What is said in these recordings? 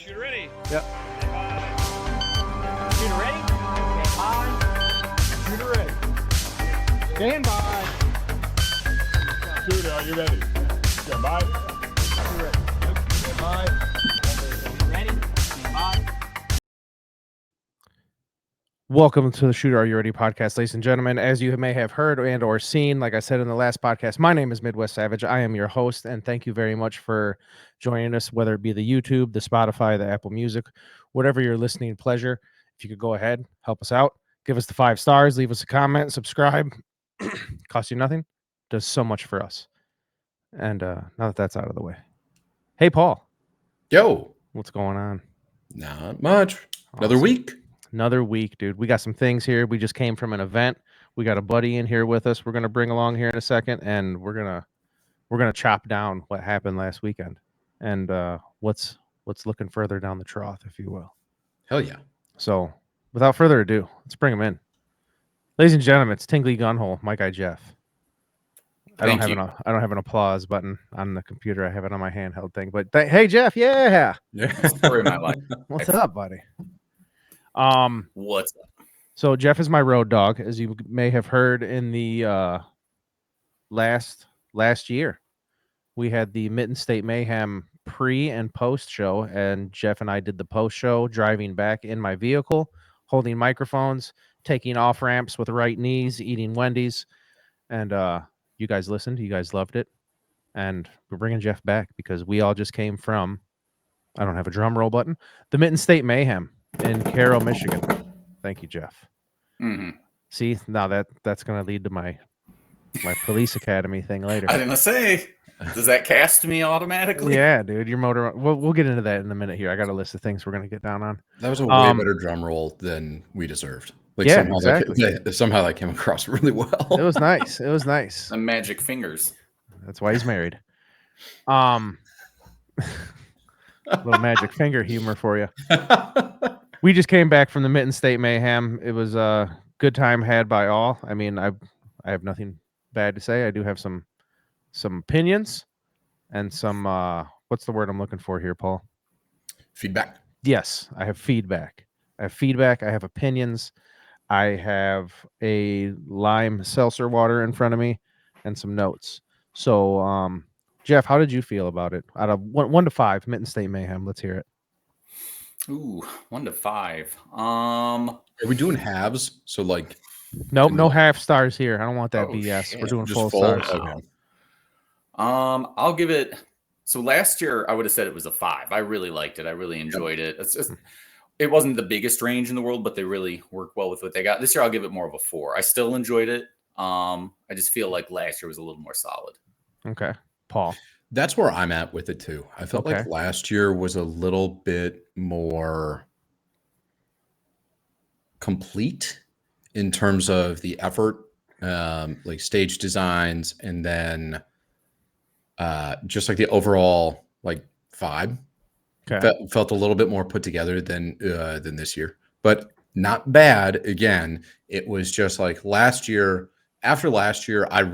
Shooter ready. Yep. Shooter ready? Stand by. Shooter ready. Stand by. Shooter, are you ready? Stand by. Shooter ready. Stand by. Ready? Stand by. Welcome to the Shooter Are You Ready podcast, ladies and gentlemen. As you may have heard and or seen, like I said in the last podcast, my name is Midwest Savage. I am your host, and thank you very much for joining us, whether it be the YouTube, the Spotify, the Apple Music, whatever your listening pleasure. If you could go ahead, help us out, give us the 5 stars, leave us a comment, subscribe. Costs you nothing, does so much for us. And now that that's out of the way, hey, Paul, Yo, what's going on? not much. Another Awesome. week. Another week, dude. We got some things here. We just came from an event. We got a buddy in here with us. We're gonna bring along here in a second, and we're gonna chop down what happened last weekend and what's looking further down the trough, if you will. Hell yeah. So, without further ado, let's bring him in, ladies and gentlemen. It's Tingley Gunhole, my guy Jeff. I don't have an applause button on the computer. I have it on my handheld thing. But hey, Jeff, yeah, Story of my life. what's up, buddy? What's up? So Jeff is my road dog, as you may have heard in the last year. We had the Mitten State Mayhem pre and post show, and Jeff and I did the post show driving back in my vehicle, holding microphones, taking off ramps with right knees, eating Wendy's, and you guys listened, you guys loved it, and we're bringing Jeff back because we all just came from, I don't have a drum roll button, the Mitten State Mayhem in Carroll, Michigan. Thank you, Jeff. Mm-hmm. See, now that's going to lead to my police academy thing later. I didn't say. Does that cast me automatically? Yeah, dude, your motor. We'll get into that in a minute here. I got a list of things we're going to get down on. That was a way better drum roll than we deserved. Like yeah, somehow exactly. Somehow that came across really well. It was nice. It was nice. The magic fingers. That's why he's married. Little magic finger humor for you. We just came back from the Mitten State Mayhem. It was a good time had by all. I mean, I have nothing bad to say. I do have some opinions and some what's the word I'm looking for here, Paul? Feedback. Yes, I have feedback. I have opinions. I have a lime seltzer water in front of me and some notes. So, Jeff, how did you feel about it? Out of 1 to 5, Mitten State Mayhem. Let's hear it. Ooh, 1 to 5. Are we doing halves? So like, nope, no half stars here. I don't want that BS. Shit. We're doing Just full stars. Okay. I'll give it. So last year I would have said it was a 5. I really liked it. I really enjoyed it. It's just, it wasn't the biggest range in the world, but they really worked well with what they got. This year I'll give it more of a 4. I still enjoyed it. I just feel like last year was a little more solid. Okay, Paul. That's where I'm at with it too. I felt like last year was a little bit more complete in terms of the effort, like stage designs, and then just like the overall like vibe. Felt a little bit more put together than this year, but not bad. Again, it was just like last year. After last year, I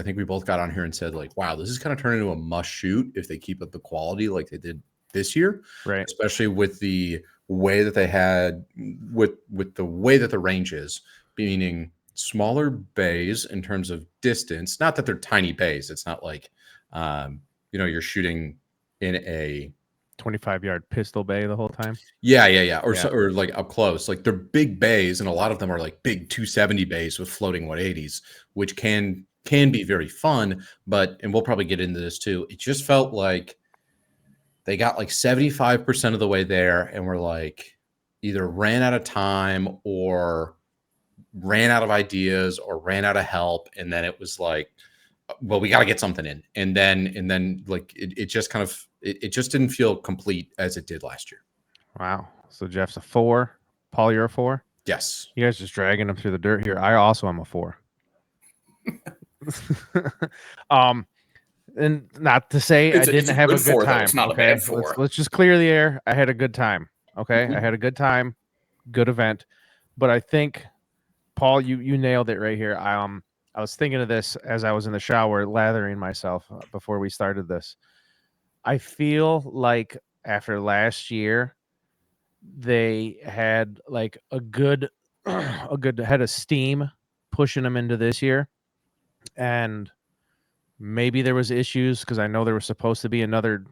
think we both got on here and said like, wow, this is kind of turning into a must shoot if they keep up the quality like they did this year, right? Especially with the way that they had with the way that the range is, meaning smaller bays in terms of distance. Not that they're tiny bays. It's not like, you're shooting in a 25-yard pistol bay the whole time. Yeah. Or like up close. Like they're big bays, and a lot of them are like big 270 bays with floating 180s, which can be very fun. And we'll probably get into this too. It just felt like they got like 75% of the way there, and were like either ran out of time or ran out of ideas or ran out of help, and then it was like, well, we got to get something in, and then like it just kind of it just didn't feel complete as it did last year. Wow. So Jeff's a 4. Paul, you're a 4. Yes. You guys just dragging him through the dirt here. I also am a 4. And not to say I didn't have a good time. It's not a bad 4. Let's just clear the air. I had a good time. Okay, I had a good time, good event. But I think, Paul, you nailed it right here. I was thinking of this as I was in the shower, lathering myself before we started this. I feel like after last year, they had like a good head of steam pushing them into this year. And maybe there was issues because I know there was supposed to be another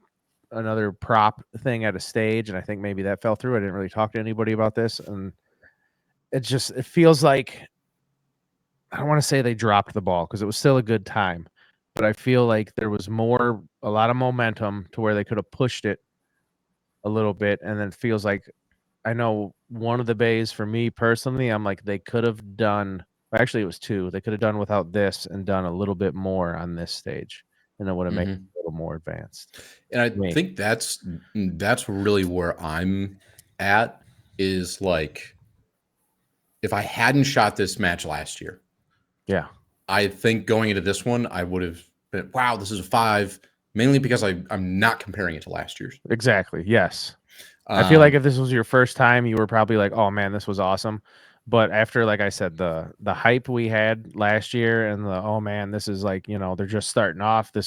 prop thing at a stage, and I think maybe that fell through. I didn't really talk to anybody about this, and it feels like, I don't want to say they dropped the ball because it was still a good time, but I feel like there was a lot of momentum to where they could have pushed it a little bit, and then it feels like, I know one of the bays for me personally, I'm like, they could have done, actually it was two, they could have done without this and done a little bit more on this stage, and it would have made it a little more advanced. And I think that's really where I'm at, is like, if I hadn't shot this match last year, yeah, I think going into this one, I would have been, wow, this is a 5, mainly because I'm not comparing it to last year's. Exactly. Yes. I feel like if this was your first time, you were probably like, oh man, this was awesome. But after, like I said, the hype we had last year and oh man, this is like, they're just starting off. They're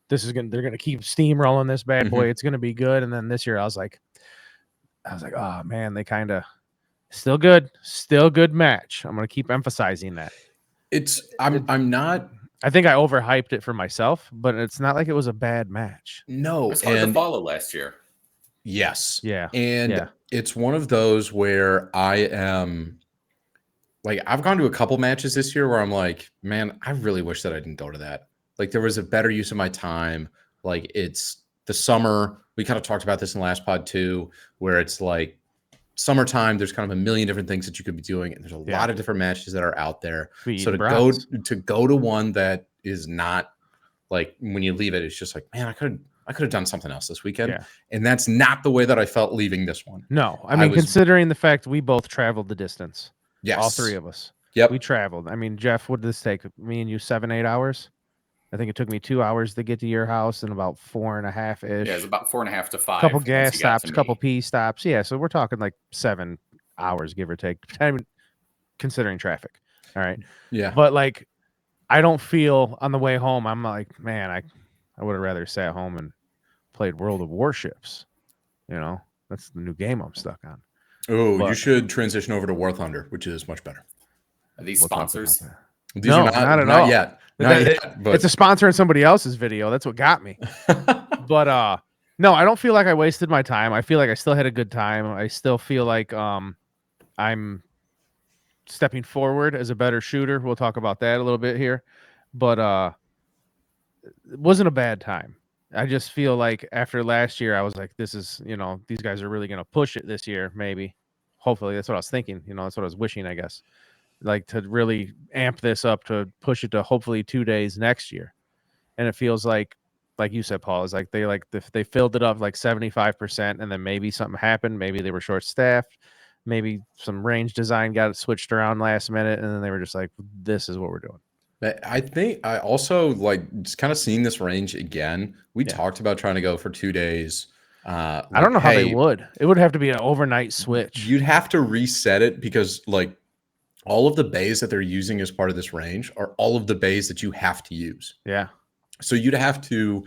gonna keep steamrolling this bad boy. It's gonna be good. And then this year I was like, oh man, they kind of still good match. I'm gonna keep emphasizing that. I'm not. I think I overhyped it for myself, but it's not like it was a bad match. No, it's hard to follow last year. Yes. Yeah. And it's one of those where I am like, I've gone to a couple matches this year where I'm like, man, I really wish that I didn't go to that. Like, there was a better use of my time. Like, it's the summer. We kind of talked about this in the last pod too, where it's like summertime, there's kind of a million different things that you could be doing. And there's a lot of different matches that are out there. So to go to one that is not like, when you leave it, it's just like, man, I could have done something else this weekend. Yeah. And that's not the way that I felt leaving this one. No, I mean, considering the fact we both traveled the distance. Yes. All three of us. Yep. We traveled. I mean, Jeff, what did this take? Me and you 7-8 hours? I think it took me 2 hours to get to your house and about 4.5-ish. Yeah, it's about 4.5 to 5. Couple gas stops, couple pee stops. Yeah, so we're talking like 7 hours, give or take, considering traffic. All right. Yeah. But like, I don't feel on the way home, I'm like, man, I would have rather sat home and played World of Warships. That's the new game I'm stuck on. Oh, you should transition over to War Thunder, which is much better. Are these sponsors? These are not at all. Yet. Not yet, but it's a sponsor in somebody else's video. That's what got me. But no, I don't feel like I wasted my time. I feel like I still had a good time. I still feel like I'm stepping forward as a better shooter. We'll talk about that a little bit here. But it wasn't a bad time. I just feel like after last year, I was like, this is, these guys are really going to push it this year, maybe. Hopefully, that's what I was thinking. That's what I was wishing, I guess. Like, to really amp this up to push it to hopefully 2 days next year. And it feels like you said, Paul, is like they filled it up like 75%, and then maybe something happened. Maybe they were short-staffed. Maybe some range design got switched around last minute, and then they were just like, this is what we're doing. I think I also like just kind of seeing this range again. We talked about trying to go for 2 days. I don't know how they would. It would have to be an overnight switch. You'd have to reset it because like all of the bays that they're using as part of this range are all of the bays that you have to use. Yeah. So you'd have to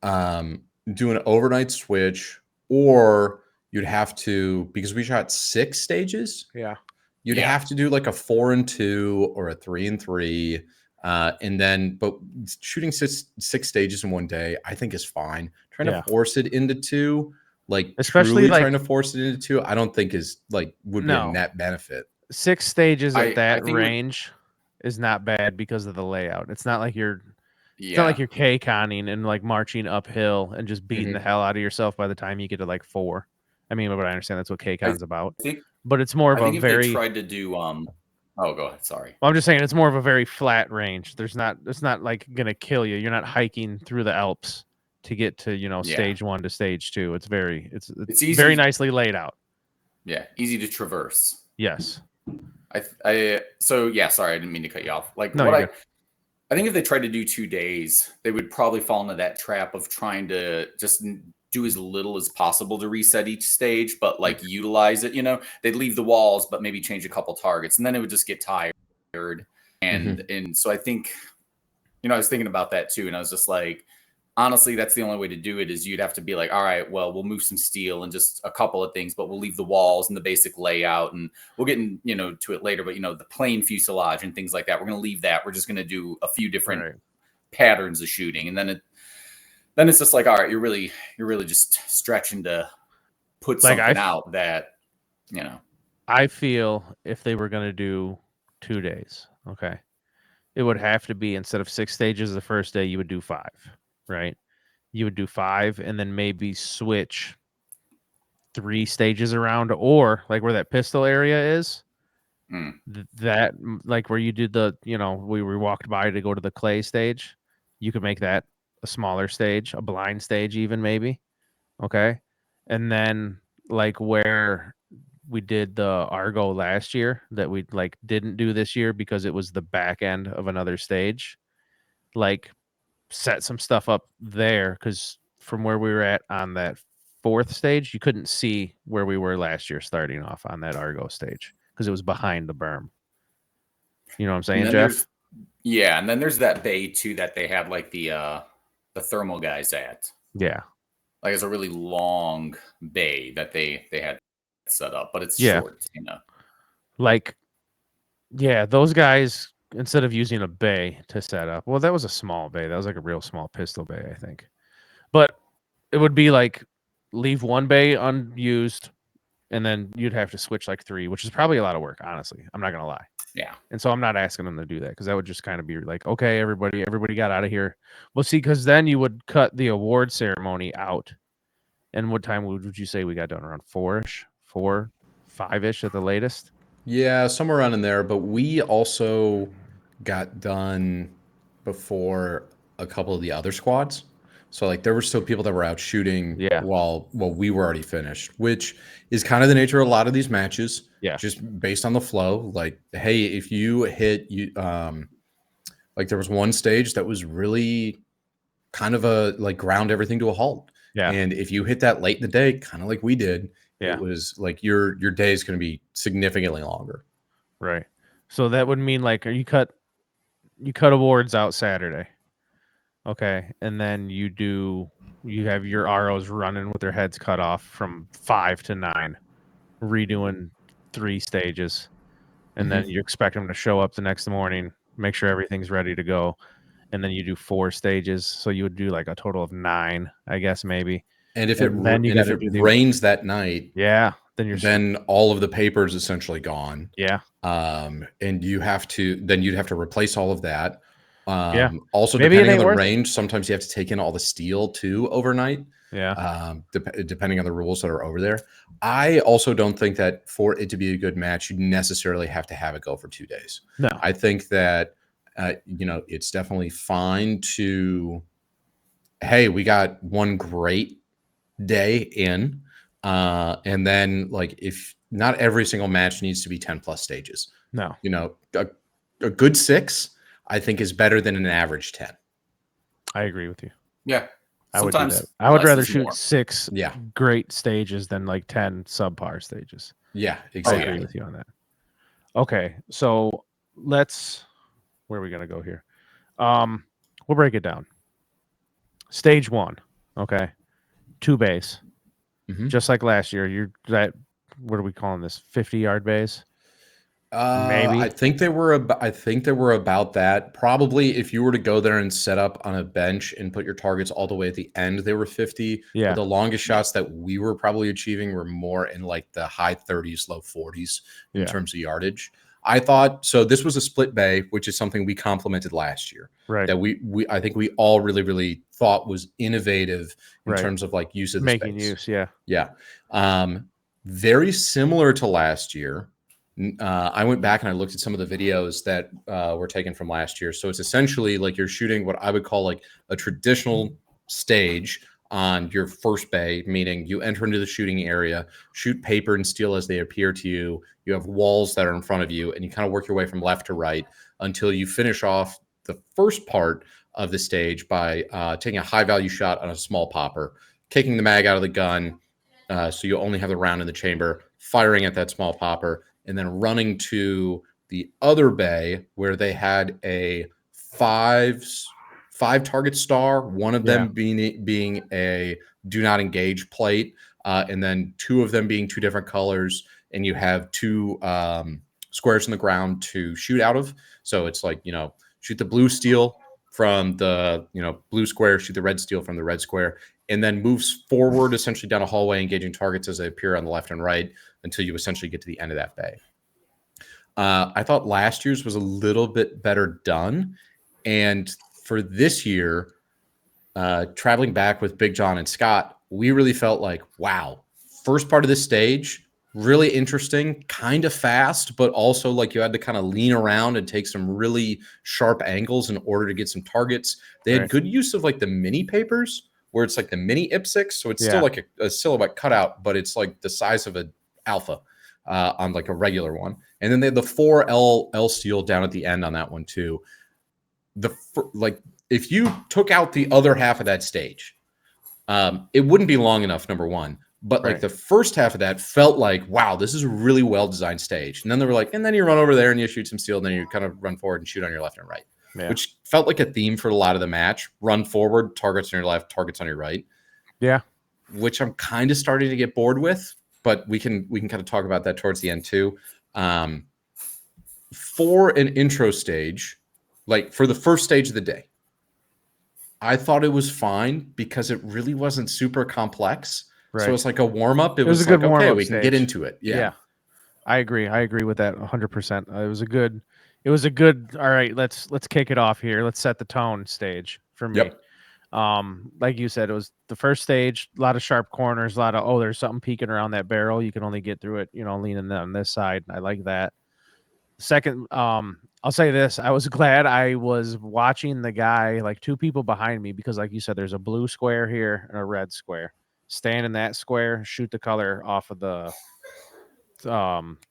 do an overnight switch, or you'd have to, because we shot 6 stages. Yeah. You'd have to do like a 4 and 2 or a 3 and 3. And then, but shooting six stages in one day, I think is fine. Trying to force it into 2, like especially like, trying to force it into 2, I don't think is like would be a net benefit. 6 stages at that range is not bad because of the layout. It's not like you're, it's not like you're K-conning and like marching uphill and just beating the hell out of yourself by the time you get to like 4. I mean, but I understand that's what K-con's about. But it's more of a very. They tried to do Oh, go ahead. Sorry. Well, I'm just saying it's more of a very flat range. It's not like gonna kill you. You're not hiking through the Alps to get to stage 1 to stage 2. It's easy, very nicely laid out. Yeah, easy to traverse. Yes. Sorry, I didn't mean to cut you off. Like I think if they tried to do 2 days, they would probably fall into that trap of trying to just do as little as possible to reset each stage, but like utilize it, they'd leave the walls, but maybe change a couple targets, and then it would just get tired. And so I think, I was thinking about that too. And I was just like, honestly, that's the only way to do it is you'd have to be like, all right, well, we'll move some steel and just a couple of things, but we'll leave the walls and the basic layout, and we'll get in, to it later. But the plain fuselage and things like that, we're going to leave that. We're just going to do a few different Right. patterns of shooting, and then it's just like, all right, you're really just stretching to put Like, something out that I feel if they were going to do 2 days, okay, it would have to be, instead of 6 stages the first day, you would do 5, right? You would do 5 and then maybe switch 3 stages around, or like where that pistol area is, that like where you did the, we walked by to go to the clay stage, you could make that a smaller stage, a blind stage even maybe. Okay. And then like where we did the Argo last year that we like didn't do this year because it was the back end of another stage, like set some stuff up there, because from where we were at on that 4th stage, you couldn't see where we were last year starting off on that Argo stage because it was behind the berm. You know what I'm saying, Jeff? And then there's that bay too that they had like the thermal guys at. Yeah. Like it's a really long bay that they had set up, but it's short, Like, yeah, those guys, instead of using a bay to set up, well, that was a small bay. That was like a real small pistol bay, I think. But it would be like leave one bay unused, and then you'd have to switch like 3, which is probably a lot of work, honestly. I'm not gonna lie. Yeah. And so I'm not asking them to do that, because that would just kind of be like, okay, everybody got out of here. Well, see, because then you would cut the award ceremony out. And what time would you say we got done? Around 4-ish, 4, 5-ish at the latest. Yeah, somewhere around in there. But we also got done before a couple of the other squads. So like there were still people that were out shooting while we were already finished, which is kind of the nature of a lot of these matches. Yeah. Just based on the flow. Like, hey, if you hit like there was one stage that was really kind of a like ground everything to a halt. Yeah. And if you hit that late in the day, kind of like we did, yeah, it was like your day is going to be significantly longer. Right. So that would mean like you cut awards out Saturday. Okay. And then you have your ROs running with their heads cut off from 5 to 9, redoing 3 stages. And then you expect them to show up the next morning, make sure everything's ready to go. And then you do 4 stages. So you would do like a total of 9, I guess, maybe. And if it rains that night, then all of the paper is essentially gone. Yeah. And you'd have to replace all of that. Also, maybe depending on the range, sometimes you have to take in all the steel too overnight. Yeah. Depending on the rules that are over there. I also don't think that for it to be a good match, you necessarily have to have it go for 2 days. No. I think that it's definitely fine to, hey, we got one great day in, and then like if not every single match needs to be 10 plus stages. No. A good 6, I think, is better than an average 10. I agree with you. Yeah. I would do that. I would rather shoot 6 great stages than like 10 subpar stages. Yeah, exactly. I agree with you on that. Okay, so where are we gonna go here? We'll break it down. Stage 1, okay, 2 bays, just like last year. What are we calling this? 50-yard bays? Maybe. I think they were about that. Probably if you were to go there and set up on a bench and put your targets all the way at the end, they were 50. Yeah. But the longest shots that we were probably achieving were more in like the high 30s, low 40s in terms of yardage. I thought so. This was a split bay, which is something we complimented last year. Right. That I think we all really, really thought was innovative in terms of like use of the making space. use. Yeah. Very similar to last year. I went back and I looked at some of the videos that were taken from last year. So it's essentially like you're shooting what I would call like a traditional stage on your first bay, meaning you enter into the shooting area, shoot paper and steel as they appear to you. You have walls that are in front of you, and you kind of work your way from left to right until you finish off the first part of the stage by taking a high value shot on a small popper, kicking the mag out of the gun so you only have the round in the chamber, firing at that small popper, and then running to the other bay where they had a 5 5-target star, one of Yeah. them being a do not engage plate, and then 2 of them being 2 different colors, and you have 2 squares in the ground to shoot out of. So it's like, shoot the blue steel from the blue square, shoot the red steel from the red square, and then moves forward essentially down a hallway, engaging targets as they appear on the left and right until you essentially get to the end of that bay. I thought last year's was a little bit better done. And for this year, traveling back with Big John and Scott, we really felt like, wow, first part of this stage, really interesting, kind of fast, but also like you had to kind of lean around and take some really sharp angles in order to get some targets. They had good use of like the mini papers, where it's like the mini IPSC. So it's still like a silhouette cutout, but it's like the size of an alpha on like a regular one. And then they had the 4 L steel down at the end on that one too. If you took out the other half of that stage, it wouldn't be long enough, number one. But like the first half of that felt like, wow, this is a really well-designed stage. And then they were like, and then you run over there and you shoot some steel, and then you kind of run forward and shoot on your left and right, which felt like a theme for a lot of the match. Run forward, targets on your left, targets on your right. Yeah. Which I'm kind of starting to get bored with, but we can kind of talk about that towards the end too. For an intro stage, like for the first stage of the day, I thought it was fine because it really wasn't super complex. Right. So it's like a warm up. It was a good warm up. Okay, we can get into it. Yeah. I agree. I agree with that 100%. It was a good. All right, let's kick it off here. Let's set the tone stage for me. Yep. Like you said, it was the first stage, a lot of sharp corners, a lot of, there's something peeking around that barrel. You can only get through it, leaning on this side. I like that. Second, I'll say this. I was glad I was watching the guy, like 2 people behind me, because like you said, there's a blue square here and a red square. Stand in that square, shoot the color off of the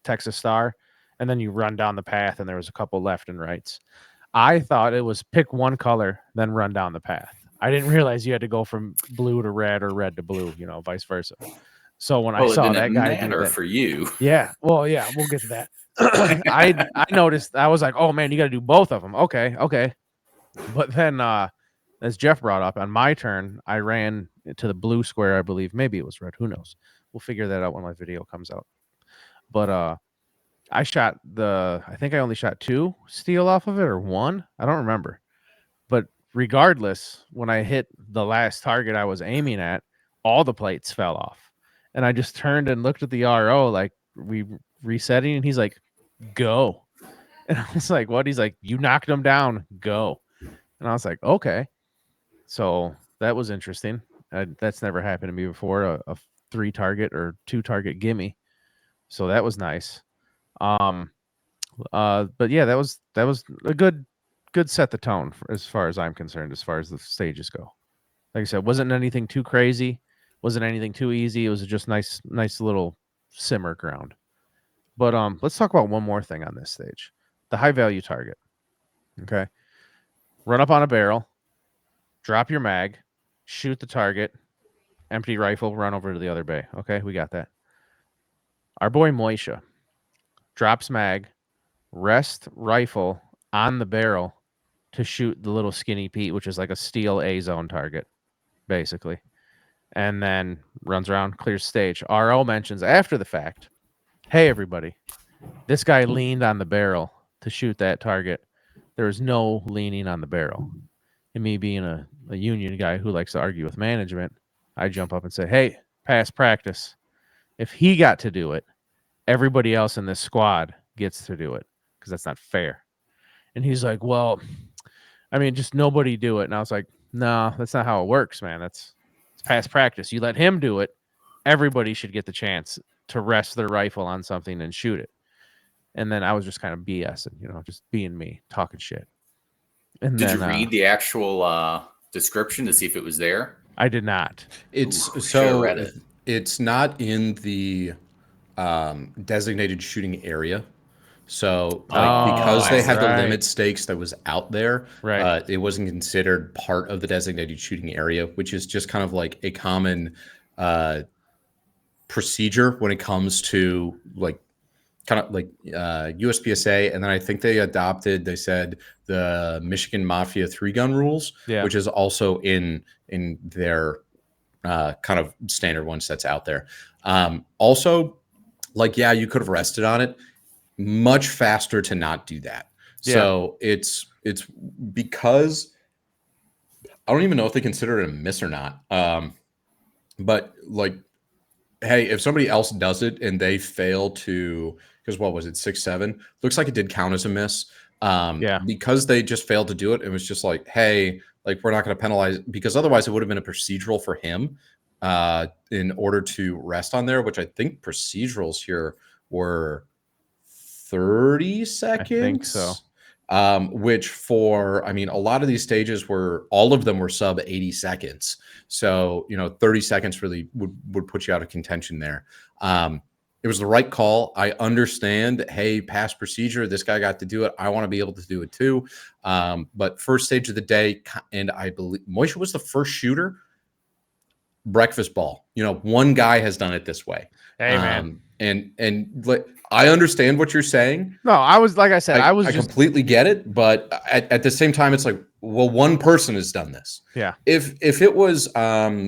Texas Star, and then you run down the path, and there was a couple left and rights. I thought it was pick one color, then run down the path. I didn't realize you had to go from blue to red or red to blue, vice versa. So when I saw that guy do that, for you. Yeah. Well, yeah, we'll get to that. I noticed, I was like, oh man, you got to do both of them. Okay. But then as Jeff brought up, on my turn, I ran to the blue square, I believe. Maybe it was red. Who knows? We'll figure that out when my video comes out. But I think I only shot 2 steel off of it, or 1. I don't remember. But regardless, when I hit the last target I was aiming at, all the plates fell off. And I just turned and looked at the RO, like, we resetting, and he's like, go. And I was like, what? He's like, you knocked them down, go. And I was like, okay. So that was interesting. That's never happened to me before, a 3-target or 2-target gimme. So that was nice. But yeah, that was a good set the tone as far as I'm concerned, as far as the stages go. Like I said, wasn't anything too crazy, wasn't anything too easy. It was just nice little simmer ground. But let's talk about one more thing on this stage. The high value target. Okay. Run up on a barrel, drop your mag, shoot the target, empty rifle, run over to the other bay. Okay, we got that. Our boy Moisha drops mag, rest rifle on the barrel to shoot the little skinny Pete, which is like a steel A zone target, basically. And then runs around, clears stage. RO mentions after the fact, hey, everybody, this guy leaned on the barrel to shoot that target. There was no leaning on the barrel. And me being a union guy who likes to argue with management, I jump up and say, hey, past practice. If he got to do it, everybody else in this squad gets to do it, because that's not fair. And he's like, well, I mean, just nobody do it. And I was like, no, that's not how it works, man. It's past practice. You let him do it, everybody should get the chance to rest their rifle on something and shoot it. And then I was just kind of BSing, just being me, talking shit. And did you read the actual description to see if it was there? I did not. It's not in the designated shooting area. So because they had the limit stakes that was out there, it wasn't considered part of the designated shooting area, which is just kind of like a common procedure when it comes to like kind of like USPSA, and then I think they said the Michigan Mafia 3-gun rules, Yeah. which is also in their kind of standard ones that's out there. Also, like, yeah, you could have rested on it. Much faster to not do that. Yeah. So it's because I don't even know if they consider it a miss or not. But like, hey, if somebody else does it and they fail to, because what was it, 6-7? Looks like it did count as a miss. Yeah. Because they just failed to do it. It was just like, hey, like, we're not going to penalize, because otherwise it would have been a procedural for him in order to rest on there, which I think procedurals here were 30 seconds. I think so. Which for, I mean, a lot of these stages all of them were sub 80 seconds. So, 30 seconds really would put you out of contention there. It was the right call. I understand, hey, past procedure, this guy got to do it. I want to be able to do it too. But first stage of the day, and I believe Moishe was the first shooter, breakfast ball. One guy has done it this way. Hey, man. And like, I understand what you're saying. No, I was, like I said, I I completely get it, but at the same time, it's like, well, one person has done this. Yeah. If it was,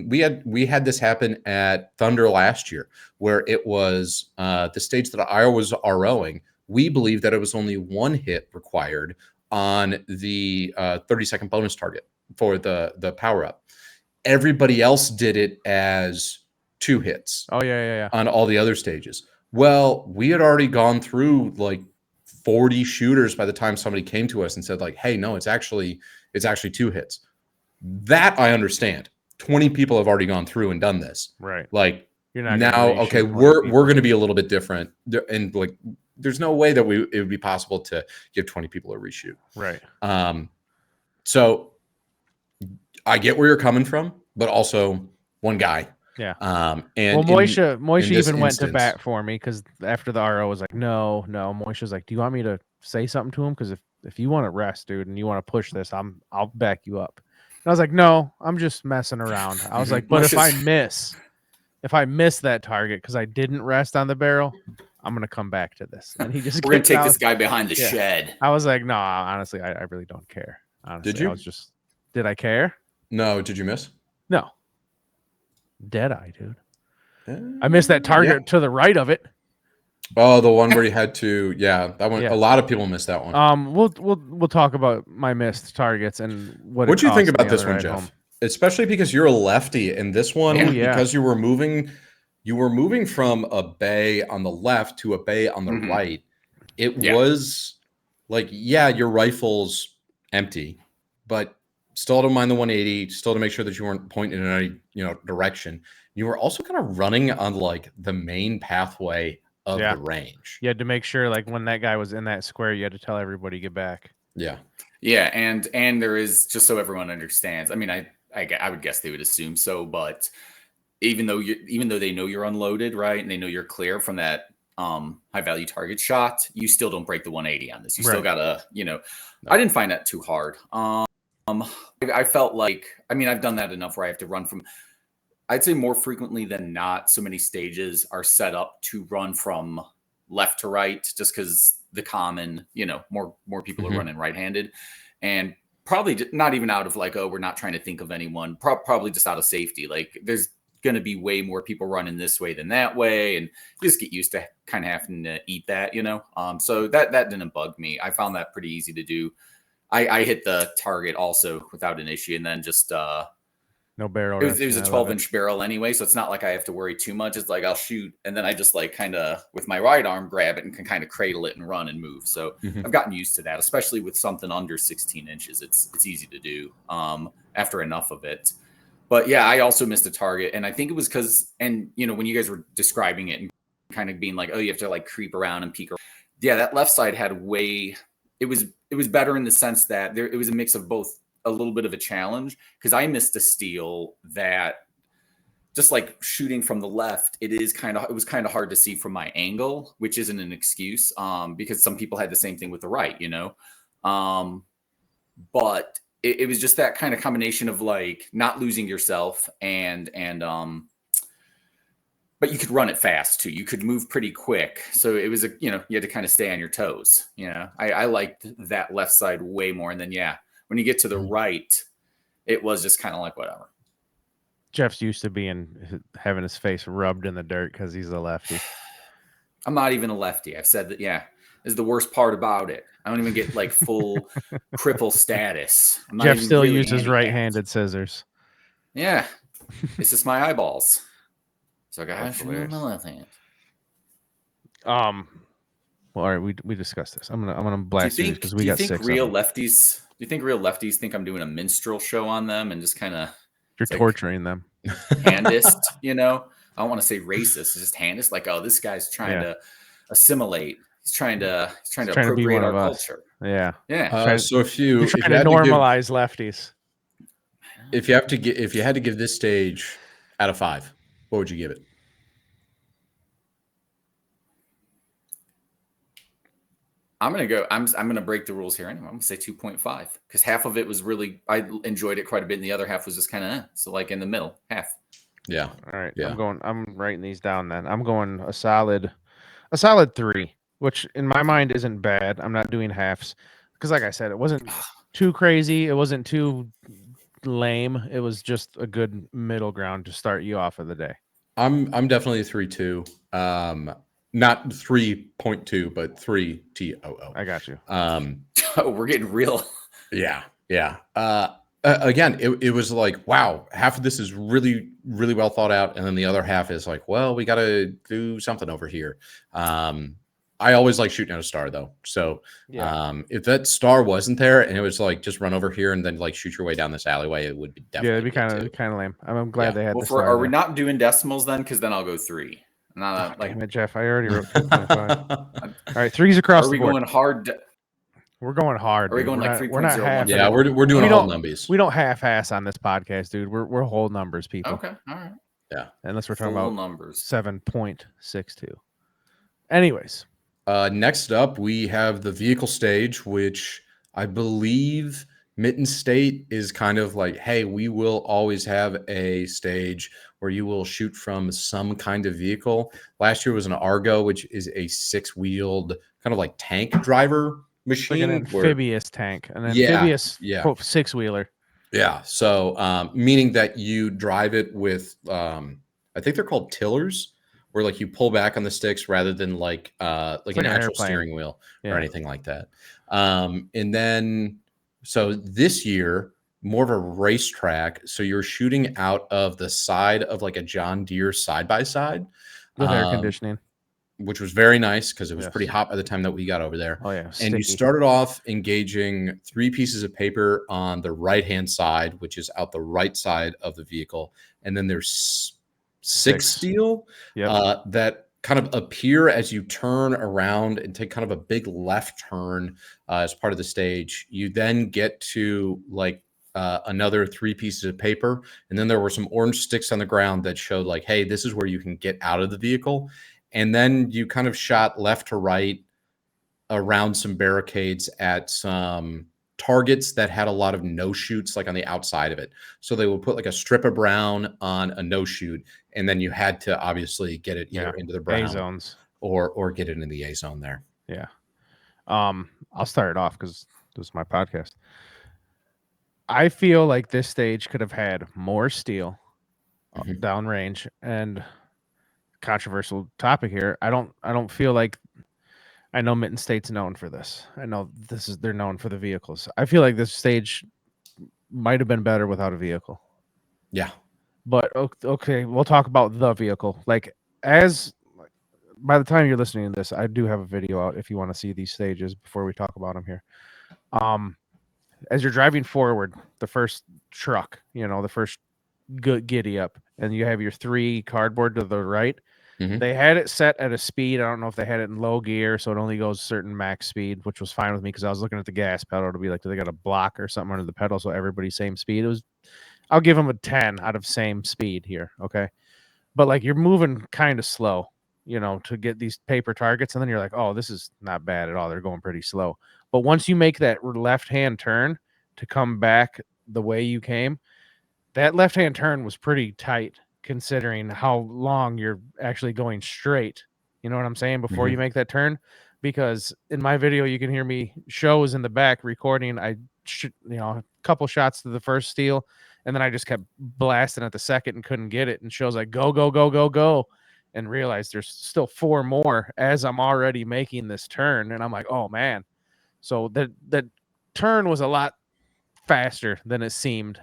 we had this happen at Thunder last year, where it was the stage that I was ROing. We believe that it was only one hit required on the 30-second bonus target for the power up. Everybody else did it as 2 hits. Oh yeah. On all the other stages. Well, we had already gone through like 40 shooters by the time somebody came to us and said like, hey, no, it's actually 2 hits. That I understand. 20 people have already gone through and done this. Right. Like, You're not now, okay, we're going to be a little bit different. And like, there's no way that it would be possible to give 20 people a reshoot. Right. So I get where you're coming from, but also one guy. Yeah. And Moishe in this even went to instance- bat for me because after the RO was like, no. Moishe was like, do you want me to say something to him? Because if you want to rest, dude, and you want to push this, I'll back you up. And I was like, no, I'm just messing around. I was like, but if I miss that target because I didn't rest on the barrel, I'm gonna come back to this. And he just We're gonna take out. this guy behind the shed. I was like, no, honestly, I really don't care. Honestly, Did you? Did I care? No, did you miss? No. Dead eye, dude. I missed that target to the right of it. Oh, the one where you had to, that one. Yeah. A lot of people missed that one. We'll talk about my missed targets and what. What do you think cost about me this on the one, ride Jeff? home. Especially because you're a lefty, and this one, because you were moving from a bay on the left to a bay on the right. It was like, your rifle's empty, but still don't mind the 180, still to make sure that you weren't pointing in any direction. You were also kind of running on like the main pathway of the range. You had to make sure, like, when that guy was in that square, you had to tell everybody get back. Yeah. And there is, just so everyone understands, I mean, I would guess they would assume so, but even though they know you're unloaded, right, and they know you're clear from that high value target shot, you still don't break the 180 on this. You still gotta, I didn't find that too hard. I felt like, I mean, I've done that enough where I have to run from, I'd say more frequently than not, so many stages are set up to run from left to right, just because the common, more people are running right-handed, and probably not even out of like, oh, we're not trying to think of anyone, probably just out of safety. Like, there's going to be way more people running this way than that way, and you just get used to kind of having to eat that, so that didn't bug me. I found that pretty easy to do. I hit the target also without an issue, and then just no barrel. It was a 12-inch barrel anyway, so it's not like I have to worry too much. It's like I'll shoot, and then I just like kind of with my right arm grab it and can kind of cradle it and run and move. So I've gotten used to that, especially with something under 16 inches. It's easy to do after enough of it. But yeah, I also missed a target, and I think it was because, and when you guys were describing it and kind of being like, oh, you have to like creep around and peek around. Yeah, that left side had it was better in the sense that it was a mix of both, a little bit of a challenge, because I missed a steal that, just like shooting from the left, it was kind of hard to see from my angle, which isn't an excuse, because some people had the same thing with the right, but it was just that kind of combination of like not losing yourself and but you could run it fast too. You could move pretty quick. So it was you had to kind of stay on your toes. I liked that left side way more. And then, when you get to the right, it was just kind of like whatever. Jeff's used to having his face rubbed in the dirt because he's a lefty. I'm not even a lefty. I've said that, is the worst part about it. I don't even get like full cripple status. Jeff still uses right-handed scissors. Yeah. It's just my eyeballs. So guys, should use my left hand. Well, all right, we discussed this. I'm gonna blast you because we got 6 of them. Do you think real lefties think I'm doing a minstrel show on them and just kind of you're torturing them? Handist, I don't want to say racist. It's just handist. Like, oh, this guy's trying to assimilate. He's trying to appropriate our culture. Yeah. So if you trying to normalize lefties. If you had to give this stage out of 5, what would you give it? I'm gonna break the rules here anyway. I'm gonna say 2.5 because half of it was I enjoyed it quite a bit, and the other half was just kind of so like in the middle half. Yeah. All right. Yeah. I'm writing these down then. I'm going a solid 3, which in my mind isn't bad. I'm not doing halves because, like I said, it wasn't too crazy. It wasn't too lame. It was just a good middle ground to start you off of the day. I'm definitely a 3.2. Not 3.2, but 3TOO. I got you. We're getting real. Yeah. Again, it was like, wow, half of this is really, really well thought out. And then the other half is like, well, we got to do something over here. I always like shooting at a star though. So if that star wasn't there and it was like, just run over here and then like shoot your way down this alleyway, it would be definitely it'd be kind of lame. I'm glad they had the star. Are we not doing decimals then? Cause then I'll go 3. Not like damn it, Jeff. I already wrote 2.5. All right, 3s across the board. Are we going hard? We're going hard. Are we going like 3.0? We're not half. Yeah, we're doing whole numbers. We don't half-ass on this podcast, dude. We're whole numbers, people. Okay, all right. Yeah, unless we're talking about numbers. 7.62. Anyways, next up we have the vehicle stage, which I believe Mitten State is kind of like, hey, we will always have a stage where you will shoot from some kind of vehicle. Last year was an Argo, which is a 6-wheeled kind of like tank driver machine. Like an amphibious tank, an amphibious 6-wheeler. Yeah. So meaning that you drive it with, I think they're called tillers, where like you pull back on the sticks rather than like an actual steering wheel or anything like that. And then, so this year, more of a racetrack. So you're shooting out of the side of like a John Deere side-by-side. With air conditioning. Which was very nice because it was pretty hot by the time that we got over there. Oh, yeah. And you started off engaging 3 pieces of paper on the right-hand side, which is out the right side of the vehicle. And then there's 6 steel that kind of appear as you turn around and take kind of a big left turn as part of the stage. You then get to like another 3 pieces of paper. And then there were some orange sticks on the ground that showed like, hey, this is where you can get out of the vehicle. And then you kind of shot left to right around some barricades at some targets that had a lot of no shoots like on the outside of it. So they would put like a strip of brown on a no shoot, and then you had to obviously get it either into the brown A zones or get it in the A zone there. Yeah. I'll start it off because this is my podcast. I feel like this stage could have had more steel downrange, and controversial topic here. I don't feel like, I know Mitten State's known for this. I know they're known for the vehicles. I feel like this stage might have been better without a vehicle. Yeah. But okay, we'll talk about the vehicle. Like by the time you're listening to this, I do have a video out if you want to see these stages before we talk about them here. As you're driving forward, the first truck, the first giddy up, and you have your 3 cardboard to the right. They had it set at a speed. I don't know if they had it in low gear, so it only goes certain max speed, which was fine with me because I was looking at the gas pedal to be like, do they got a block or something under the pedal so everybody's same speed? I'll give them a 10 out of same speed here, okay? But like you're moving kind of slow, to get these paper targets, and then you're like, oh, this is not bad at all. They're going pretty slow. But once you make that left-hand turn to come back the way you came, that left-hand turn was pretty tight. considering how long you're actually going straight. You know what I'm saying? Before you make that turn, because in my video you can hear me shows in the back recording. I a couple shots to the first steel, and then I just kept blasting at the second and couldn't get it. And shows like go go go go go, and realized there's still 4 more as I'm already making this turn, and I'm like, oh man. So that turn was a lot faster than it seemed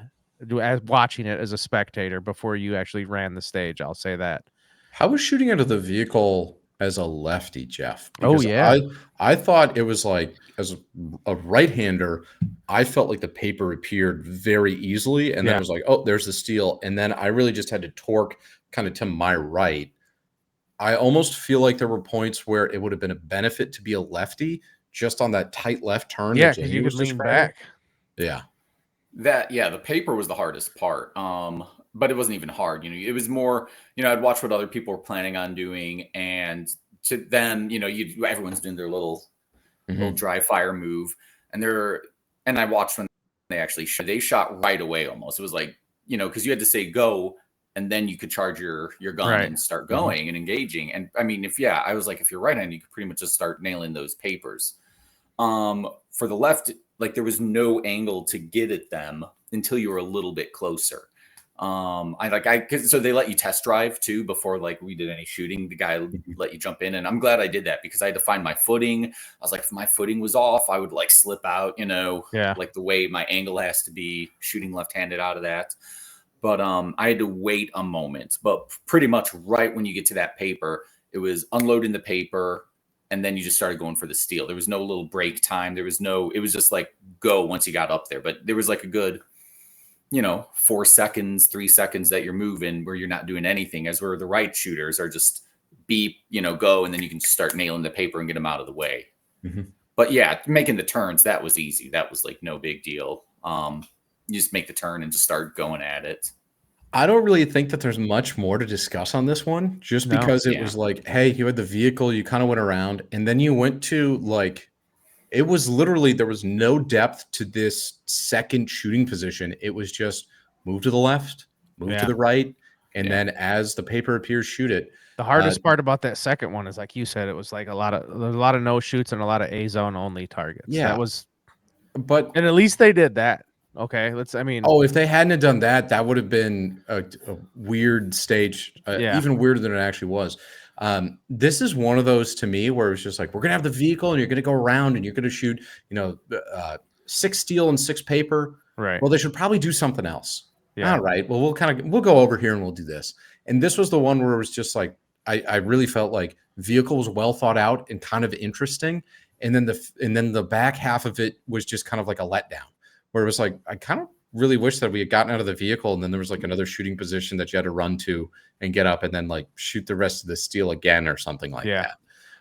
as watching it as a spectator before you actually ran the stage. I'll say that. How was shooting out of the vehicle as a lefty, Jeff? Oh, Because yeah. I thought it was like, as a right-hander, I felt like the paper appeared very easily, and then it was like, oh, there's the steel, and then I really just had to torque kind of to my right. I almost feel like there were points where it would have been a benefit to be a lefty just on that tight left turn. Yeah, that because Jamie you was could lean describing. back. Yeah. The paper was the hardest part. But it wasn't even hard. It was more, I'd watch what other people were planning on doing, and to then, everyone's doing their little dry fire move, and I watched when they actually shot right away almost. It was like, because you had to say go, and then you could charge your gun and start going and engaging. And I mean, I was like, if you're right-handed, you could pretty much just start nailing those papers. For the left, like there was no angle to get at them until you were a little bit closer. So they let you test drive too before like we did any shooting. The guy let you jump in, and I'm glad I did that because I had to find my footing. I was like, if my footing was off, I would like slip out, like the way my angle has to be shooting left-handed out of that. But I had to wait a moment. But pretty much right when you get to that paper, it was unloading the paper, and then you just started going for the steel. There was no little break time. It was just like go once you got up there. But there was like a good 4 seconds, 3 seconds that you're moving where you're not doing anything, as where the right shooters are just beep, go, and then you can start nailing the paper and get them out of the way. But yeah, making the turns, that was easy. That was like no big deal. You just make the turn and just start going at it. I don't really think that there's much more to discuss on this one, just because it was like, hey, you had the vehicle, you kind of went around, and then you went to like, it was literally, there was no depth to this second shooting position. It was just move to the left, move to the right, and then as the paper appears, shoot it. The hardest part about that second one is, like you said, it was like a lot of no shoots and a lot of A zone only targets. Yeah, and at least they did that. Okay, if they hadn't have done that, that would have been a weird stage, even weirder than it actually was. This is one of those to me where it's just like, we're gonna have the vehicle and you're gonna go around and you're gonna shoot 6 steel and 6 paper. Right. Well, they should probably do something else. All right, well, we'll go over here and we'll do this. And this was the one where it was just like, I really felt like vehicle was well thought out and kind of interesting, and then the back half of it was just kind of like a letdown, where it was like, I kind of really wish that we had gotten out of the vehicle, and then there was like another shooting position that you had to run to and get up and then like shoot the rest of the steel again or something like that.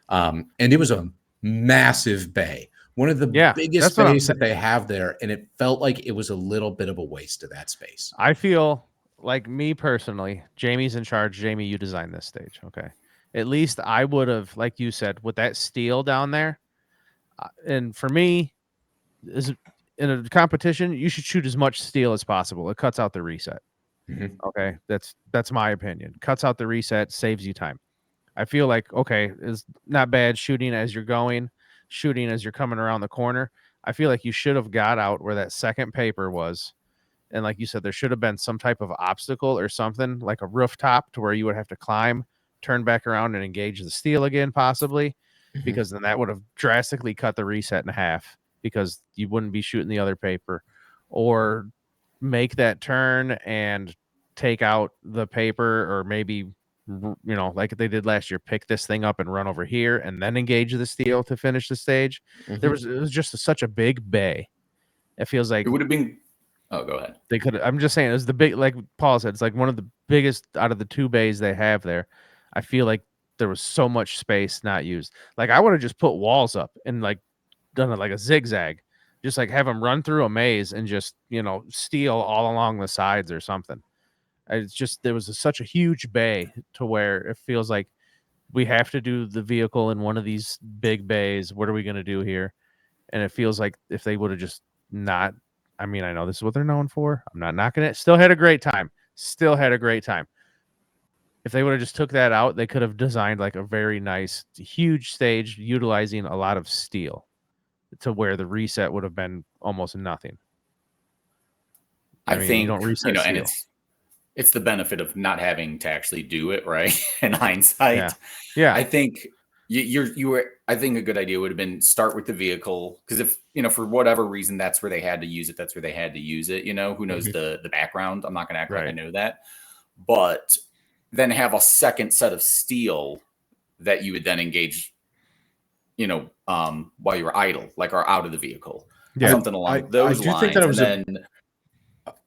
And it was a massive bay, one of the biggest bays that they have there, and it felt like it was a little bit of a waste of that space. I feel like, me personally, Jamie's in charge. Jamie, you designed this stage. Okay. At least I would have, like you said, with that steel down there. And for me, in a competition, you should shoot as much steel as possible. It cuts out the reset. Okay. That's my opinion. Cuts out the reset, saves you time. I feel like, okay, it's not bad shooting as you're going, shooting as you're coming around the corner. I feel like you should have got out where that second paper was. And like you said, there should have been some type of obstacle or something, like a rooftop, to where you would have to climb, turn back around, and engage the steel again, possibly, because then that would have drastically cut the reset in half, because you wouldn't be shooting the other paper. Or make that turn and take out the paper, or maybe, like they did last year, pick this thing up and run over here and then engage the steel to finish the stage. It was just such a big bay. It feels like it would have been. Oh, go ahead. They could. I'm just saying, it was the big, like Paul said, it's like one of the biggest out of the 2 bays they have there. I feel like there was so much space not used. Like, I would have just put walls up and like done it like a zigzag, just like have them run through a maze and just steal all along the sides or something. It's just, there was such a huge bay to where it feels like we have to do the vehicle in one of these big bays. What are we going to do here? And it feels like if they would have just not. I mean, I know this is what they're known for. I'm not knocking it. Still had a great time. if they would have just took that out, they could have designed like a very nice, huge stage utilizing a lot of steel to where the reset would have been almost nothing. I mean, think you don't reset and steel. it's the benefit of not having to actually do it, right? In hindsight, Yeah. I think you were. I think a good idea would have been start with the vehicle, because if for whatever reason that's where they had to use it, that's where they had to use it. Who knows the background? I'm not going to act like I know that, but then have a second set of steel that you would then engage. While you were idle, like or out of the vehicle, something along those lines. I do think that it was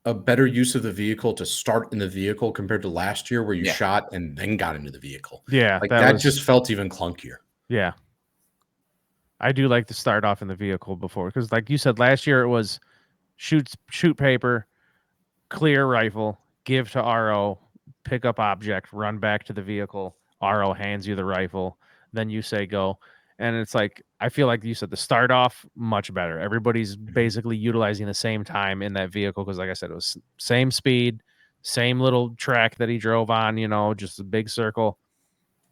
a better use of the vehicle to start in the vehicle compared to last year where you shot and then got into the vehicle. Yeah. Like that just felt even clunkier. Yeah. I do like to start off in the vehicle before, because like you said, last year it was shoot paper, clear rifle, give to RO, pick up object, run back to the vehicle, RO hands you the rifle, then you say go. And it's like, I feel like you said the start off much better. Everybody's basically utilizing the same time in that vehicle, because like I said, it was same speed, same little track that he drove on, just a big circle.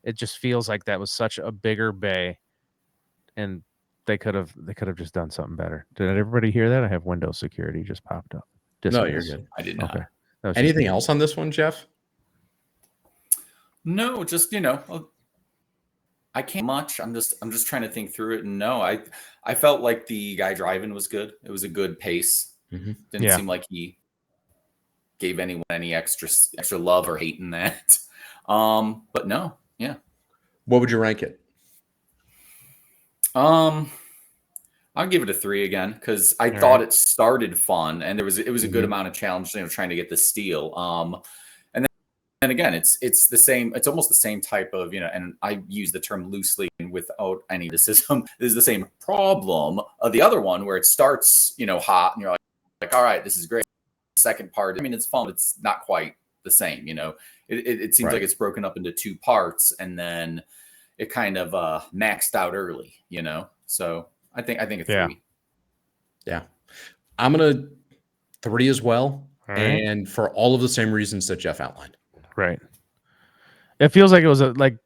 It just feels like that was such a bigger bay, and they could have just done something better. Did everybody hear that? I have Windows security just popped up. No, you're good. I did not. Okay. Anything else on this one, Jeff? No, just I can't much. I'm just trying to think through it. And no, I felt like the guy driving was good. It was a good pace. Didn't seem like he gave anyone any extra love or hate in that. But no, yeah. What would you rank it? I'll give it a 3 again, because I thought it started fun and it was a good amount of challenge, trying to get the steel. And again, it's the same. It's almost the same type of, and I use the term loosely and without any criticism. This is the same problem of the other one, where it starts, hot, and you're like, all right, this is great. The second part, I mean, it's fun, but it's not quite the same. It seems like it's broken up into 2 parts, and then it kind of maxed out early. So I think a 3. Yeah, I'm gonna 3 as well, right. And for all of the same reasons that Jeff outlined. Right. It feels like it was like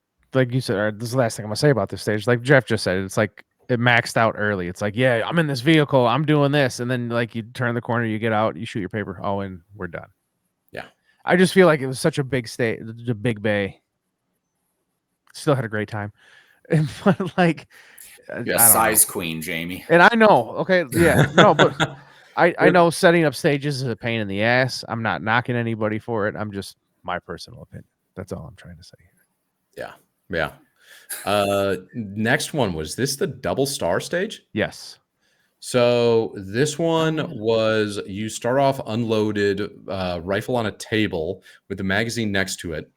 you said. This is the last thing I'm gonna say about this stage. Like Jeff just said, it's like it maxed out early. It's like, yeah, I'm in this vehicle, I'm doing this, and then like you turn the corner, you get out, you shoot your paper, and we're done. Yeah. I just feel like it was such a big state, the big bay. Still had a great time, but like, you're a size queen, Jamie. And I know, okay, yeah, no, but I know setting up stages is a pain in the ass. I'm not knocking anybody for it. I'm just my personal opinion. That's all I'm trying to say. Yeah. Next one, was this the double star stage? Yes. So this one was, you start off unloaded, rifle on a table with the magazine next to it.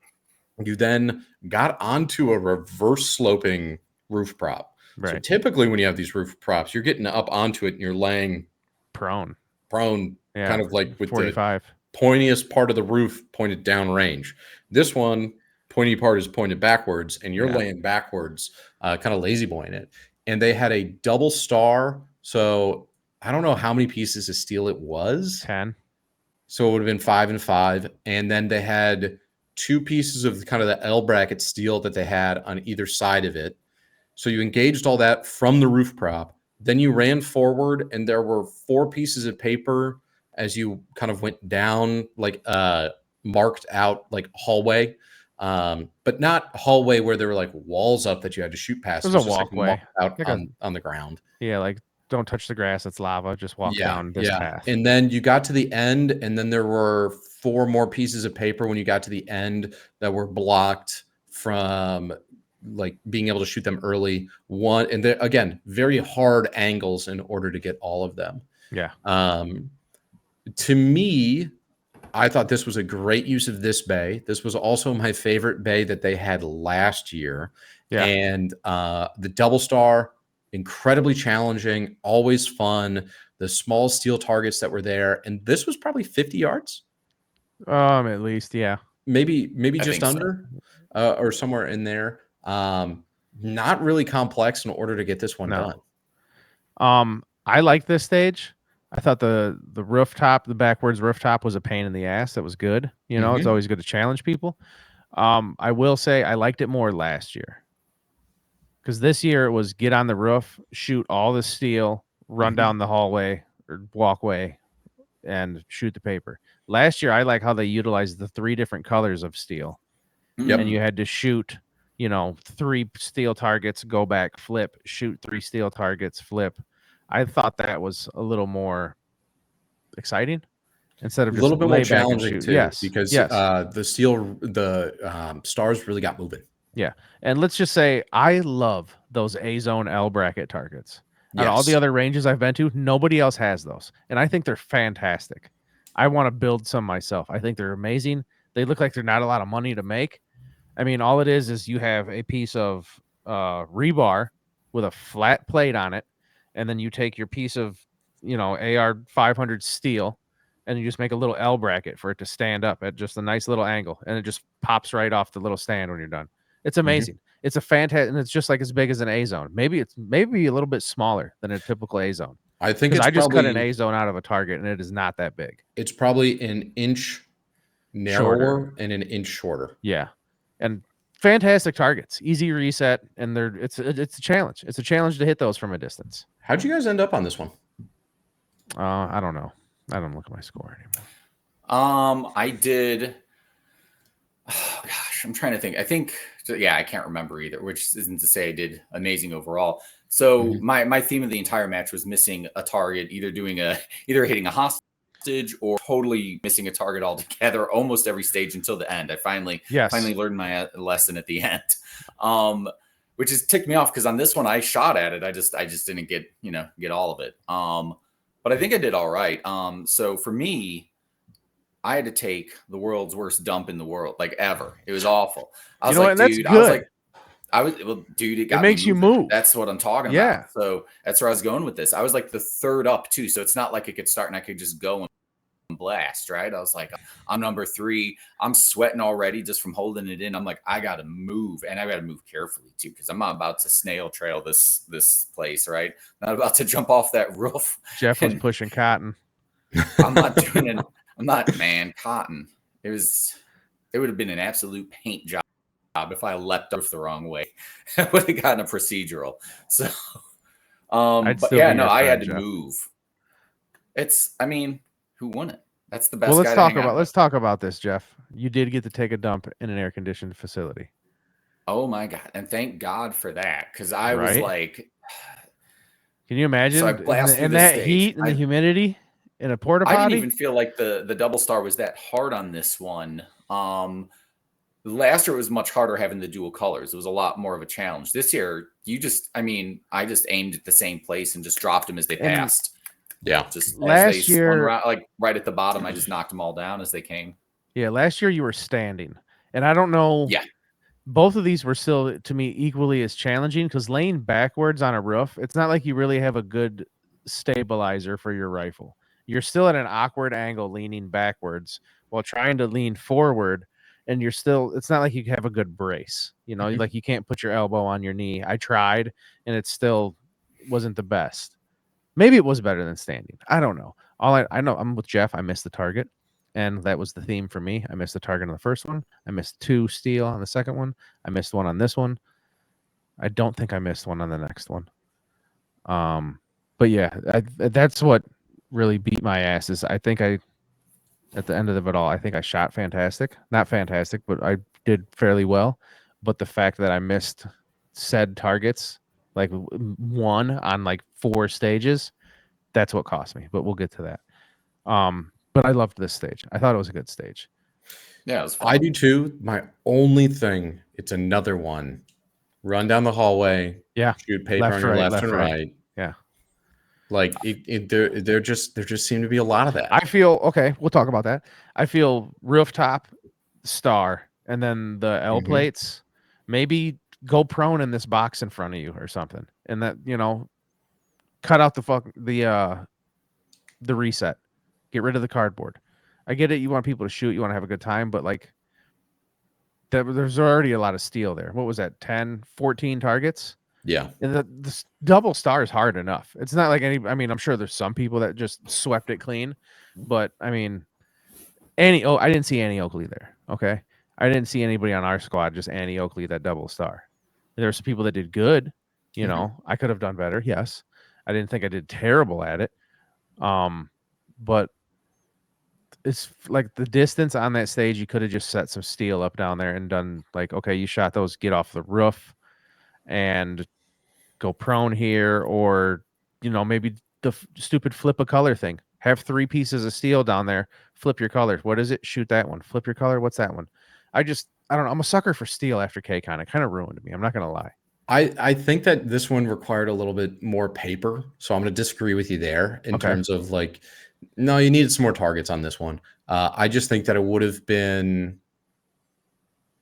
You then got onto a reverse sloping roof prop. Right. So typically when you have these roof props, you're getting up onto it and you're laying prone, kind of like with 45. The pointiest part of the roof pointed down range. This one, pointy part is pointed backwards, and you're laying backwards, kind of lazy boying it. And they had a double star. So I don't know how many pieces of steel it was. 10. So it would have been 5 and 5. And then they had 2 pieces of kind of the L bracket steel that they had on either side of it. So you engaged all that from the roof prop. Then you ran forward, and there were 4 pieces of paper as you kind of went down, like marked out like hallway, but not hallway where there were like walls up that you had to shoot past. It was a walkway out on the ground. Yeah, like don't touch the grass, it's lava. Just walk down this path. And then you got to the end, and then there were 4 more pieces of paper when you got to the end that were blocked from like being able to shoot them early. One, and again, very hard angles in order to get all of them. Yeah. To me, I thought this was a great use of this bay. This was also my favorite bay that they had last year. Yeah. And the double star, incredibly challenging, always fun. The small steel targets that were there. And this was probably 50 yards. At least, yeah. Maybe just under or somewhere in there. Not really complex in order to get this one done. I like this stage. I thought the rooftop, the backwards rooftop was a pain in the ass. That was good. It's always good to challenge people. I will say I liked it more last year. Because this year it was get on the roof, shoot all the steel, run down the hallway or walkway, and shoot the paper. Last year, I like how they utilized the 3 different colors of steel, Yep. and you had to shoot, 3 steel targets, go back, flip, shoot 3 steel targets, flip. I thought that was a little more exciting instead A of just little bit more lay back and challenging shoot. too, Yes, because yes. the stars really got moving. Yeah. And let's just say I love those A zone L bracket targets. On all the Yes. other ranges I've been to, nobody else has those. And I think they're fantastic. I want to build some myself. I think they're amazing. They look like they're not a lot of money to make. I mean, all it is you have a piece of rebar with a flat plate on it, and then you take your piece of, AR 500 steel, and you just make a little L bracket for it to stand up at just a nice little angle, and it just pops right off the little stand when you're done. It's amazing. It's a fantastic, and it's just like as big as an A zone. Maybe it's a little bit smaller than a typical A zone. I think Because it's I just cut an probably A zone out of a target, and it is not that big. it's probably an inch narrower and an inch shorter. Yeah, and fantastic targets, easy reset, and it's a challenge. It's a challenge to hit those from a distance. How'd you guys end up on this one? I don't know. I don't look at my score anymore. I did. Oh gosh, I'm trying to think. I think, I can't remember either, which isn't to say I did amazing overall. So my theme of the entire match was missing a target, either hitting a hostage or totally missing a target altogether, almost every stage until the end. I finally learned my lesson at the end, which has ticked me off because on this one I shot at it. I just didn't get all of it. But I think I did all right. So for me, I had to take the world's worst dump in the world, like ever. It was awful. I was like, dude, dude, it makes you move. That's what I'm talking about. So that's where I was going with this. I was like the third up too. So it's not like it could start and I could just go and blast, right? I was like, I'm number 3. I'm sweating already just from holding it in. I'm like, I got to move, and I got to move carefully too, because I'm not about to snail trail this place, right? Not about to jump off that roof. Jeff was pushing cotton. I'm not doing it. I'm not, man, cotton. It would have been an absolute paint job if I leapt off the wrong way. I would have gotten a procedural. So, but yeah, no, I had to move. Who won it? That's the best. Well, let's talk about this, Jeff. You did get to take a dump in an air-conditioned facility. Oh my God. And thank God for that. Because I was like, can you imagine? So I blasted in that heat and the humidity in a porta potty? I didn't even feel like the double star was that hard on this one. Last year it was much harder having the dual colors. It was a lot more of a challenge. This year, I just aimed at the same place and just dropped them as they passed. Yeah. Just last year, around, like right at the bottom, I just knocked them all down as they came. Yeah, last year you were standing. And I don't know. Yeah. Both of these were still, to me, equally as challenging because laying backwards on a roof, it's not like you really have a good stabilizer for your rifle. You're still at an awkward angle leaning backwards while trying to lean forward, and it's not like you have a good brace. Like you can't put your elbow on your knee. I tried, and it still wasn't the best. Maybe it was better than standing. I don't know. I know, I'm with Jeff. I missed the target, and that was the theme for me. I missed the target on the first one. I missed 2 steel on the second one. I missed 1 on this one. I don't think I missed 1 on the next one. But yeah, that's what really beat my ass. Is I think at the end of it all, I think I shot fantastic. Not fantastic, but I did fairly well. But the fact that I missed said targets, like 1 on like 4 stages, that's what cost me. But we'll get to that. But I loved this stage. I thought it was a good stage. Yeah, it was fun. I do too. My only thing, it's another one. Run down the hallway. Yeah. Shoot paper on your left and right. Yeah. Like there just seem to be a lot of that. I feel okay. We'll talk about that. I feel rooftop, star, and then the L plates. Maybe go prone in this box in front of you or something, and that cut out the reset. Get rid of the cardboard. I get it. You want people to shoot. You want to have a good time, but like there's already a lot of steel there. What was that? 10, 14 targets. Yeah. And the double star is hard enough. It's not like I'm sure there's some people that just swept it clean, but I mean, I didn't see Annie Oakley there. Okay. I didn't see anybody on our squad, just Annie Oakley, that double star. There were some people that did good. You know, I could have done better. Yes. I didn't think I did terrible at it. But it's like the distance on that stage, you could have just set some steel up down there and done like, okay, you shot those, get off the roof and go prone here, or, you know, maybe the stupid flip a color thing. Have 3 pieces of steel down there, flip your colors. What is it? Shoot that one. Flip your color. What's that one? I don't know. I'm a sucker for steel after KCON. It kind of ruined me. I'm not going to lie. I think that this one required a little bit more paper, so I'm going to disagree with you there in terms of like, no, you needed some more targets on this one. I just think that it would have been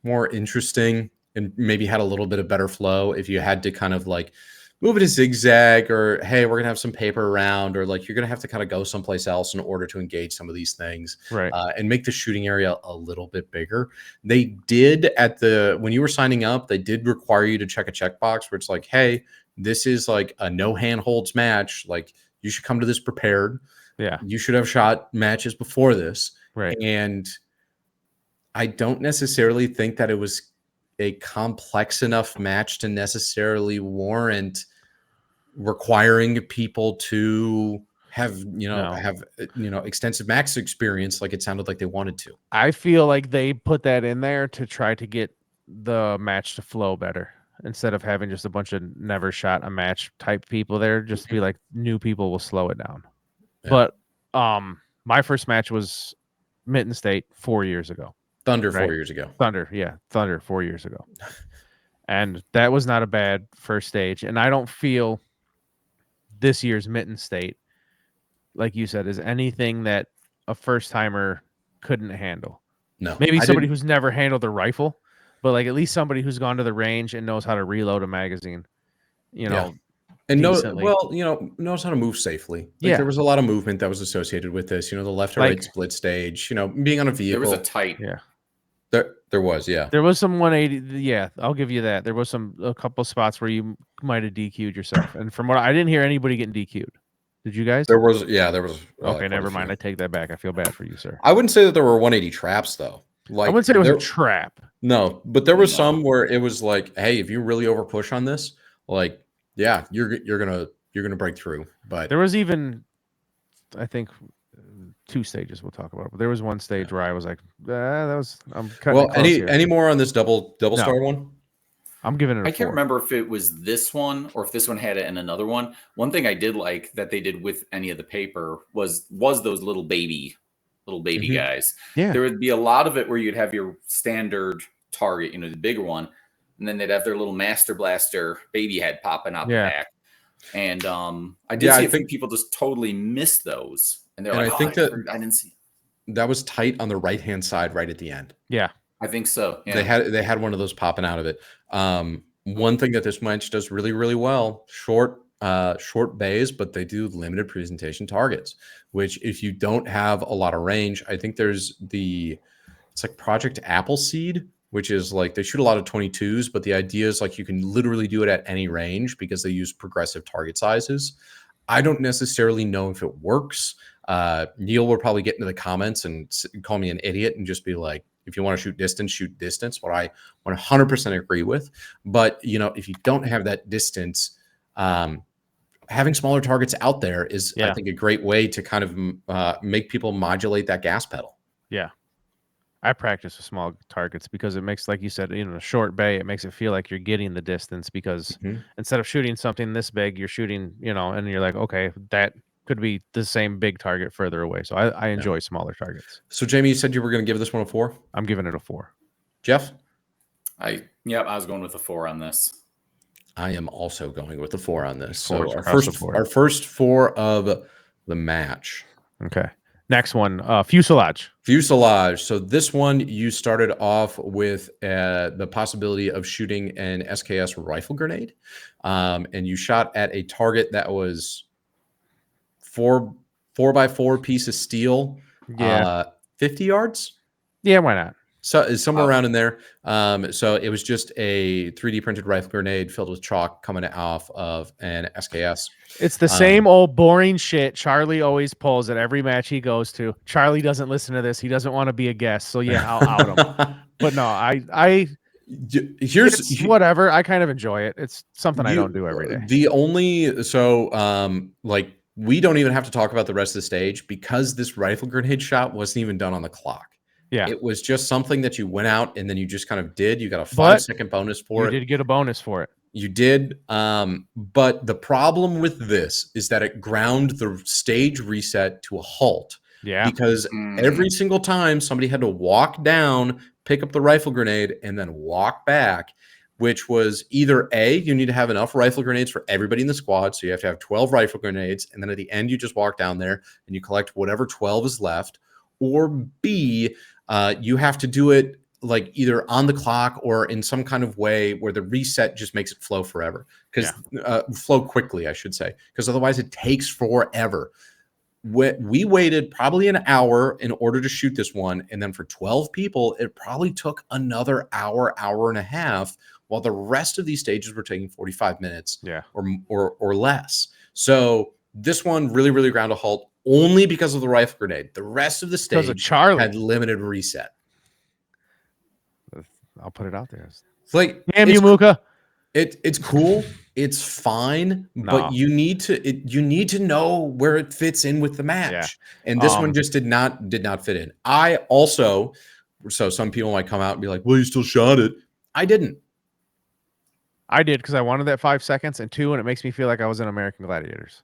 more interesting and maybe had a little bit of better flow if you had to kind of like move it a zigzag, or hey, we're gonna have some paper around, or like you're gonna have to kind of go someplace else in order to engage some of these things, Right. And make the shooting area a little bit bigger. They did when you were signing up, they did require you to check a checkbox where it's like, hey, this is like a no handholds match. Like you should come to this prepared. Yeah. You should have shot matches before this. Right. And I don't necessarily think that it was a complex enough match to necessarily warrant requiring people to have extensive max experience like it sounded like they wanted to. I feel like they put that in there to try to get the match to flow better, instead of having just a bunch of never shot a match type people there. Just be like, new people will slow it down. Yeah. But my first match was Mitten State 4 years ago. Thunder 4 years ago. Thunder 4 years ago. And that was not a bad first stage. And I don't feel this year's Mitten State, like you said, is anything that a first timer couldn't handle. No. Maybe somebody who's never handled a rifle, but like at least somebody who's gone to the range and knows how to reload a magazine, you know. And knows decently. knows how to move safely. Like there was a lot of movement that was associated with this, the left to right split stage, being on a vehicle. There was a tight. Yeah. There was, yeah. There was some 180. Yeah, I'll give you that. There was a couple spots where you might have DQ'd yourself. And from what I didn't hear anybody getting DQ'd. Did you guys? There was. Okay, never mind. I take that back. I feel bad for you, sir. I wouldn't say that there were 180 traps though. Like I wouldn't say it was a trap. No, but there was some where it was like, hey, if you really over push on this, like, yeah, you're gonna break through. But there was even, I think, 2 stages we'll talk about. But there was one stage where I was like, I'm cutting. Well, any more on this double star one? I'm giving it. I can't remember if it was this one or if this one had it in another one. One thing I did like that they did with any of the paper was those little baby guys. Yeah, there would be a lot of it where you'd have your standard target, the bigger one, and then they'd have their little Master Blaster baby head popping out the back. And I did see a few people just totally miss those. And they're like, I didn't see. That was tight on the right-hand side right at the end. Yeah. I think so. Yeah. They had one of those popping out of it. One thing that this match does really, really well, short bays, but they do limited presentation targets, which if you don't have a lot of range, I think it's like Project Appleseed, which is like they shoot a lot of 22s, but the idea is like you can literally do it at any range because they use progressive target sizes. I don't necessarily know if it works. Neil will probably get into the comments and call me an idiot and just be like, if you want to shoot distance, what I 100% agree with. But, if you don't have that distance, having smaller targets out there is, I think, a great way to kind of make people modulate that gas pedal. Yeah. I practice with small targets because it makes, like you said, a short bay, it makes it feel like you're getting the distance because instead of shooting something this big, you're shooting, and you're like, okay, that could be the same big target further away. So I enjoy smaller targets. So Jamie, you said you were going to give this one a 4? I'm giving it a 4. Jeff? I was going with a 4 on this. I am also going with a 4 on this. So our first 4 of the match. Okay. Next one, fuselage. So this one, you started off with the possibility of shooting an SKS rifle grenade, and you shot at a target that was 4x4 piece of steel. 50 yards. Yeah, why not? So it's somewhere around in there. So it was just a 3D printed rifle grenade filled with chalk coming off of an SKS. It's the same old boring shit Charlie always pulls at every match he goes to. Charlie doesn't listen to this. He doesn't want to be a guest. So yeah, I'll out him. But no, Here's it's whatever. I kind of enjoy it. It's something I don't do every day. The only like we don't even have to talk about the rest of the stage because this rifle grenade shot wasn't even done on the clock. Yeah, It was just something that you went out and then you just kind of did. You got a But 5-second bonus for you it. did get a bonus for it. You did. But the problem with this is that it ground the stage reset to a halt. Yeah. Because every single time somebody had to walk down, pick up the rifle grenade, and then walk back, which was either A, you need to have enough rifle grenades for everybody in the squad. So you have to have 12 rifle grenades. And then at the end, you just walk down there and you collect whatever 12 is left. Or B, you have to do it like either on the clock or in some kind of way where the reset just makes it flow forever. Because flow quickly, I should say. Because otherwise it takes forever. We waited probably an hour in order to shoot this one. And then for 12 people, it probably took another hour, hour and a half, while the rest of these stages were taking 45 minutes or less. So this one really, really ground a halt only because of the rifle grenade. The rest of the stage had limited reset. I'll put it out there. It's like, damn you, Mooka. It's cool. It's fine, but you need to know where it fits in with the match. And this one just did not fit in. I also, so some people might come out and be like, well, you still shot it. I didn't. I did because I wanted that 5 seconds, and 2, and it makes me feel like I was in American Gladiators.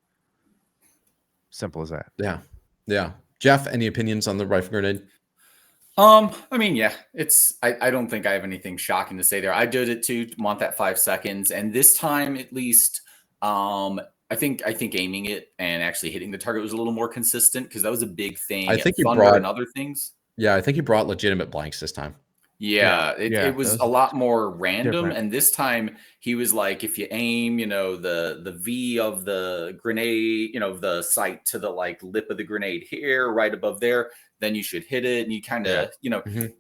Simple as that. Yeah. Yeah. Jeff, any opinions on the rifle grenade? I mean, yeah, I don't think I have anything shocking to say there. I did it too, want that 5 seconds. And this time at least, I think aiming it and actually hitting the target was a little more consistent because that was a big thing. I think you Thunder brought and other things. Yeah, I think you brought legitimate blanks this time. Yeah, it was a lot more random. different. And this time he was like, if you aim, the V of the grenade, the sight to the like lip of the grenade here, right above there, then you should hit it. And you kind of,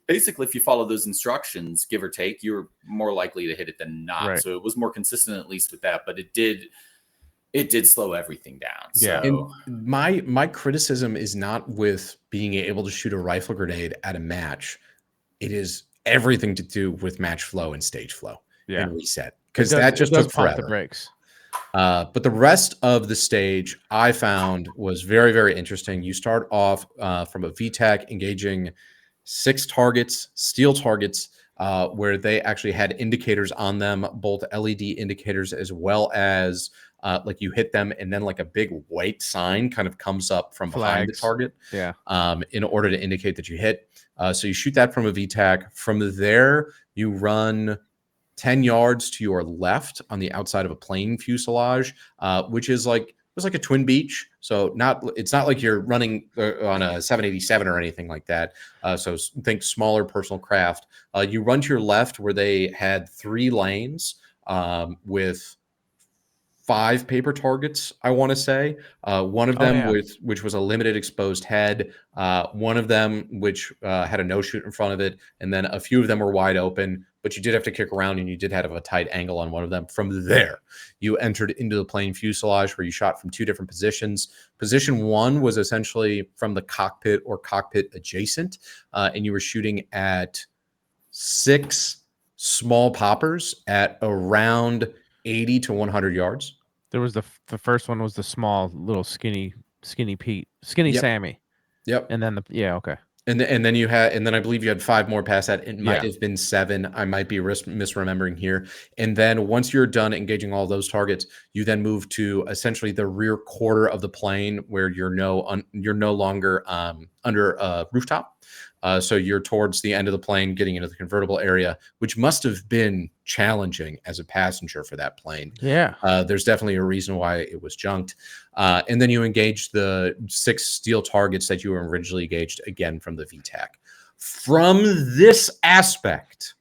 basically if you follow those instructions, give or take, you're more likely to hit it than not. Right. So it was more consistent at least with that, but it did slow everything down. Yeah. So And my criticism is not with being able to shoot a rifle grenade at a match. It is everything to do with match flow and stage flow and reset, because that just took forever. The brakes. But the rest of the stage I found was very, very interesting. You start off from a VTAC engaging 6 targets, steel targets, where they actually had indicators on them, both LED indicators as well as like you hit them and then like a big white sign kind of comes up from behind the target in order to indicate that you hit. So you shoot that from a VTAC. From there, you run 10 yards to your left on the outside of a plane fuselage, which is like, it was like a twin beach. So it's not like you're running on a 787 or anything like that. So think smaller personal craft. You run to your left where they had 3 lanes with 5 paper targets, I want to say. One of them which was a limited exposed head. One of them which had a no shoot in front of it, and then a few of them were wide open. But you did have to kick around, and you did have a tight angle on one of them. From there, you entered into the plane fuselage where you shot from 2 different positions. Position 1 was essentially from the cockpit or cockpit adjacent, and you were shooting at 6 small poppers at around 80 to 100 yards. There was the first one was the small little skinny Pete, Sammy. Yep. And then okay. And then you had, and then I believe you had 5 more past that. It might have been 7. I might be misremembering here. And then once you're done engaging all those targets, you then move to essentially the rear quarter of the plane where you're no longer under a rooftop. So you're towards the end of the plane, getting into the convertible area, which must have been challenging as a passenger for that plane. Yeah. There's definitely a reason why it was junked. And then you engage the 6 steel targets that you were originally engaged again from the VTAC. From this aspect,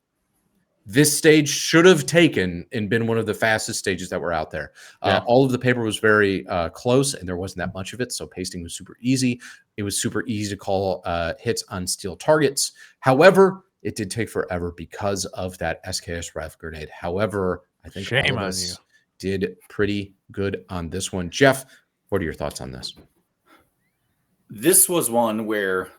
this stage should have taken and been one of the fastest stages that were out there. All of the paper was very close, and there wasn't that much of it, so pasting was super easy. It was super easy to call hits on steel targets. However, it did take forever because of that SKS rifle grenade. However, I think shame all of on us you. Did pretty good on this one. Jeff, what are your thoughts on this? This was one where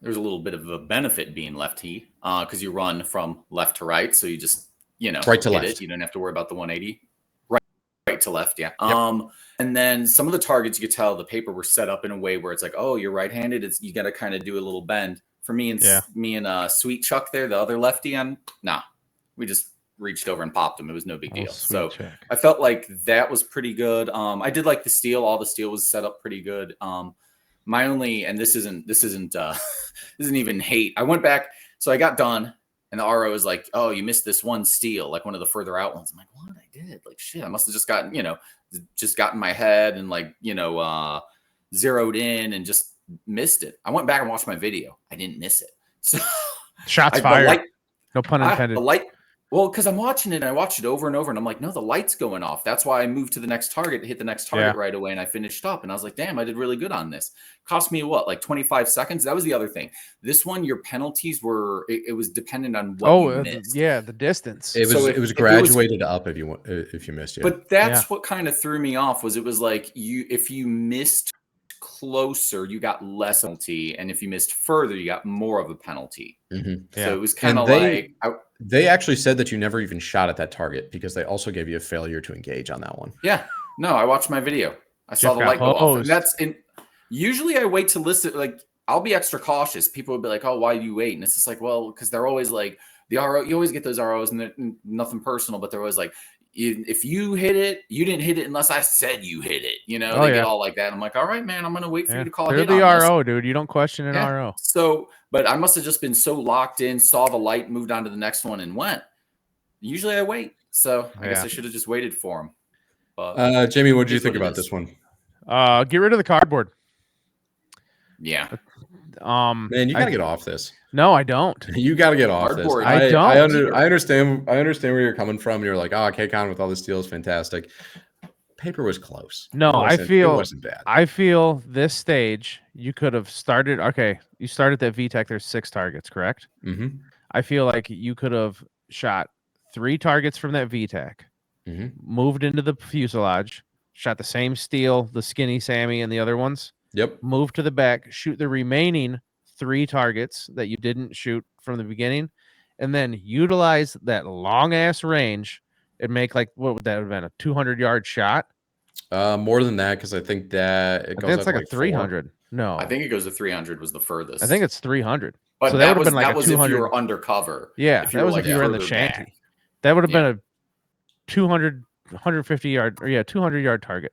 there's a little bit of a benefit being lefty because you run from left to right, so you just Right to hit left. it. You don't have to worry about the 180. Right to left, yeah. And then some of the targets you could tell the paper were set up in a way where it's like, oh, you're right-handed. You got to kind of do a little bend. For me and Sweet Chuck there, the other lefty, we just reached over and popped him. It was no big deal. So Chuck. I felt like that was pretty good. I did like the steel. All the steel was set up pretty good. My only, and this isn't even hate. I went back, so I got done, and the RO was like, "Oh, you missed this one steal, like one of the further out ones." I'm like, "What? I did? Like shit. I must have just gotten my head and zeroed in and just missed it." I went back and watched my video. I didn't miss it. So Shots fired. No pun intended. The light. Well, because I'm watching it and I watched it over and over and I'm like, no, the light's going off. That's why I moved to the next target, hit the next target right away, and I finished up. And I was like, damn, I did really good on this. Cost me what, like 25 seconds? That was the other thing. This one, your penalties were, it was dependent on what you missed. The distance. It was graduated up if you missed it. But that's what kind of threw me off was it was like if you missed closer, you got less penalty, and if you missed further, you got more of a penalty. So it was kind of like they actually said that you never even shot at that target because they also gave you a failure to engage on that one. Yeah, no, I watched my video. I saw the light go off, and usually I wait to listen. Like I'll be extra cautious. People would be like, "Oh, why do you wait?" And it's just like, well, because they're always like the RO. You always get those ROs, and they're nothing personal, but they're always like, if you hit it, you didn't hit it unless I said you hit it. They get all like that. I'm like, all right, man, I'm gonna wait for you to call. They're the RO, dude. You don't question an RO. So, but I must have just been so locked in, saw the light, moved on to the next one, and went. Usually I wait, so I guess I should have just waited for him. But Jamie, what did you think about this one? Get rid of the cardboard. Yeah. Man, you gotta get off this. No, I don't. You gotta get off this. I don't. I understand where you're coming from. You're like, oh, K-Con with all this steel is fantastic. Paper was close. No, it wasn't bad. I feel this stage you could have started. Okay, you started that VTEC. There's 6 targets, correct? Mm-hmm. I feel like you could have shot 3 targets from that VTEC, moved into the fuselage, shot the same steel, the skinny Sammy, and the other ones. Yep. Move to the back, shoot the remaining 3 targets that you didn't shoot from the beginning, and then utilize that long ass range and make what would that have been, a 200-yard shot? More than that, because I think that it goes it's like a 300. 4. No, I think it goes to 300 was the furthest. I think it's 300. But so that would have been like that a was 200. if you were undercover. Yeah, that was if you were in the shanty. Back. That would have been a 200, 150 yard, or 200-yard target.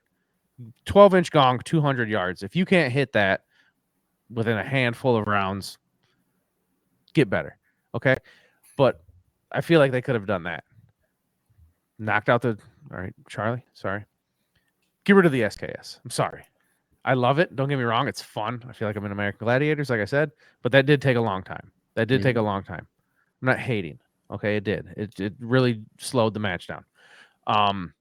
12-inch gong, 200 yards. If you can't hit that within a handful of rounds, get better. Okay. But I feel like they could have done that. Knocked out all right, Charlie, sorry. Get rid of the SKS. I'm sorry. I love it. Don't get me wrong. It's fun. I feel like I'm in American Gladiators, like I said, but that did take a long time. Take a long time. I'm not hating. Okay. It did. It really slowed the match down. And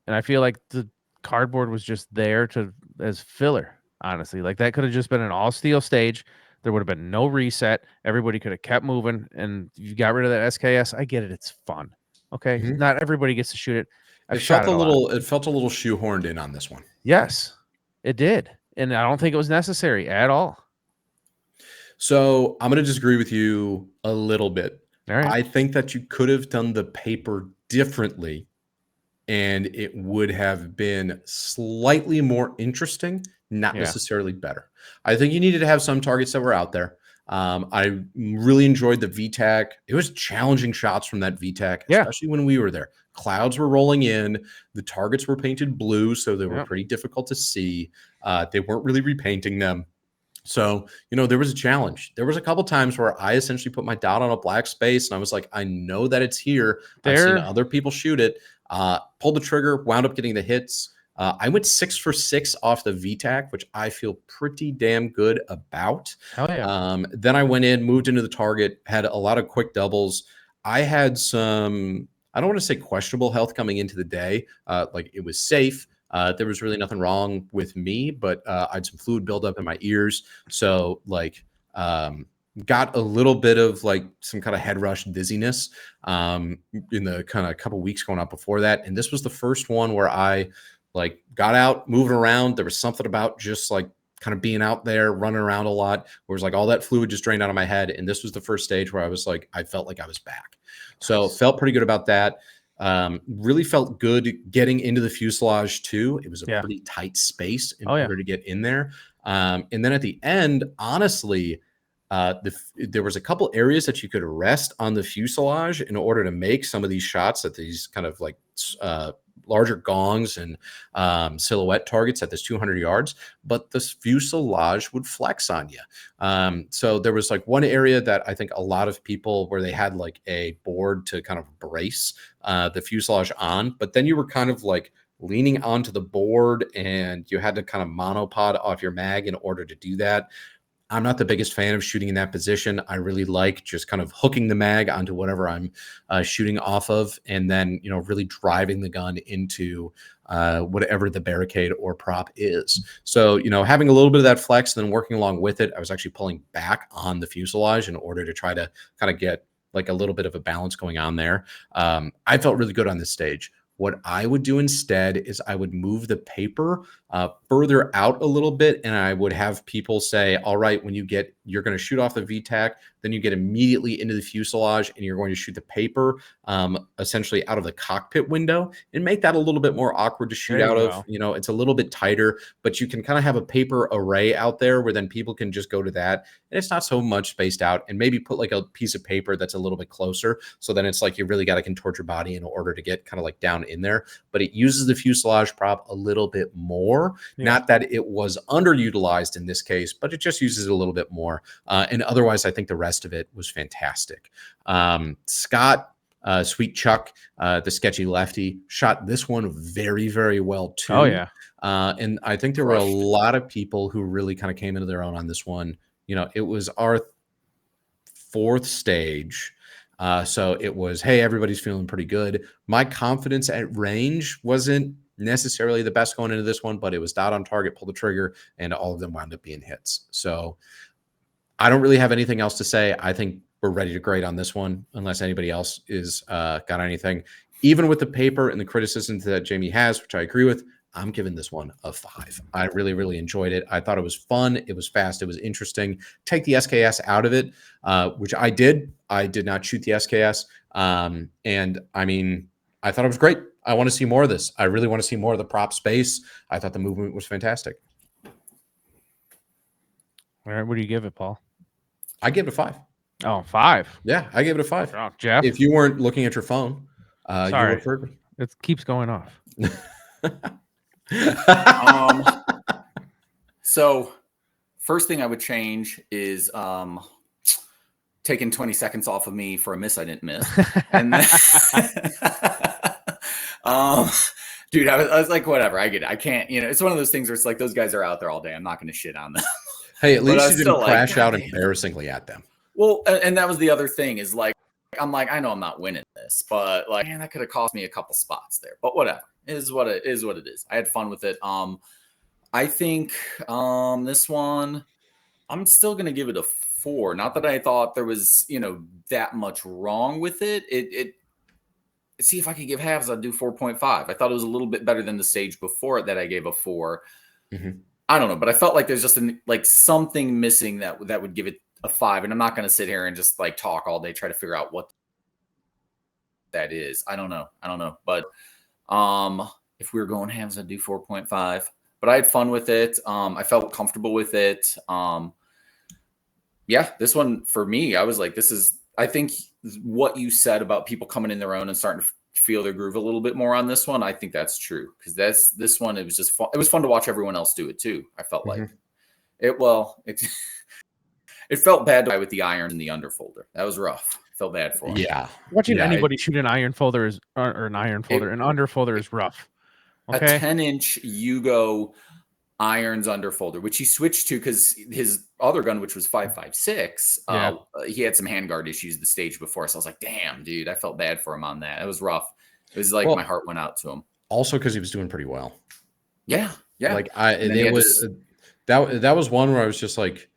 I feel like the cardboard was just there as filler, honestly. Like that could have just been an all steel stage. There would have been no reset. Everybody could have kept moving, and you got rid of that SKS. I get it. It's fun. Okay. Not everybody gets to shoot it. It felt a little shoehorned in on this one. Yes, it did. And I don't think it was necessary at all. So I'm going to disagree with you a little bit. All right. I think that you could have done the paper differently, and it would have been slightly more interesting, not necessarily better. I think you needed to have some targets that were out there. I really enjoyed the VTAC. It was challenging shots from that VTAC, especially when we were there. Clouds were rolling in. The targets were painted blue, so they were pretty difficult to see. They weren't really repainting them. So, there was a challenge. There was a couple times where I essentially put my dot on a black space, and I was like, I know that it's here. I've seen other people shoot it. Pulled the trigger, wound up getting the hits. I went 6 for 6 off the VTAC, which I feel pretty damn good about. Hell yeah. Then I went in, moved into the target, had a lot of quick doubles. I had some, I don't want to say questionable health coming into the day. Like it was safe. There was really nothing wrong with me, but I had some fluid buildup in my ears. So got a little bit of some kind of head rush dizziness in the kind of couple weeks going up before that. And this was the first one where I got out moving around. There was something about just kind kind of being out there running around a lot, where it was like all that fluid just drained out of my head. And this was the first stage where I was like, I felt like I was back. So felt pretty good about that. Really felt good getting into the fuselage too. It was a pretty tight space in order to get in there. And then at the end, honestly, there was a couple areas that you could rest on the fuselage in order to make some of these shots at these kind of like larger gongs and silhouette targets at this 200 yards, but the fuselage would flex on you. So there was like one area that I think a lot of people where they had like a board to kind of brace the fuselage on, but then you were kind of like leaning onto the board and you had to kind of monopod off your mag in order to do that. I'm not the biggest fan of shooting in that position. I really like just kind of hooking the mag onto whatever I'm shooting off of, and then, you know, really driving the gun into whatever the barricade or prop is. So, you know, having a little bit of that flex and then working along with it, I was actually pulling back on the fuselage in order to try to kind of get like a little bit of a balance going on there. I felt really good on this stage. What I would do instead is I would move the paper further out a little bit, and I would have people say, all right, when you're going to shoot off the VTAC, then you get immediately into the fuselage and you're going to shoot the paper essentially out of the cockpit window, and make that a little bit more awkward to shoot out of. You know, it's a little bit tighter, but you can kind of have a paper array out there where then people can just go to that. And it's not so much spaced out, and maybe put like a piece of paper that's a little bit closer. So then it's like you really got to contort your body in order to get kind of like down in there, but it uses the fuselage prop a little bit more. Not that it was underutilized in this case, but it just uses it a little bit more. And otherwise, I think the rest of it was fantastic. Scott, Sweet Chuck, the sketchy lefty, shot this one very, very well too. Oh yeah. And I think there were a lot of people who really kind of came into their own on this one. You know, it was our fourth stage. So it was, hey, everybody's feeling pretty good. My confidence at range wasn't necessarily the best going into this one, but it was dot on target, pull the trigger, and all of them wound up being hits. So I don't really have anything else to say. I think we're ready to grade on this one, unless anybody else is got anything. Even with the paper and the criticisms that Jamie has, which I agree with, I'm giving this one a 5. I really, really enjoyed it. I thought it was fun. It was fast. It was interesting. Take the SKS out of it, which I did. I did not shoot the SKS. And I mean, I thought it was great. I want to see more of this. I really want to see more of the prop space. I thought the movement was fantastic. All right, what do you give it, Paul? I give it a 5. Oh, 5. Yeah, I gave it a 5. Oh, Jeff, if you weren't looking at your phone, you would have heard me. It keeps going off. So first thing I would change is taking 20 seconds off of me for a miss I didn't miss. And then dude, I was like, whatever, I get it. I can't, you know, it's one of those things where it's like those guys are out there all day. I'm not going to shit on them. Hey, at least you didn't crash out embarrassingly at them. Well, and that was the other thing is like, I'm like, I know I'm not winning this, but like, man, that could have cost me a couple spots there, but whatever. It is what it is. I had fun with it. I think this one, I'm still going to give it a 4. Not that I thought there was, you know, that much wrong with it. See if I could give halves, I'd do 4.5. I thought it was a little bit better than the stage before it that I gave a 4. Mm-hmm. I don't know, but I felt like there's just like something missing that would give it a 5. And I'm not going to sit here and just like talk all day, try to figure out what that is. I don't know. But if we were going halves, I'd do 4.5. But I had fun with it. I felt comfortable with it. Yeah, this one for me, I was like, I think what you said about people coming in their own and starting to feel their groove a little bit more on this one, I think that's true. Because this one, it was just fun. It was fun to watch everyone else do it too. I felt like it felt bad with the iron and the underfolder. That was rough. Felt bad for him. Yeah. Watching anybody shoot an iron folder is or an iron folder, an underfolder is rough. Okay. A 10-inch Yugo irons underfolder, which he switched to because his other gun, which was 5.56, he had some handguard issues the stage before. So I was like, damn, dude, I felt bad for him on that. It was rough. It was like my heart went out to him. Also because he was doing pretty well. Yeah. Like that was one where I was just like,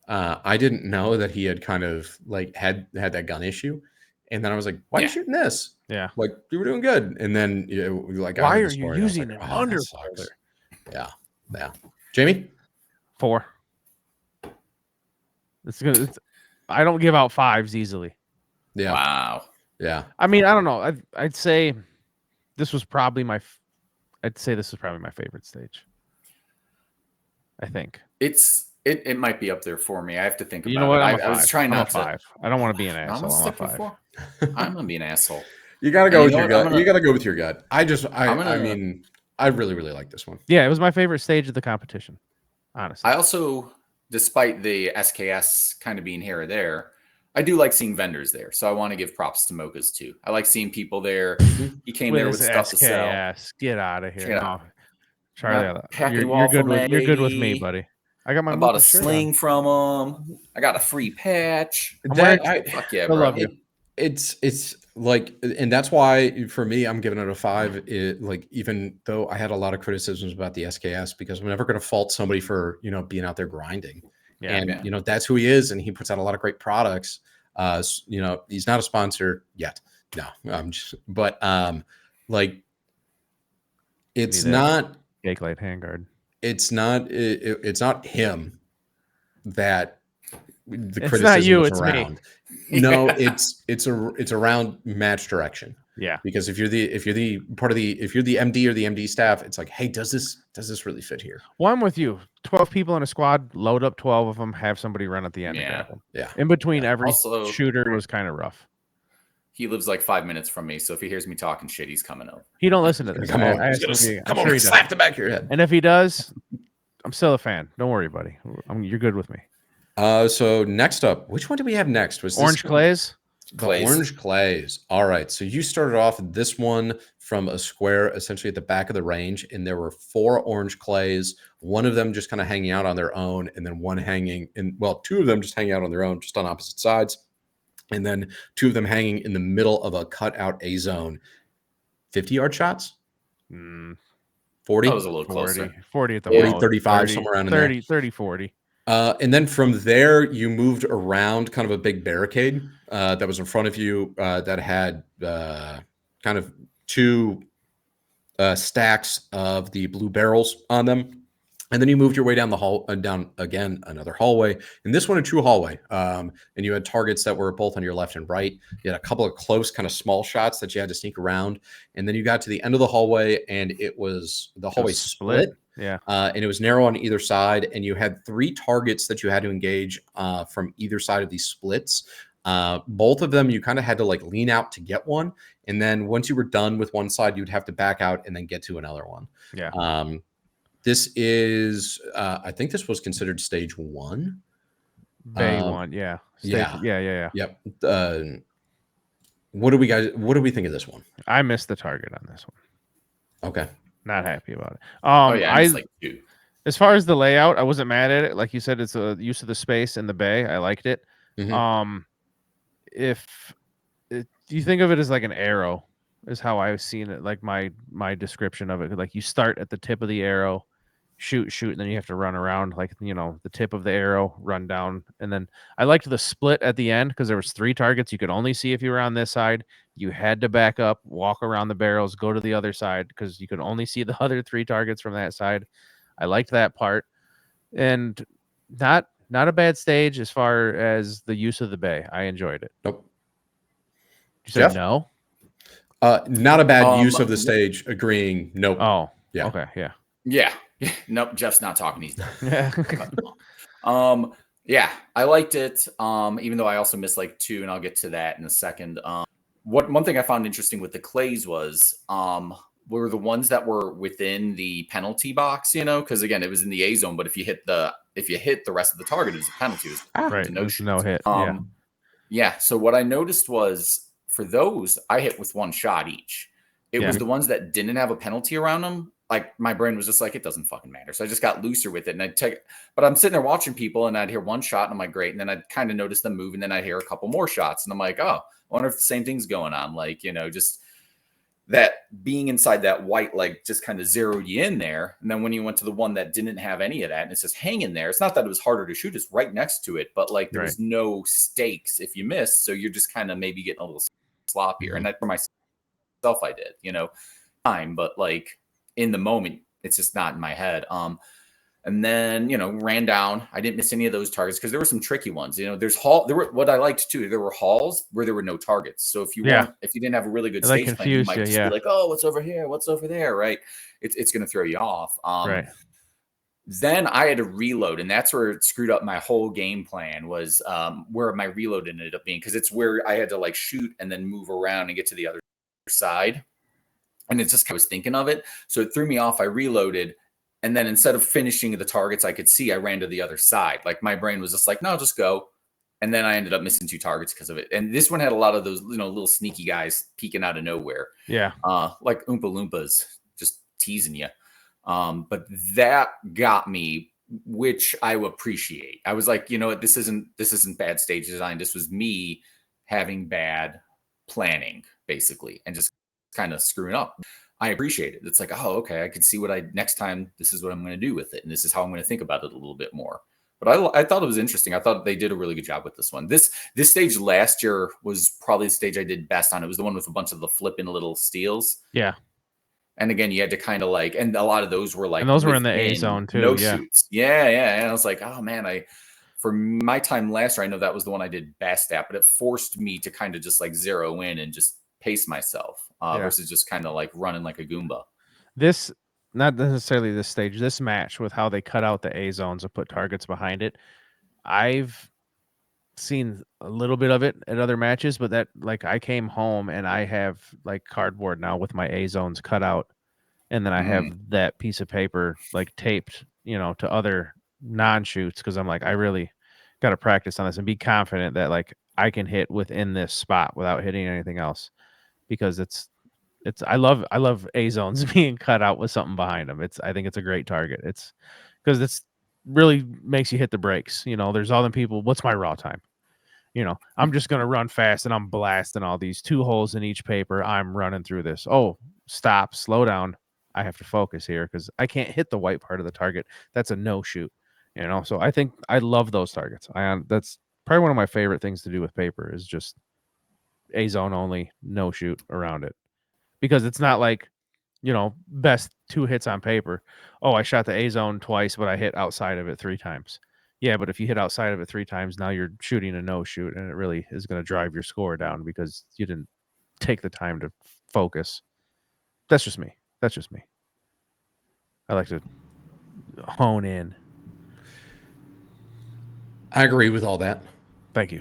I didn't know that he had kind of like had that gun issue. And then I was like, why are you shooting this? Yeah. Like you were doing good. And then like, why are you using an underfolder? Yeah. Yeah. Jamie? 4. I don't give out 5s easily. Yeah. Wow. Yeah. I mean, I don't know. I'd say this was probably I'd say this is probably my favorite stage. I think. It might be up there for me. I have to think You about know what? it. I'm a 5. I was trying I'm not a 5. to. I don't want to be an I'm asshole. gonna I'm a stick with 5. 4. I'm gonna be an asshole. You gotta go And with you your know what? gut. You gotta go with your gut. I mean, I really, really like this one. Yeah, it was my favorite stage of the competition. Honestly. I also, despite the SKS kind of being here or there, I do like seeing vendors there. So I want to give props to Mocha's too. I like seeing people there. He came there with his stuff to sell. SKS. Get out of here. Yeah. No. Charlie, Packing you're good waffle you're good with me, Maggie. buddy. I got my I bought a Mocha shirt sling on. from him. I got a free patch. Fuck yeah, I bro. love you. It's like, and that's why for me, I'm giving it a 5. Like, even though I had a lot of criticisms about the SKS, because I'm never going to fault somebody for, being out there grinding. Yeah. And, that's who he is. And he puts out a lot of great products. He's not a sponsor yet. No, like, it's not Jake Light handguard. it's not him that the It's criticism not you, is it's around. me. No, it's around match direction. Yeah. Because if you're the MD or the MD staff, it's like, hey, does this really fit here? Well, I'm with you. 12 people in a squad, load up 12 of them, have somebody run at the end and grab them. Yeah. In between every Also, shooter was kind of rough. He lives like 5 minutes from me, so if he hears me talking shit, he's coming over. He don't listen to this. Come on, slap the back of your head. And if he does, I'm still a fan. Don't worry, buddy. You're good with me. So next up, which one do we have next? Was Orange Clays? The Orange Clays. All right. So you started off this one from a square essentially at the back of the range, and there were 4 Orange Clays, one of them just kind of hanging out on their own, and then two of them just hanging out on their own, just on opposite sides. And then 2 of them hanging in the middle of a cutout A zone. 50-yard shots? 40? That was a little closer. 40 at the 40, most. 35, 30, somewhere around 30, in there. 30, 40. And then from there, you moved around kind of a big barricade that was in front of you that had kind of 2 stacks of the blue barrels on them. And then you moved your way down the hall, down again, another hallway. And this one, a true hallway. And you had targets that were both on your left and right. You had a couple of close kind of small shots that you had to sneak around. And then you got to the end of the hallway, and the hallway split. Yeah. And it was narrow on either side. And you had 3 targets that you had to engage from either side of these splits. Both of them, you kind of had to like lean out to get one. And then once you were done with one side, you'd have to back out and then get to another one. Yeah. This is, I think this was considered stage 1. Bay 1, yeah. Yeah. Yep. What do we think of this one? I missed the target on this one. Okay. Not happy about it. I like 2. As far as the layout, I wasn't mad at it. Like you said, it's a use of the space in the bay. I liked it. Mm-hmm. You think of it as like an arrow, is how I've seen it. Like my description of it. Like you start at the tip of the arrow, shoot, and then you have to run around like the tip of the arrow, run down, and then I liked the split at the end because there was 3 targets you could only see if you were on this side. You had to back up, walk around the barrels, go to the other side because you could only see the other 3 targets from that side. I liked that part, and not a bad stage as far as the use of the bay. I enjoyed it. Nope. You said no? Not a bad use of the stage. Agreeing. Nope. Oh, yeah. Okay. Yeah. Yeah. Nope. Jeff's not talking. He's Yeah. Yeah, I liked it. Even though I also missed like 2, and I'll get to that in a second. One thing I found interesting with the clays was were the ones that were within the penalty box, because again, it was in the A zone, but if you hit the rest of the target, it was a penalty. It was Right. No hit. Yeah. So what I noticed was for those, I hit with 1 shot each. It was the ones that didn't have a penalty around them. Like my brain was just like, it doesn't fucking matter. So I just got looser with it, and but I'm sitting there watching people, and I'd hear 1 shot, and I'm like, great. And then I'd kind of notice them move, and then I'd hear a couple more shots, and I'm like, oh, I wonder if the same thing's going on. Like, just that being inside that white, like just kind of zeroed you in there. And then when you went to the one that didn't have any of that, and it's just hanging there, it's not that it was harder to shoot, it's right next to it, but like there was no stakes if you missed. So you're just kind of maybe getting a little sloppier. And that for myself, I did, but like in the moment, it's just not in my head. And then, ran down. I didn't miss any of those targets because there were some tricky ones. There's what I liked too. There were halls where there were no targets. So if you didn't have a really good stage plan, you might just be like, oh, what's over here? What's over there? Right. It's going to throw you off. Right. Then I had to reload, and that's where it screwed up my whole game plan was where my reload ended up being, because it's where I had to like shoot and then move around and get to the other side. And it's just I was thinking of it. So it threw me off. I reloaded. And then instead of finishing the targets I could see, I ran to the other side. Like my brain was just like, no, just go. And then I ended up missing 2 targets because of it. And this one had a lot of those, little sneaky guys peeking out of nowhere. Yeah. Like Oompa Loompas just teasing you. But that got me, which I appreciate. I was like, you know what, this isn't bad stage design. This was me having bad planning, basically, and just kind of screwing up. I appreciate it. It's like, oh, okay, I can see next time, this is what I'm going to do with it. And this is how I'm going to think about it a little bit more. But I thought it was interesting. I thought they did a really good job with this one. This stage last year was probably the stage I did best on. It was the one with a bunch of the flipping little steals. Yeah. And again, you had to kind of like, and a lot of those were like, and those were in the A zone too. No shoots. Yeah. And I was like, oh man, for my time last year, I know that was the one I did best at, but it forced me to kind of just like zero in and just pace myself versus just kind of like running like a Goomba. This, not necessarily this stage, this match with how they cut out the A zones and put targets behind it. I've seen a little bit of it at other matches, but that, like, I came home and I have like cardboard now with my A zones cut out. And then I have that piece of paper like taped, to other non-shoots, because I'm like, I really got to practice on this and be confident that like I can hit within this spot without hitting anything else, because I love A zones being cut out with something behind them. I think it's a great target. It's because it's really makes you hit the brakes. There's all them people. What's my raw time? I'm just gonna run fast and I'm blasting all these 2 holes in each paper. I'm running through this. Oh, stop, slow down. I have to focus here because I can't hit the white part of the target. That's a no shoot. So I think I love those targets. That's probably one of my favorite things to do with paper is just A zone only, no shoot around it, because it's not like, best 2 hits on paper. Oh, I shot the A zone twice, but I hit outside of it 3 times. Yeah, but if you hit outside of it 3 times, now you're shooting a no shoot, and it really is going to drive your score down because you didn't take the time to focus. That's just me. I like to hone in. I agree with all that. Thank you.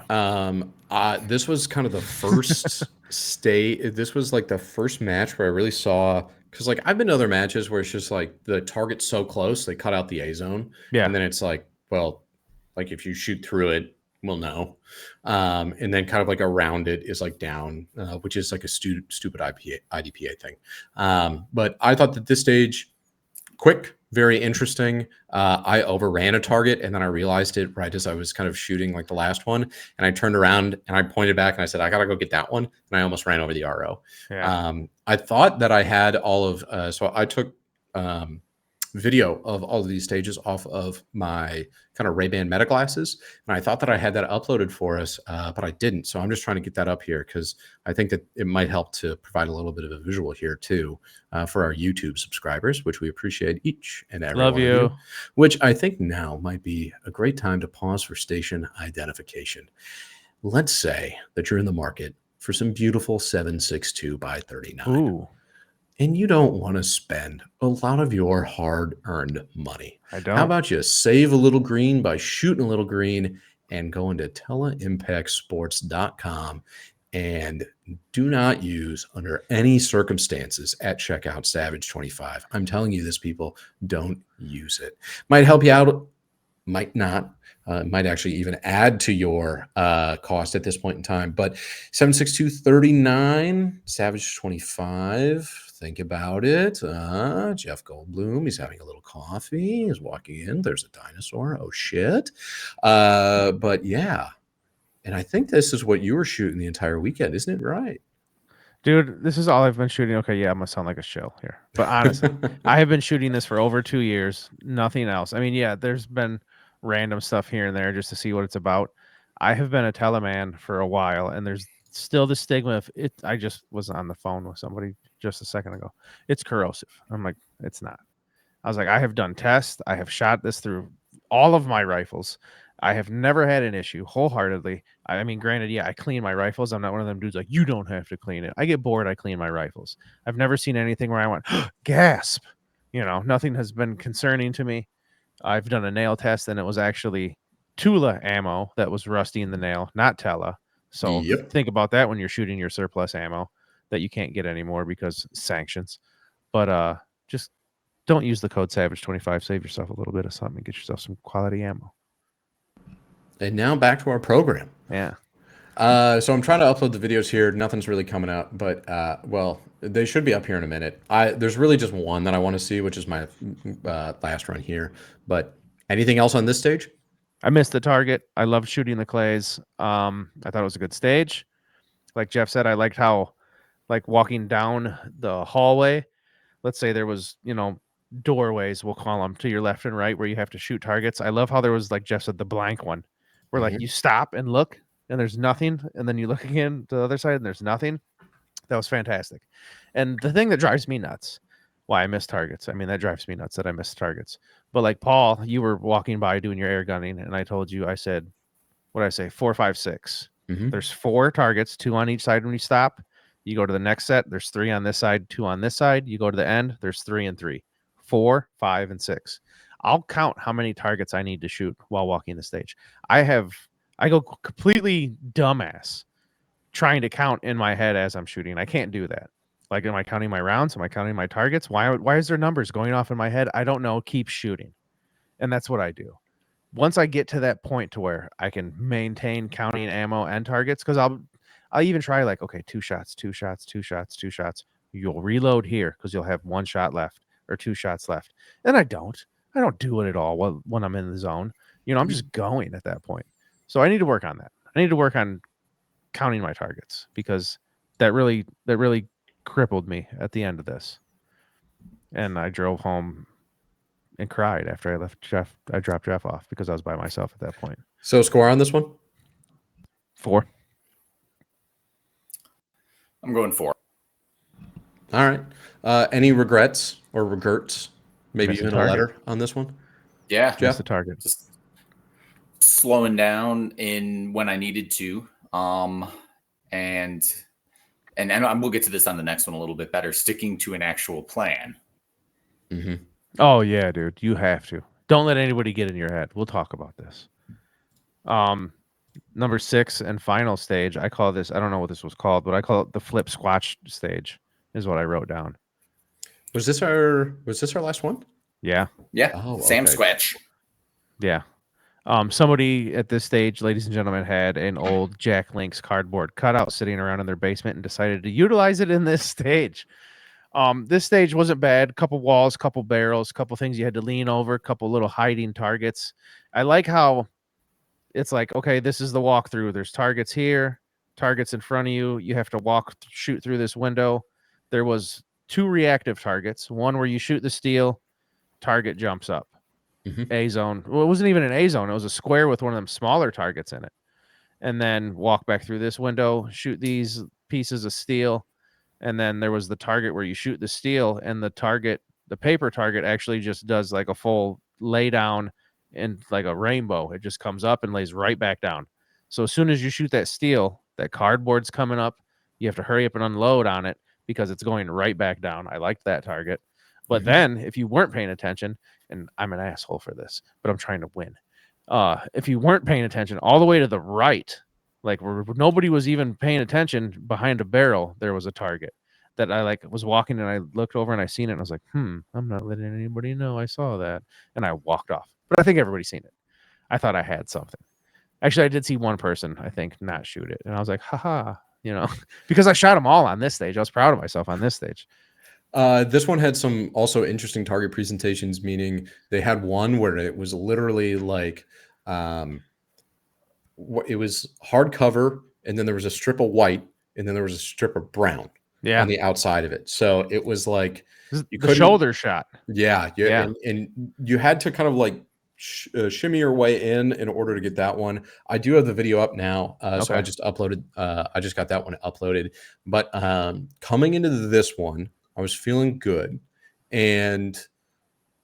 This was kind of the first this was like the first match where I really saw, because like I've been to other matches where it's just like the target's so close they cut out the A zone. Yeah. And then it's like, well, like if you shoot through it, we'll know. And then kind of like around it is like down, which is like a stupid IDPA thing. But I thought that this stage, quick, very interesting. I overran a target, and then I realized it right as I was kind of shooting like the last one, and I turned around and I pointed back and I said, I gotta go get that one, and I almost ran over the RO. Yeah. I thought that I had all of so I took video of all of these stages off of my kind of Ray-Ban Meta glasses, and I thought that I had that uploaded for us, but I didn't. So I'm just trying to get that up here because I think that it might help to provide a little bit of a visual here too for our YouTube subscribers, which we appreciate each and every Love one you. of you. Which I think now might be a great time to pause for station identification. Let's say that you're in the market for some beautiful 7.62 by 39. Ooh. And you don't want to spend a lot of your hard-earned money. I don't. How about you save a little green by shooting a little green and going to teleimpactsports.com, and do not use under any circumstances at checkout Savage 25. I'm telling you this, people, don't use it. Might help you out, might not. Might actually even add to your cost at this point in time. But 7.6239, Savage 25. Think about it. Jeff Goldblum, he's having a little coffee. He's walking in. There's a dinosaur. Oh, shit. But yeah. And I think this is what you were shooting the entire weekend, isn't it? Right. Dude, this is all I've been shooting. Okay, yeah, I'm going to sound like a shill here. But honestly, I have been shooting this for over 2 years. Nothing else. I mean, yeah, there's been random stuff here and there just to see what it's about. I have been a teleman for a while, and there's still the stigma of it. I just was on the phone with somebody just a second ago. It's corrosive. I'm like, it's not. I was like, I have done tests. I have shot this through all of my rifles. I have never had an issue wholeheartedly. I mean, granted, yeah, I clean my rifles. I'm not one of them dudes like, you don't have to clean it. I get bored. I clean my rifles. I've never seen anything where I went, gasp. You know, nothing has been concerning to me. I've done a nail test and it was actually Tula ammo that was rusty in the nail, not Tela. So Yep. think about that when you're shooting your surplus ammo that you can't get anymore because sanctions. But just don't use the code Savage25. Save yourself a little bit of something and get yourself some quality ammo. And now back to our program. Yeah. So I'm trying to upload the videos here. Nothing's really coming up, but well, they should be up here in a minute. There's really just one that I want to see, which is my last run here. But anything else on this stage? I missed the target. I loved shooting the clays. I thought it was a good stage. Like Jeff said, I liked how, like, walking down the hallway, let's say there was, you know, doorways, we'll call them, to your left and right where you have to shoot targets. I love how there was, like Jeff said, the blank one where like you stop and look and there's nothing, and then you look again to the other side and there's nothing. That was fantastic. And the thing that drives me nuts, why I miss targets. I mean, that drives me nuts that I miss targets. But like Paul, you were walking by doing your air gunning, and I told you, I said, what did I say? 4, 5, 6. There's 4 targets, 2 on each side when you stop. You go to the next set, there's 3 on this side, 2 on this side. You go to the end, there's 3 and 3. 4, 5, and 6. I'll count how many targets I need to shoot while walking the stage. I go completely dumbass trying to count in my head as I'm shooting. I can't do that. Like, am I counting my rounds? Am I counting my targets? Why is there numbers going off in my head? I don't know. Keep shooting. And that's what I do. Once I get to that point to where I can maintain counting ammo and targets, because I'll even try like, okay, 2 shots, 2 shots, 2 shots, 2 shots. You'll reload here because you'll have 1 shot left or 2 shots left. And I don't do it at all when I'm in the zone. You know, I'm just going at that point. So I need to work on that. I need to work on counting my targets because that really crippled me at the end of this. And I drove home and cried after I left Jeff. I dropped Jeff off because I was by myself at that point. So score on this one? 4. I'm going 4. All right. Any regrets or regrets? Maybe Missed the even a target. letter on this one? Yeah, Just the target. just slowing down in when I needed to. And we'll get to this on the next one a little bit better. Sticking to an actual plan. Oh yeah, dude, you have to. Don't let anybody get in your head. We'll talk about this. Number 6 and final stage. I call this. I don't know what this was called, but I call it the flip squatch stage. Is what I wrote down. Was this our last one? Yeah. Yeah, Oh, Sam okay. Squatch. Yeah. Somebody at this stage, ladies and gentlemen, had an old Jack Link's cardboard cutout sitting around in their basement and decided to utilize it in this stage. This stage wasn't bad. Couple walls, couple barrels, couple things you had to lean over, couple little hiding targets. I like how it's like, okay, this is the walkthrough. There's targets here, targets in front of you. You have to shoot through this window. There was 2 reactive targets. One where you shoot the steel, target jumps up. A zone. Well, it wasn't even an A zone. It was a square with one of them smaller targets in it. And then walk back through this window, shoot these pieces of steel. And then there was the target where you shoot the steel, and the paper target actually just does like a full lay down in like a rainbow. It just comes up and lays right back down. So as soon as you shoot that steel, that cardboard's coming up. You have to hurry up and unload on it because it's going right back down. I liked that target. But then if you weren't paying attention, and I'm an asshole for this, but I'm trying to win. If you weren't paying attention all the way to the right, like where nobody was even paying attention, behind a barrel, there was a target that I like was walking, and I looked over and I seen it and I was like, I'm not letting anybody know I saw that. And I walked off. But I think everybody's seen it. I thought I had something. Actually, I did see one person, I think, not shoot it. And I was like, haha, you know, because I shot them all on this stage. I was proud of myself on this stage. This one had some also interesting target presentations, meaning they had one where it was literally like it was hardcover, and then there was a strip of white, and then there was a strip of brown on the outside of it. So it was like the shoulder shot. Yeah. And you had to kind of like shimmy your way in order to get that one. I do have the video up now. So I just uploaded. I just got that one uploaded. But coming into this one, I was feeling good. And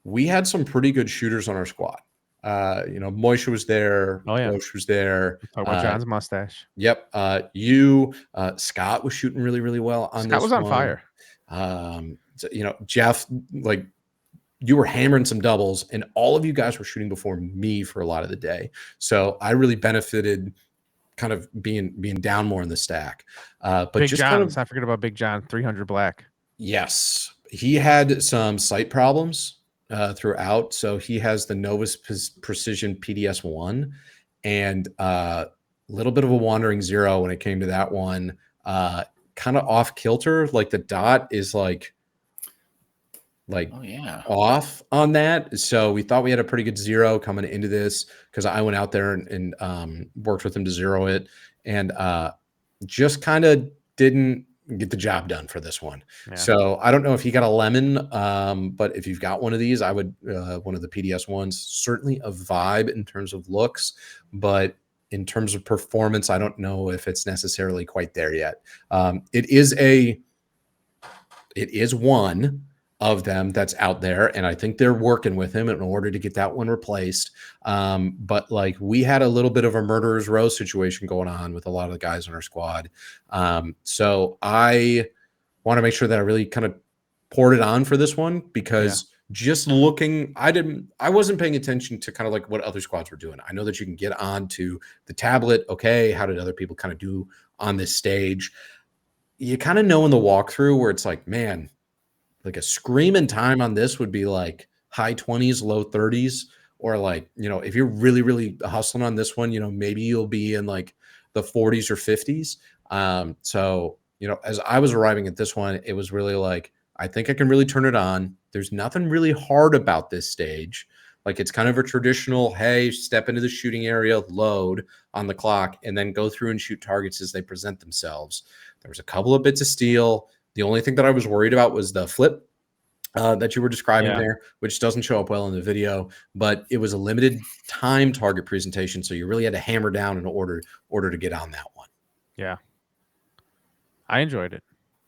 we had some pretty good shooters on our squad. Moisha was there. Oh, yeah. Roche was there. Talk about John's mustache. Yep. Scott was shooting really, really well on Scott this was on one. fire. Jeff, like, you were hammering some doubles, and all of you guys were shooting before me for a lot of the day. So I really benefited kind of being down more in the stack. But Big just John, kind of, let's not forget about Big John, 300 black. yes, he had some sight problems throughout. So he has the Novus Precision PDS-1 and a little bit of a wandering zero when it came to that one. Kind of off kilter, like the dot is like Oh yeah. off on that. So we thought we had a pretty good zero coming into this because I went out there and worked with him to zero it, and just kind of didn't get the job done for this one. Yeah. So I don't know if he got a lemon, but if you've got one of these, I would one of the PDS ones, certainly a vibe in terms of looks, but in terms of performance, I don't know if it's necessarily quite there yet. It is one of them that's out there, and I think they're working with him in order to get that one replaced. But like, we had a little bit of a murderer's row situation going on with a lot of the guys on our squad. So I want to make sure that I really kind of poured it on for this one, because just looking, I wasn't paying attention to kind of like what other squads were doing. I know that you can get onto the tablet. Okay, how did other people kind of do on this stage? You kind of know in the walkthrough where it's like, man, like a screaming time on this would be like high 20s, low 30s, or like, if you're really, really hustling on this one, maybe you'll be in like the 40s or 50s. So, as I was arriving at this one, it was really like, I think I can really turn it on. There's nothing really hard about this stage. Like, it's kind of a traditional, hey, step into the shooting area, load on the clock, and then go through and shoot targets as they present themselves. There was a couple of bits of steel. The only thing that I was worried about was the flip that you were describing there, which doesn't show up well in the video, but it was a limited time target presentation. So you really had to hammer down in order to get on that one. Yeah. I enjoyed it.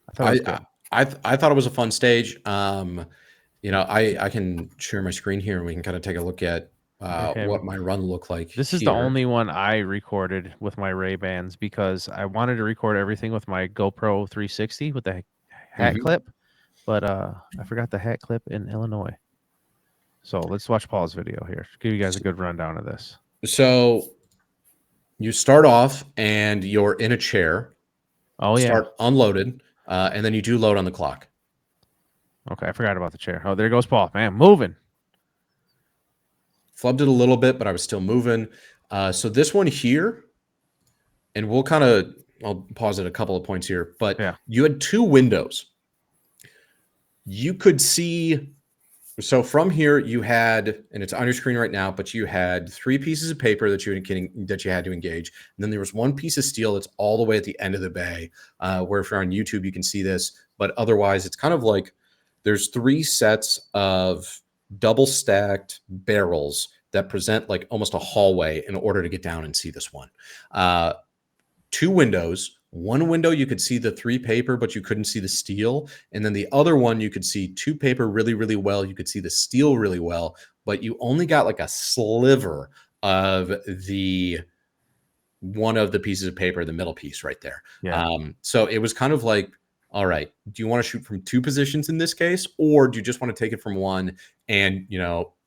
I thought it was good. I thought it was a fun stage. I can share my screen here and we can kind of take a look at what my run looked like. This is the only one I recorded with my Ray-Bans because I wanted to record everything with my GoPro 360 with the hat clip, but I forgot the hat clip in Illinois. So let's watch Paul's video here. Give you guys a good rundown of this. So you start off and you're in a chair. Oh, yeah. Start unloaded, and then you do load on the clock. Okay, I forgot about the chair. Oh, there goes Paul. Man, moving. Flubbed it a little bit, but I was still moving. So this one here, and I'll pause at a couple of points here, but you had two windows. You could see, so from here you had, and it's on your screen right now, but you had three pieces of paper that you had to engage. And then there was one piece of steel that's all the way at the end of the bay, where if you're on YouTube, you can see this, but otherwise it's kind of like there's three sets of double stacked barrels that present like almost a hallway in order to get down and see this one. Two windows. One window, you could see the three paper, but you couldn't see the steel. And then the other one, you could see two paper really, really well. You could see the steel really well, but you only got like a sliver of one of the pieces of paper, the middle piece right there. Yeah. So it was kind of like, all right, do you want to shoot from two positions in this case, or do you just want to take it from one and,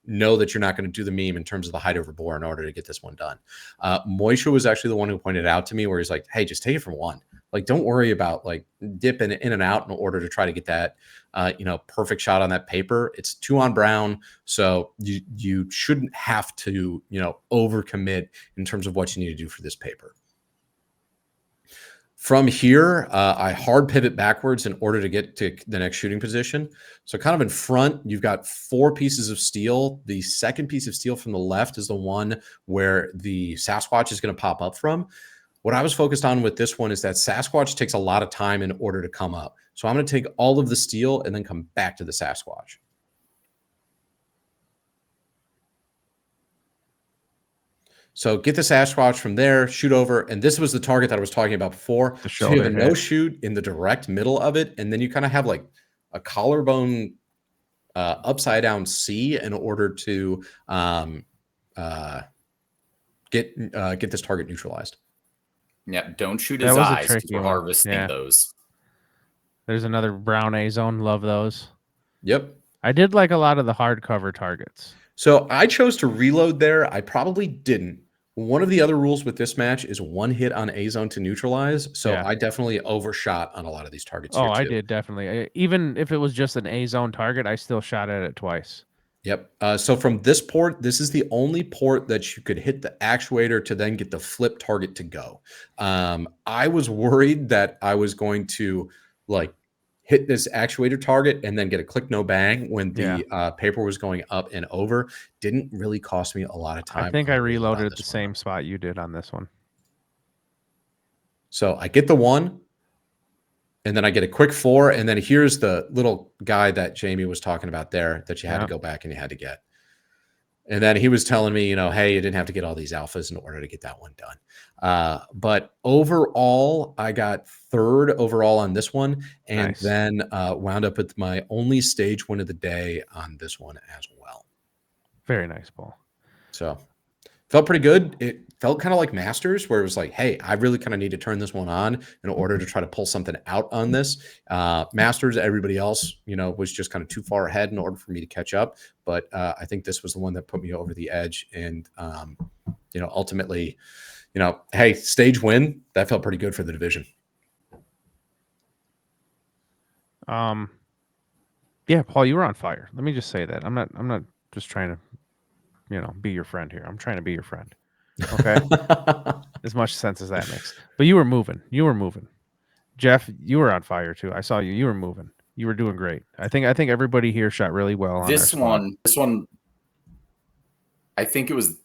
know that you're not going to do the meme in terms of the height over bore in order to get this one done? Moisha was actually the one who pointed it out to me, where he's like, hey, just take it from one. Like, don't worry about like dipping in and out in order to try to get that, perfect shot on that paper. It's 2 on brown. So you shouldn't have to, overcommit in terms of what you need to do for this paper. From here, I hard pivot backwards in order to get to the next shooting position. So kind of in front, you've got 4 pieces of steel. The second piece of steel from the left is the one where the Sasquatch is going to pop up from. What I was focused on with this one is that Sasquatch takes a lot of time in order to come up. So I'm going to take all of the steel and then come back to the Sasquatch. So get the Sasquatch from there, shoot over, and this was the target that I was talking about before. So you have a no shoot in the direct middle of it, and then you kind of have like a collarbone upside down C in order to get this target neutralized. Yeah, don't shoot That his was a eyes because tricky we're one. harvesting Yeah. those. There's another brown A zone. Love those. Yep. I did like a lot of the hardcover targets. So I chose to reload there. I probably didn't. One of the other rules with this match is one hit on A zone to neutralize. So Yeah. I definitely overshot on a lot of these targets Oh, here I too. did definitely. Even if it was just an A zone target, I still shot at it twice. Yep. So from this port, this is the only port that you could hit the actuator to then get the flip target to go. I was worried that I was going to like hit this actuator target and then get a click no bang when the paper was going up and over. Didn't really cost me a lot of time. I think on I the reload on reloaded at the this one, same though. spot you did on this one. So I get the 1. And then I get a quick 4. And then here's the little guy that Jamie was talking about there that you had to go back and you had to get. And then he was telling me, hey, you didn't have to get all these alphas in order to get that one done. But overall, I got 3rd overall on this one. And then wound up with my only stage win of the day on this one as well. Very nice, Paul. So felt pretty good. It felt kind of like Masters, where it was like, hey, I really kind of need to turn this one on in order to try to pull something out on this. Masters, everybody else, was just kind of too far ahead in order for me to catch up. But I think this was the one that put me over the edge. And, ultimately, hey, stage win, that felt pretty good for the division. Yeah, Paul, you were on fire. Let me just say that. I'm not just trying to, be your friend here. I'm trying to be your friend. Okay. As much sense as that makes. But you were moving. Jeff, you were on fire too. I saw you. You were moving. You were doing great. I think everybody here shot really well on This one, I think it was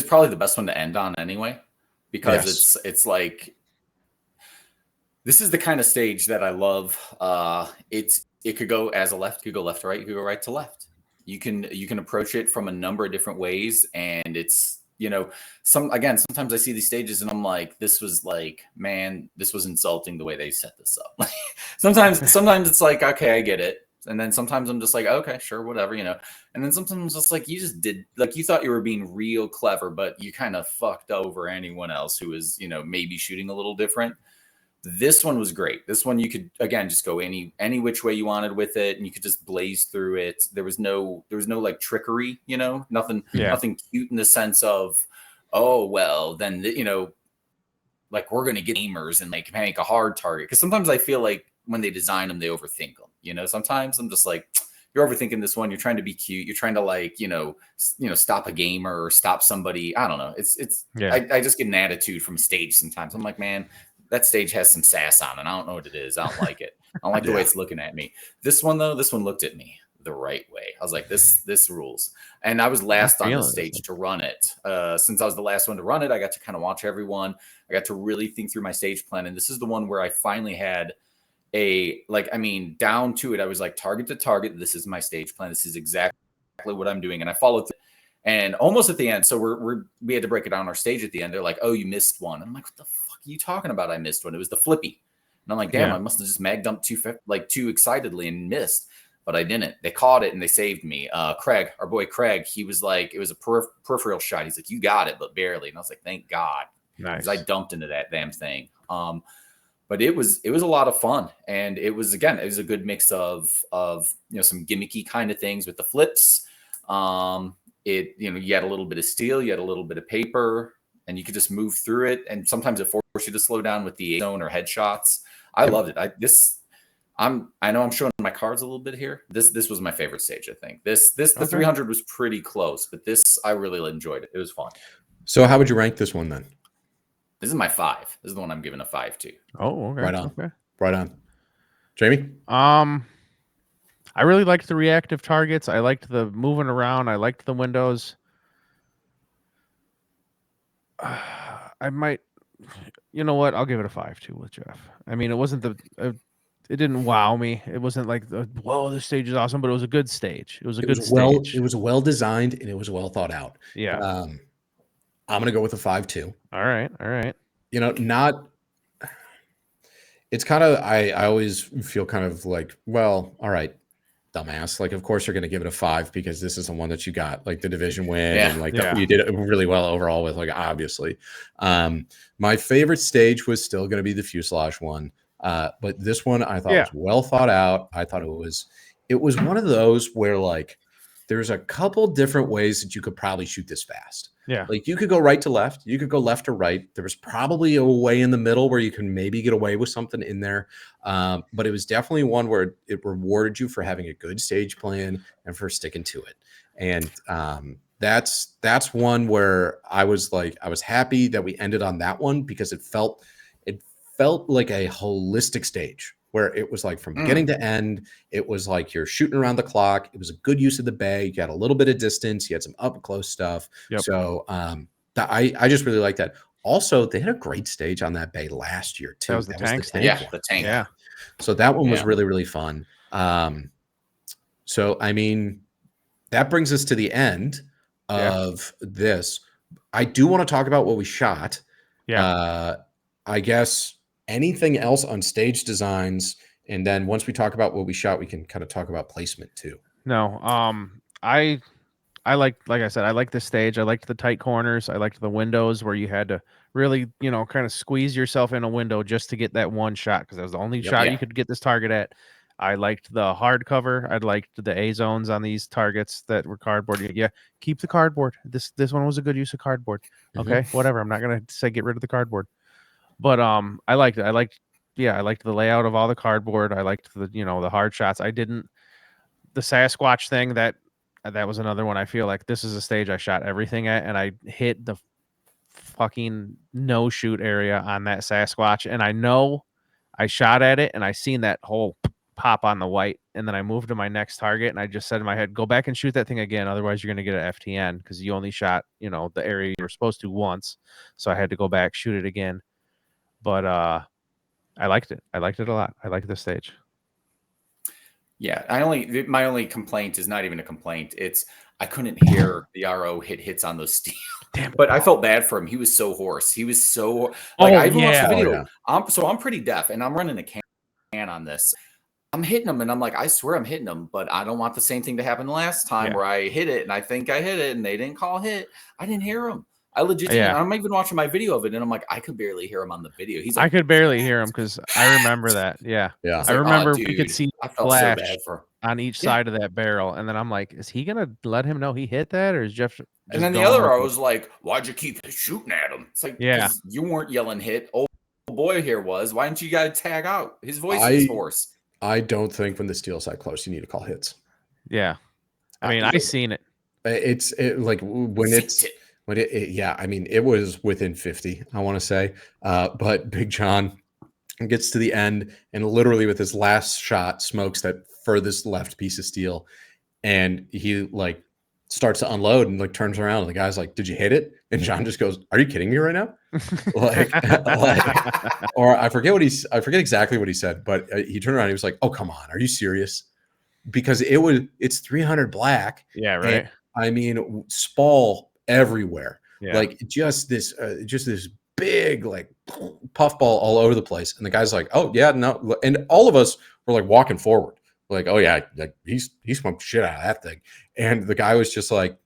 probably the best one to end on anyway, because it's like, this is the kind of stage that I love. It could go as a left, it could go left to right, you could go right to left. You can approach it from a number of different ways, and it's, sometimes I see these stages and I'm like, this was insulting the way they set this up. sometimes it's like, okay, I get it. And then sometimes I'm just like, okay, sure, whatever, And then sometimes it's like, you just did, like, you thought you were being real clever, but you kind of fucked over anyone else who was, maybe shooting a little different. This one was great. This one, you could, again, just go any which way you wanted with it, and you could just blaze through it. There was no like trickery, nothing cute in the sense of, oh, well, then, like, we're going to get gamers and like make a hard target. Because sometimes I feel like when they design them, they overthink them. Sometimes I'm just like, you're overthinking this one. You're trying to be cute. You're trying to like, stop a gamer or stop somebody. I don't know. I just get an attitude from stage sometimes. I'm like, man, that stage has some sass on it. I don't know what it is. I don't like it. I don't like the way it's looking at me. This one looked at me the right way. I was like, this rules. And I was last on the stage to run it. Since I was the last one to run it, I got to kind of watch everyone. I got to really think through my stage plan. And this is the one where I finally had down to it. I was like, target to target. This is my stage plan. This is exactly what I'm doing. And I followed through. And almost at the end, so we had to break it down on our stage at the end. They're like, oh, you missed one. I'm like, what the fuck are you talking about? I missed one. It was the flippy. And I'm like, damn, I must have just mag dumped too excitedly and missed. But I didn't. They caught it and they saved me. Craig, our boy Craig, he was like, it was a peripheral shot. He's like, you got it, but barely. And I was like, thank God. Nice. I dumped into that damn thing. But it was a lot of fun. And it was a good mix of some gimmicky kind of things with the flips. You had a little bit of steel, you had a little bit of paper, and you could just move through it. And sometimes it forced you to slow down with the zone or headshots. I loved it. I know I'm showing my cards a little bit here. This was my favorite stage, I think. The 300 was pretty close, but this, I really enjoyed it. It was fun. So how would you rank this one then? This is my 5. This is the one I'm giving a 5 to. Oh, okay. Right on. Okay. Right on. Jamie? I really liked the reactive targets. I liked the moving around. I liked the windows. I might, you know what? I'll give it a 5 too with Jeff. I mean, it wasn't it didn't wow me. It wasn't like whoa, this stage is awesome, but it was a good stage. It was a good stage. It was well designed and it was well thought out. Yeah. I'm gonna go with a 5 too. All right. It's kind of I always feel kind of like, well, all right. dumbass. Like, of course you're going to give it a 5 because this is the one that you got, like the division win, Yeah. and like Yeah. you did it really well overall with, like, obviously. My favorite stage was still going to be the fuselage one, but this one I thought was well thought out. I thought it was one of those where, like, there's a couple different ways that you could probably shoot this fast. Yeah. Like, you could go right to left, you could go left to right. There was probably a way in the middle where you can maybe get away with something in there. But it was definitely one where it rewarded you for having a good stage plan and for sticking to it. And that's one where I was happy that we ended on that one, because it felt like a holistic stage where it was like from beginning to end, it was like you're shooting around the clock. It was a good use of the bay. You got a little bit of distance. You had some up close stuff. Yep. So I just really like that. Also, they had a great stage on that bay last year too. That was the tank stage. Yeah, one. the tank. Yeah. So that one was Yeah. really, really fun. So, I mean, that brings us to the end of this. I do want to talk about what we shot. Yeah. I guess anything else on stage designs, and then once we talk about what we shot, we can kind of talk about placement too. No. I like I said, I like the stage. I liked the tight corners. I liked the windows where you had to really, kind of squeeze yourself in a window just to get that one shot, because that was the only shot you could get this target at. I liked the hard cover. I liked the A zones on these targets that were cardboard. Yeah, keep the cardboard. This one was a good use of cardboard. Okay, whatever. I'm not gonna say get rid of the cardboard, but I liked it. I liked the layout of all the cardboard. I liked the hard shots. I didn't the Sasquatch thing that was another one. I feel like this is a stage I shot everything at, and I hit the fucking no shoot area on that Sasquatch, and I know I shot at it, and I seen that whole pop on the white, and then I moved to my next target, and I just said in my head, go back and shoot that thing again, otherwise you're going to get an FTN, because you only shot the area you were supposed to once. So I had to go back, shoot it again. But I liked it a lot. I liked the stage. Yeah, my only complaint is not even a complaint. It's I couldn't hear the RO hits on those steel. Damn it. But I felt bad for him. He was so hoarse. He was so I even watched the video. I'm pretty deaf, and I'm running a can on this. I'm hitting him, and I'm like, I swear I'm hitting him, but I don't want the same thing to happen last time where I hit it, and I think I hit it, and they didn't call hit. I didn't hear him. I legit, I'm even watching my video of it, and I'm like, I could barely hear him on the video. He's like, I could barely hear him because I remember that. Yeah. Like, I remember dude, we could see I felt flash so bad for on each side of that barrel, and then I'm like, is he gonna let him know he hit that, or is Jeff? And then the other, I was like, why'd you keep shooting at him? It's like, you weren't yelling hit. Old boy here was. Why didn't you guys tag out? His voice is hoarse. I don't think when the steel side close, you need to call hits. Yeah, I mean, I seen it. It's like when it's. But I mean, it was within 50, I want to say. But Big John gets to the end and literally with his last shot smokes that furthest left piece of steel. And he like starts to unload and like turns around. And the guy's like, did you hit it? And John just goes, are you kidding me right now? Or I forget exactly what he said, but he turned around and he was like, oh, come on. Are you serious? Because it's 300 black. Yeah, right. And, I mean, spall everywhere, Yeah. like just this big like puffball all over the place, and the guy's like, "Oh yeah, no," and all of us were like walking forward, like, "Oh yeah, like he smoked shit out of that thing," and the guy was just like,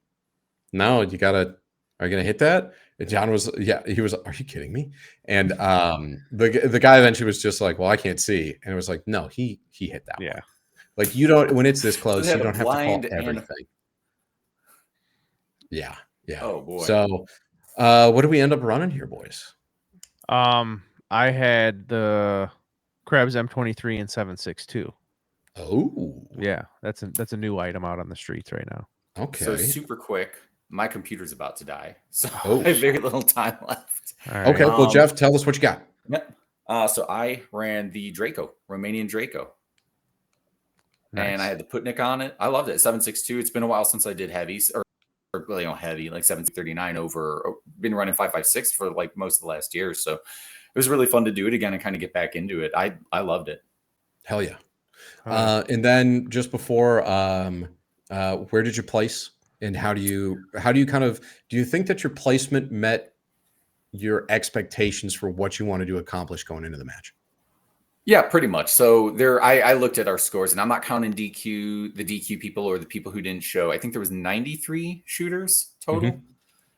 "No, are you gonna hit that?" And John was, he was, "Are you kidding me?" And the guy eventually was just like, "Well, I can't see," and it was like, "No, he hit that one." Like you don't when it's this close, you don't have to call everything. Yeah. Oh boy. So, what do we end up running here, boys? I had the Krebs M23 and 7.62. Oh. Yeah, that's a new item out on the streets right now. Okay. So super quick. My computer's about to die, so I have very little time left. All right. Okay. Well, Jeff, tell us what you got. Yep. So I ran the Draco, Romanian Draco. Nice. And I had the Putnik on it. I loved it. 7.62. It's been a while since I did heavies or heavy, like 7.39 over. Been running 5.56 for like most of the last year. So it was really fun to do it again and kind of get back into it. I loved it. Hell yeah. And then just before, where did you place, and how do you do you think that your placement met your expectations for what you wanted to accomplish going into the match? Yeah, pretty much. So I looked at our scores, and I'm not counting the DQ people or the people who didn't show. I think there was 93 shooters total. Mhm.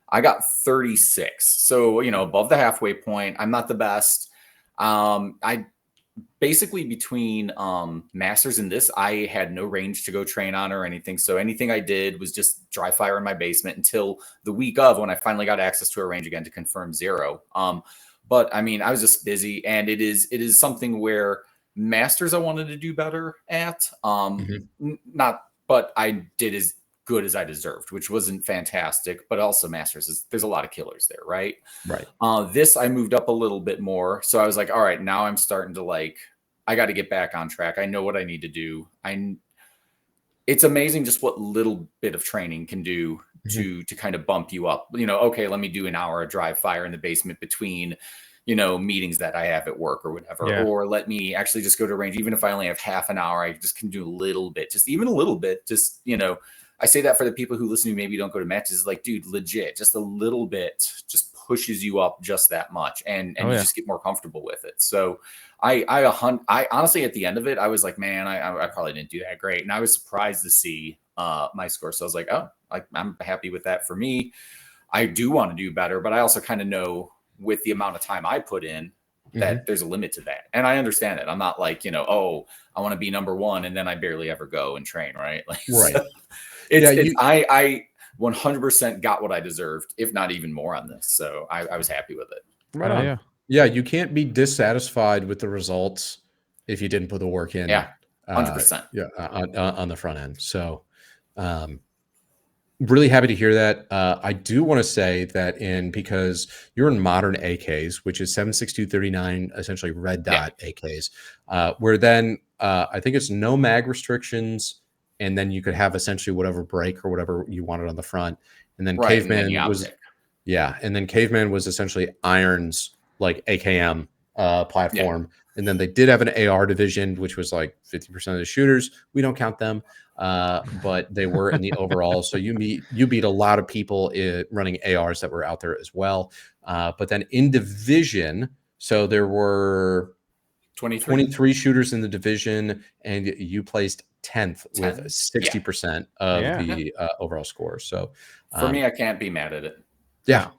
I got 36. So, above the halfway point. I'm not the best. I basically between masters and this, I had no range to go train on or anything. So anything I did was just dry fire in my basement until the week of, when I finally got access to a range again to confirm 0. But I mean, I was just busy, and it is something where masters I wanted to do better at. Not, but I did as good as I deserved, which wasn't fantastic, but also masters there's a lot of killers there, right? Right. This I moved up a little bit more, so I was like, all right, now I'm starting to I got to get back on track. I know what I need to do. It's amazing just what little bit of training can do to kind of bump you up. Okay, let me do an hour of dry fire in the basement between meetings that I have at work or whatever, or let me actually just go to range. Even if I only have half an hour, I just can do a little bit, just even a little bit. Just, I say that for the people who listen to maybe don't go to matches. Like, dude, legit, just a little bit just pushes you up just that much, and you just get more comfortable with it. So I honestly, at the end of it, I was like, man, I probably didn't do that great, and I was surprised to see my score. So I was like, oh, I'm happy with that. For me, I do want to do better, but I also kind of know with the amount of time I put in that there's a limit to that, and I understand it. I'm not like, oh, I want to be number 1, and then I barely ever go and train, right? Right. So I 100% got what I deserved, if not even more on this. So I was happy with it. Right on. Yeah, you can't be dissatisfied with the results if you didn't put the work in. Yeah, 100%. On the front end. So really happy to hear that. I do want to say that because you're in modern AKs, which is 7.6239, essentially red dot AKs, where then I think it's no mag restrictions, and then you could have essentially whatever break or whatever you wanted on the front. And then Caveman Caveman was essentially Iron's like AKM platform. And then they did have an AR division, which was like 50% of the shooters. We don't count them, but they were in the overall. So you beat a lot of people running ARs that were out there as well. But then in division, so there were 23 shooters in the division, and you placed 10th with 60% of the overall score. So for me, I can't be mad at it. Yeah.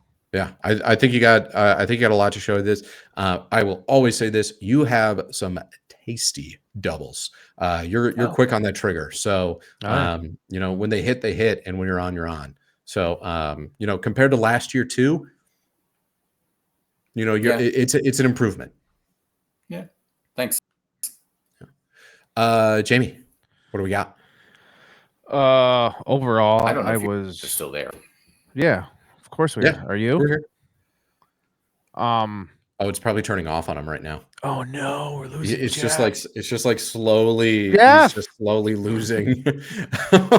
I think you got a lot to show this. I will always say this: you have some tasty doubles. You're quick on that trigger. So when they hit, and when you're on. So compared to last year too, it's an improvement. Yeah. Thanks. Jamie, what do we got? Overall, I don't know I if was you're still there. Yeah, of course we are. Are you? We're here. Oh, it's probably turning off on him right now. Oh no, we're losing. It's just like slowly. Yeah. He's just slowly losing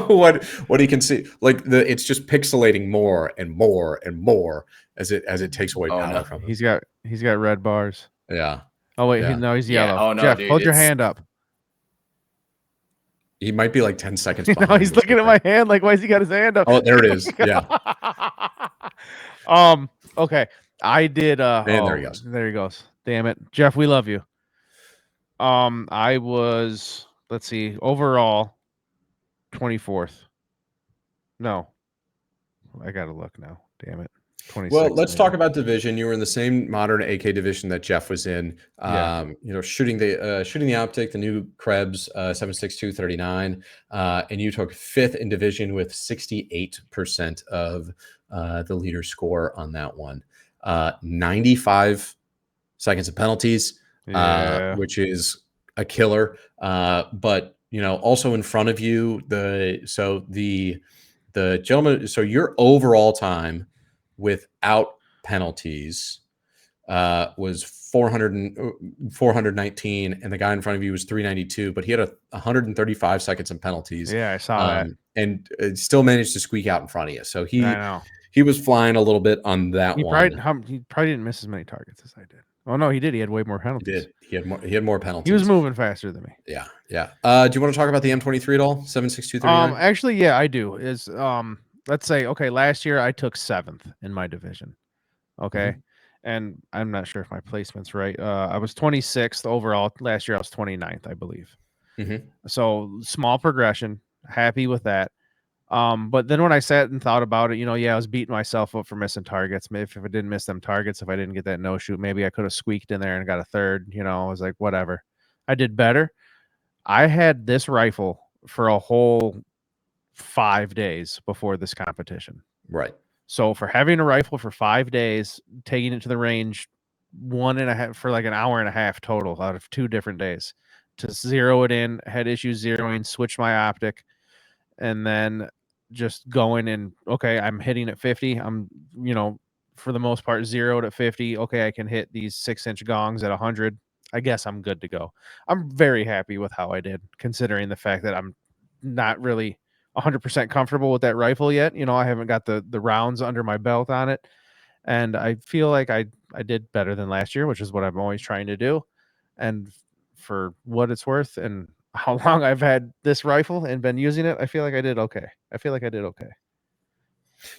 what he can see. Like it's just pixelating more and more and more as it takes away power from him. He's got red bars. Yeah. Oh wait, yeah. he's yellow. Oh no, Jeff, dude, hold your hand up. He might be like 10 seconds No, behind. he's looking at my hand. Like, why has he got his hand up? Oh, there it is. Yeah. Okay. I did. And there he goes. There he goes. Damn it, Jeff. We love you. I was. Let's see. Overall, 24th. No, I gotta look now. Damn it. 26. Well, let's talk about division. You were in the same modern AK division that Jeff was in. Shooting the optic, the new Krebs 7.6239, and you took 5th in division with 68% of the leader score on that one. 95 seconds of penalties, which is a killer. But also in front of you, the gentleman. So your overall time without penalties was 419, and the guy in front of you was 392, but he had 135 seconds of penalties. Yeah, I saw that. And still managed to squeak out in front of you. So he was flying a little bit on that one. He probably didn't miss as many targets as I did. Oh no, he did. He had way more penalties. He had more penalties. He was moving faster than me. Yeah. Do you want to talk about the M23 at all? 7.6239? Actually, yeah, I do. Let's say, okay, last year I took 7th in my division. Okay. and I'm not sure if my placement's right. I was 26th overall last year. I was 29th, I believe. Mhm. So small progression. Happy with that. But then when I sat and thought about it, I was beating myself up for missing targets. Maybe if I didn't miss them targets, if I didn't get that no shoot, maybe I could have squeaked in there and got a third. I was like, whatever. I did better. I had this rifle for a whole 5 days before this competition. Right. So for having a rifle for 5 days, taking it to the range 1.5 for like an hour and a half total out of 2 different days to zero it in, had issues zeroing, switch my optic, and then just going and okay, I'm hitting at 50. I'm, for the most part, zeroed at 50. Okay, I can hit these 6-inch gongs at 100. I guess I'm good to go. I'm very happy with how I did, considering the fact that I'm not really 100% comfortable with that rifle yet. I haven't got the rounds under my belt on it, and I feel like I did better than last year, which is what I'm always trying to do. And for what it's worth, and how long I've had this rifle and been using it, I feel like I did okay.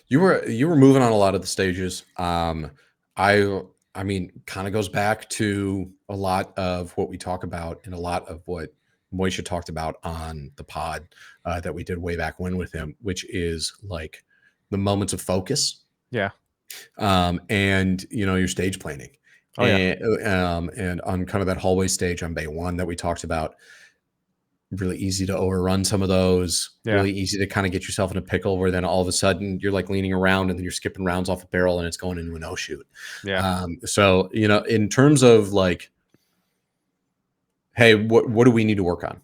You were moving on a lot of the stages. I mean, kind of goes back to a lot of what we talk about and a lot of what Moisha talked about on the pod that we did way back when with him, which is like the moments of focus. Yeah. And your stage planning. Oh, yeah. And on kind of that hallway stage on Bay 1 that we talked about, really easy to overrun some of those. Yeah. Really easy to kind of get yourself in a pickle where then all of a sudden you're like leaning around and then you're skipping rounds off a barrel and it's going into a no shoot. Yeah. So in terms of like, hey, what do we need to work on?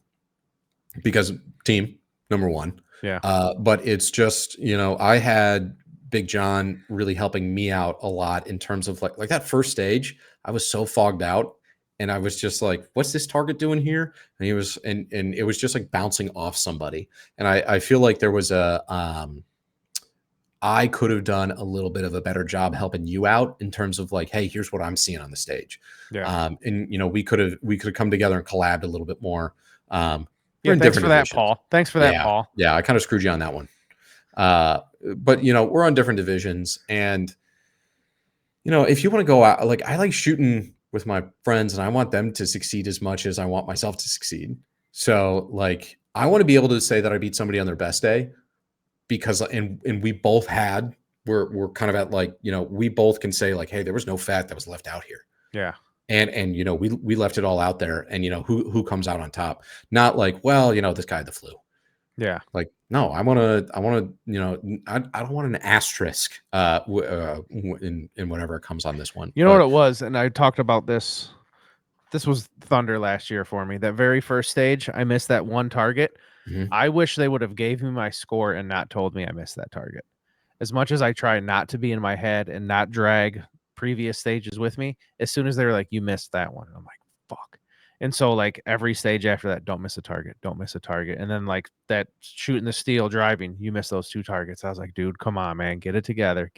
Because team number one. Yeah. But it's just I had Big John really helping me out a lot in terms of like that first stage. I was so fogged out. And I was just like, what's this target doing here? And he was, and it was just like bouncing off somebody. And I feel like there was I could have done a little bit of a better job helping you out in terms of like, hey, here's what I'm seeing on the stage. Yeah. And we could have come together and collabed a little bit more. Yeah. Thanks for that, Paul. Thanks for that, Paul. Yeah. I kind of screwed you on that one. But we're on different divisions, and if you want to go out, like I like shooting with my friends and I want them to succeed as much as I want myself to succeed. So like, I want to be able to say that I beat somebody on their best day because, and we both we're kind of at like, we both can say like, hey, there was no fat that was left out here. Yeah. And we left it all out there, and who comes out on top, not like, well, this guy had the flu. Yeah. Like, no, I want to, I don't want an asterisk in whatever comes on this one. You know what it was? And I talked about this. This was Thunder last year for me. That very first stage, I missed that one target. Mhm. I wish they would have gave me my score and not told me I missed that target. As much as I try not to be in my head and not drag previous stages with me, as soon as they were like, you missed that one, I'm like, fuck. And so like every stage after that, don't miss a target. And then like that shooting the steel driving, you miss those 2 targets. I was like, dude, come on, man, get it together.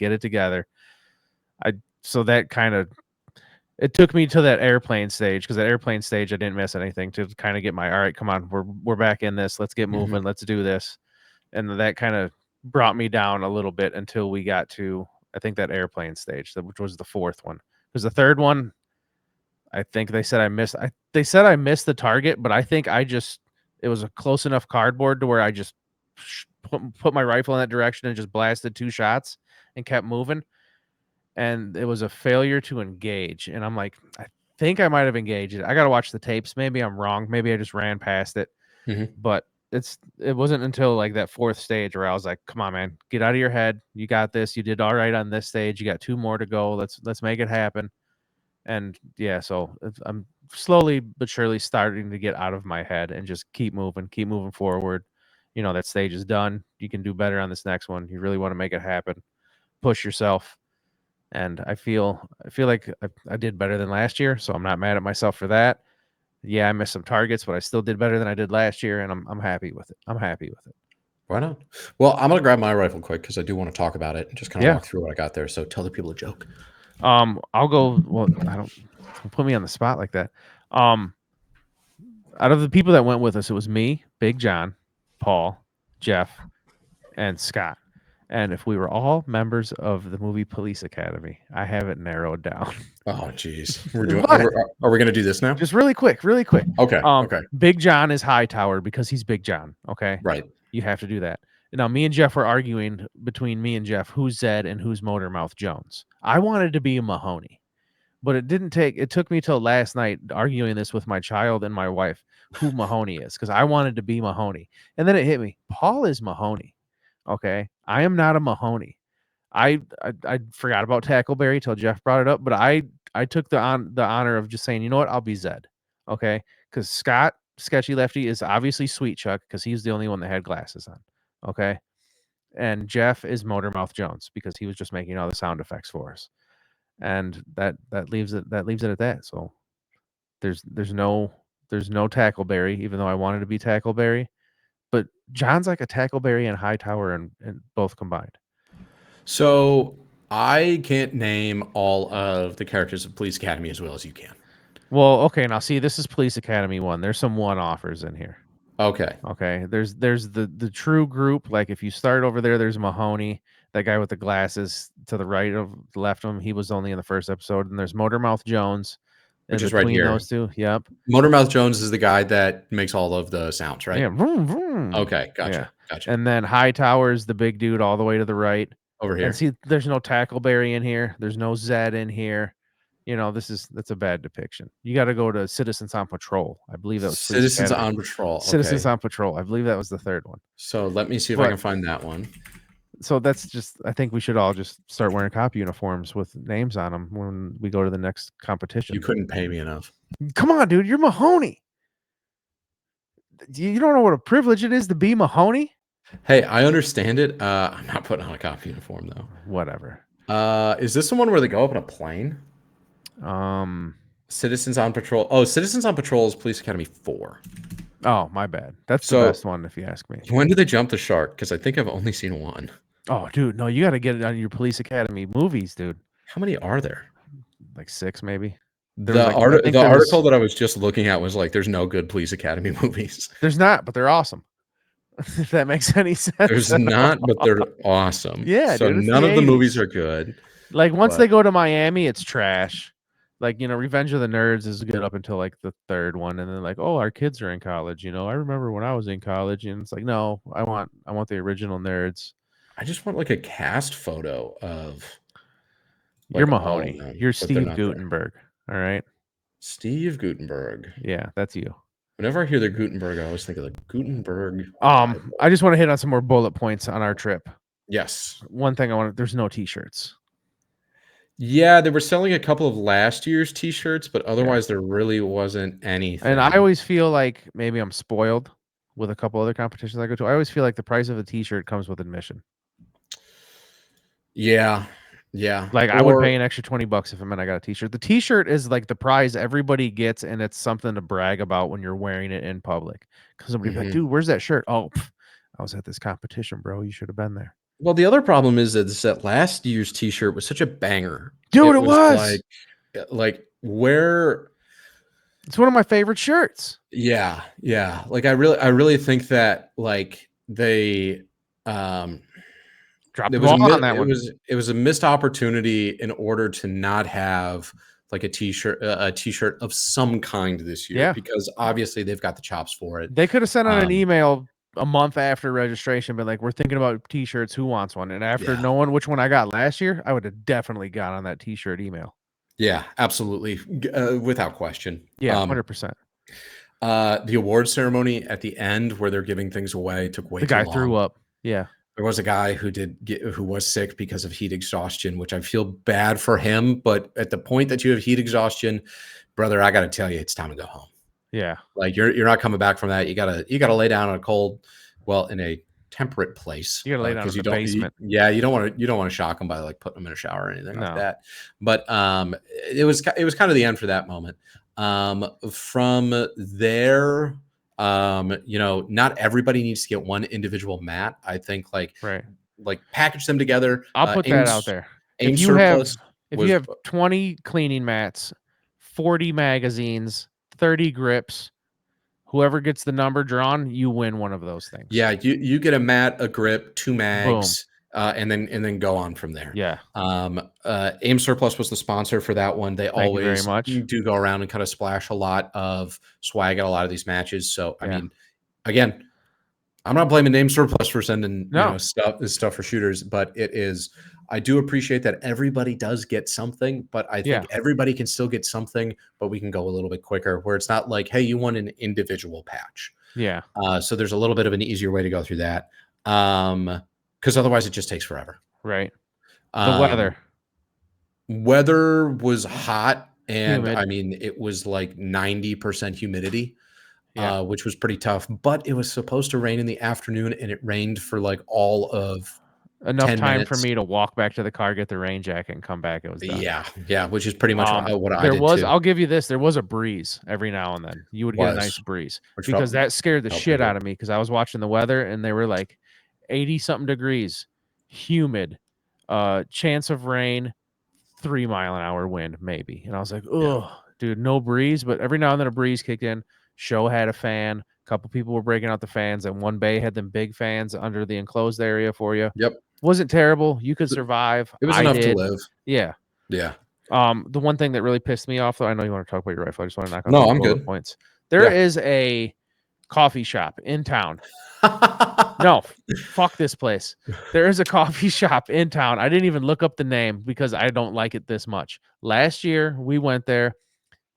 So that kind of, it took me to that airplane stage, because that airplane stage, I didn't miss anything, to kind of get my, all right, come on, we're back in this. Let's get moving. Let's do this. And that kind of brought me down a little bit until we got to, I think, that airplane stage, which was the 4th one. Because the 3rd one, I think they said I missed the target, but I think it was a close enough cardboard to where I just put my rifle in that direction and just blasted 2 shots and kept moving. And it was a failure to engage. And I'm like, I think I might have engaged it. I got to watch the tapes. Maybe I'm wrong. Maybe I just ran past it. But it wasn't until like that 4th stage where I was like, come on, man, get out of your head. You got this. You did all right on this stage. You got 2 more to go. Let's make it happen. And yeah, so I'm slowly but surely starting to get out of my head and just keep moving forward. That stage is done. You can do better on this next one. You really want to make it happen. Push yourself. And I feel like I did better than last year, so I'm not mad at myself for that. Yeah, I missed some targets, but I still did better than I did last year, and I'm happy with it. Why not? Well, I'm gonna grab my rifle quick because I do want to talk about it and just kind of walk through what I got there. So tell the people a joke. I'll go. Well, don't put me on the spot like that. Out of the people that went with us, it was me, Big John, Paul, Jeff, and Scott. And if we were all members of the movie Police Academy, I have it narrowed down. Oh, geez. We're doing. What? Are we going to do this now? Just really quick, really quick. Okay. Okay. Big John is Hightower because he's Big John. Okay. Right. You have to do that. Now, me and Jeff were arguing between me and Jeff who's Zed and who's Motormouth Jones. I wanted to be Mahoney, but it took me till last night arguing this with my child and my wife who Mahoney is because I wanted to be Mahoney. And then it hit me. Paul is Mahoney. Okay. I am not a Mahoney. I forgot about Tackleberry till Jeff brought it up, but I took the honor of just saying, you know what, I'll be Zed, okay? Because Scott Sketchy Lefty is obviously Sweet Chuck because he's the only one that had glasses on, okay? And Jeff is Motormouth Jones because he was just making all the sound effects for us, and that leaves it at that. So there's no Tackleberry, even though I wanted to be Tackleberry, but John's like a Tackleberry and Hightower and both combined. So I can't name all of the characters of Police Academy as well as you can. Well, okay, now see, this is Police Academy 1. There's some one-offers in here. Okay. Okay. There's the true group. Like if you start over there's Mahoney, that guy with the glasses to the right of left of him. He was only in the first episode. And there's Motormouth Jones. Which is right here. Those two. Yep. Motormouth Jones is the guy that makes all of the sounds, right? Yeah. Vroom, vroom. Okay, gotcha. Yeah. Gotcha. And then Hightower's the big dude all the way to the right. Over here. And see, there's no Tackleberry in here. There's no Zed in here. You know, that's a bad depiction. You got to go to Citizens on Patrol. I believe that was Citizens on Patrol. Okay. Citizens on Patrol. I believe that was the third one. So let me see if I can find that one. So that's just, I think we should all just start wearing cop uniforms with names on them when we go to the next competition. You couldn't pay me enough. Come on, dude. You're Mahoney. You don't know what a privilege it is to be Mahoney? Hey, I understand it. I'm not putting on a cop uniform though. Whatever. Is this the one where they go up in a plane? Citizens on Patrol. Oh, Citizens on Patrol is Police Academy 4. Oh, my bad. That's the best one if you ask me. When did they jump the shark? Because I think I've only seen one. Oh, dude, no, you got to get it on your Police Academy movies, dude. How many are there? Like 6, maybe. The article that I was just looking at was like, there's no good Police Academy movies. There's not, but they're awesome. If that makes any sense. There's not, but they're awesome. Yeah, so dude, none of the 80s. movies are good. Like once they go to Miami, it's trash. Like, you know, Revenge of the Nerds is good up until like the third one, and then like, oh, our kids are in college. You know, I remember when I was in college, and it's like, no, I want the original Nerds. I just want like a cast photo of. Like, you're Mahoney. You're Steve Guttenberg. All right. Steve Guttenberg. Yeah, that's you. Whenever I hear the Gutenberg, I always think of the Gutenberg. I just want to hit on some more bullet points on our trip. Yes. One thing there's no t-shirts. Yeah, they were selling a couple of last year's t-shirts, but otherwise there really wasn't anything. And I always feel like maybe I'm spoiled with a couple other competitions I go to. I always feel like the price of a t-shirt comes with admission. Yeah. Yeah. Like I would pay an extra $20 if it meant I got a t-shirt. The t-shirt is like the prize everybody gets, and it's something to brag about when you're wearing it in public. Because somebody's like, dude, where's that shirt? Oh, I was at this competition, bro. You should have been there. Well, the other problem is that last year's t-shirt was such a banger. Dude, it was like where it's one of my favorite shirts. Yeah. Yeah. Like I really think that like they dropped the ball on that one. It was a missed opportunity in order to not have like a t-shirt of some kind this year. Yeah. Because obviously they've got the chops for it. They could have sent out an email a month after registration, but like, we're thinking about t-shirts. Who wants one? And after knowing which one I got last year, I would have definitely got on that t-shirt email. Yeah, absolutely. Without question. Yeah, 100%. The award ceremony at the end where they're giving things away took way too long. The guy threw up. Yeah. There was a guy who was sick because of heat exhaustion, which I feel bad for him. But at the point that you have heat exhaustion, brother, I got to tell you, it's time to go home. Yeah. Like you're not coming back from that. You gotta lay down in a temperate place. You gotta lay down in the basement. You don't want to shock them by like putting them in a shower or anything like that. But it was kind of the end for that moment. From there, not everybody needs to get one individual mat. I think like package them together. I'll put that out there. If you have 20 cleaning mats, 40 magazines, 30 grips, whoever gets the number drawn, you win one of those things. Yeah, you get a mat, a grip, 2 mags, and then go on from there. Yeah. AIM Surplus was the sponsor for that one. They Thank you very always much. do go around and kind of splash a lot of swag at a lot of these matches. So I Yeah. mean, again, I'm not blaming AIM Surplus for sending No. stuff for shooters, but it is. I do appreciate that everybody does get something, but I think everybody can still get something, but we can go a little bit quicker where it's not like, hey, you want an individual patch. Yeah. So there's a little bit of an easier way to go through that. Because otherwise it just takes forever. Right. The weather was hot, and humid. I mean, it was like 90% humidity, Yeah. which was pretty tough, but it was supposed to rain in the afternoon, and it rained for like all of Enough 10 time for minutes. me to walk back to the car, get the rain jacket, and come back. It was done. Yeah, which is pretty much what I there did was. too. I'll give you this. There was a breeze every now and then. You would get a nice breeze Which because that scared the felt shit pretty out of me because I was watching the weather and they were like 80 something degrees, humid, chance of rain, 3-mile-an-hour wind maybe, and I was like, oh, dude, no breeze. But every now and then a breeze kicked in. Show had a fan. A couple people were breaking out the fans, and one bay had them big fans under the enclosed area for you. Yep. Wasn't terrible. You could survive. It was enough to live. Yeah. Yeah. The one thing that really pissed me off, though, I know you want to talk about your rifle. I just want to knock on No, those I'm bullet good. points. There is a coffee shop in town. No, fuck this place. There is a coffee shop in town. I didn't even look up the name because I don't like it this much. Last year, we went there.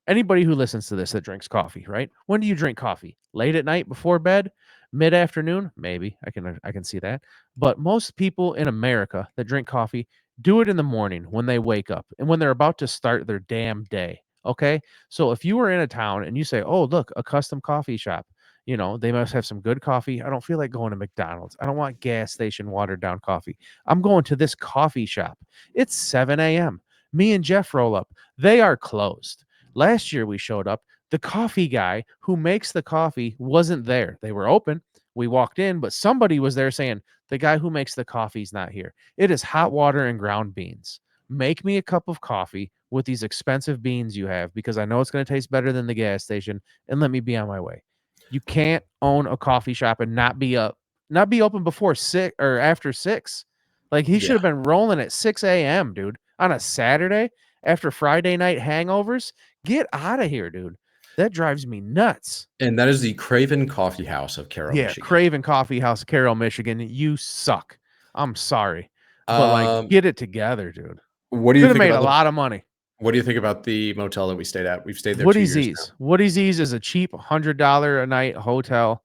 Anybody who listens to this that drinks coffee, right? When do you drink coffee? Late at night before bed? Mid-afternoon? Maybe. I can see that. But most people in America that drink coffee do it in the morning when they wake up and when they're about to start their damn day. Okay? So if you were in a town and you say, "Oh, look, a custom coffee shop." You know, they must have some good coffee. I don't feel like going to McDonald's. I don't want gas station watered down coffee. I'm going to this coffee shop. It's 7 a.m. Me and Jeff roll up. They are closed. Last year we showed up. The coffee guy who makes the coffee wasn't there. They were open. We walked in, but somebody was there saying, the guy who makes the coffee's not here. It is hot water and ground beans. Make me a cup of coffee with these expensive beans you have because I know it's going to taste better than the gas station, and let me be on my way. You can't own a coffee shop and not be open before 6 or after 6. Like he should have been rolling at 6 a.m., dude, on a Saturday after Friday night hangovers. Get out of here, dude. That drives me nuts. And that is the Craven Coffee House of Carroll, Michigan. Craven Coffee House, Carroll, Michigan. You suck. I'm sorry. But like, get it together, dude. What do you think? Made a lot of money. What do you think about the motel that we stayed at? We've stayed there Woody's 2 years now. Woody's is a cheap $100 a night hotel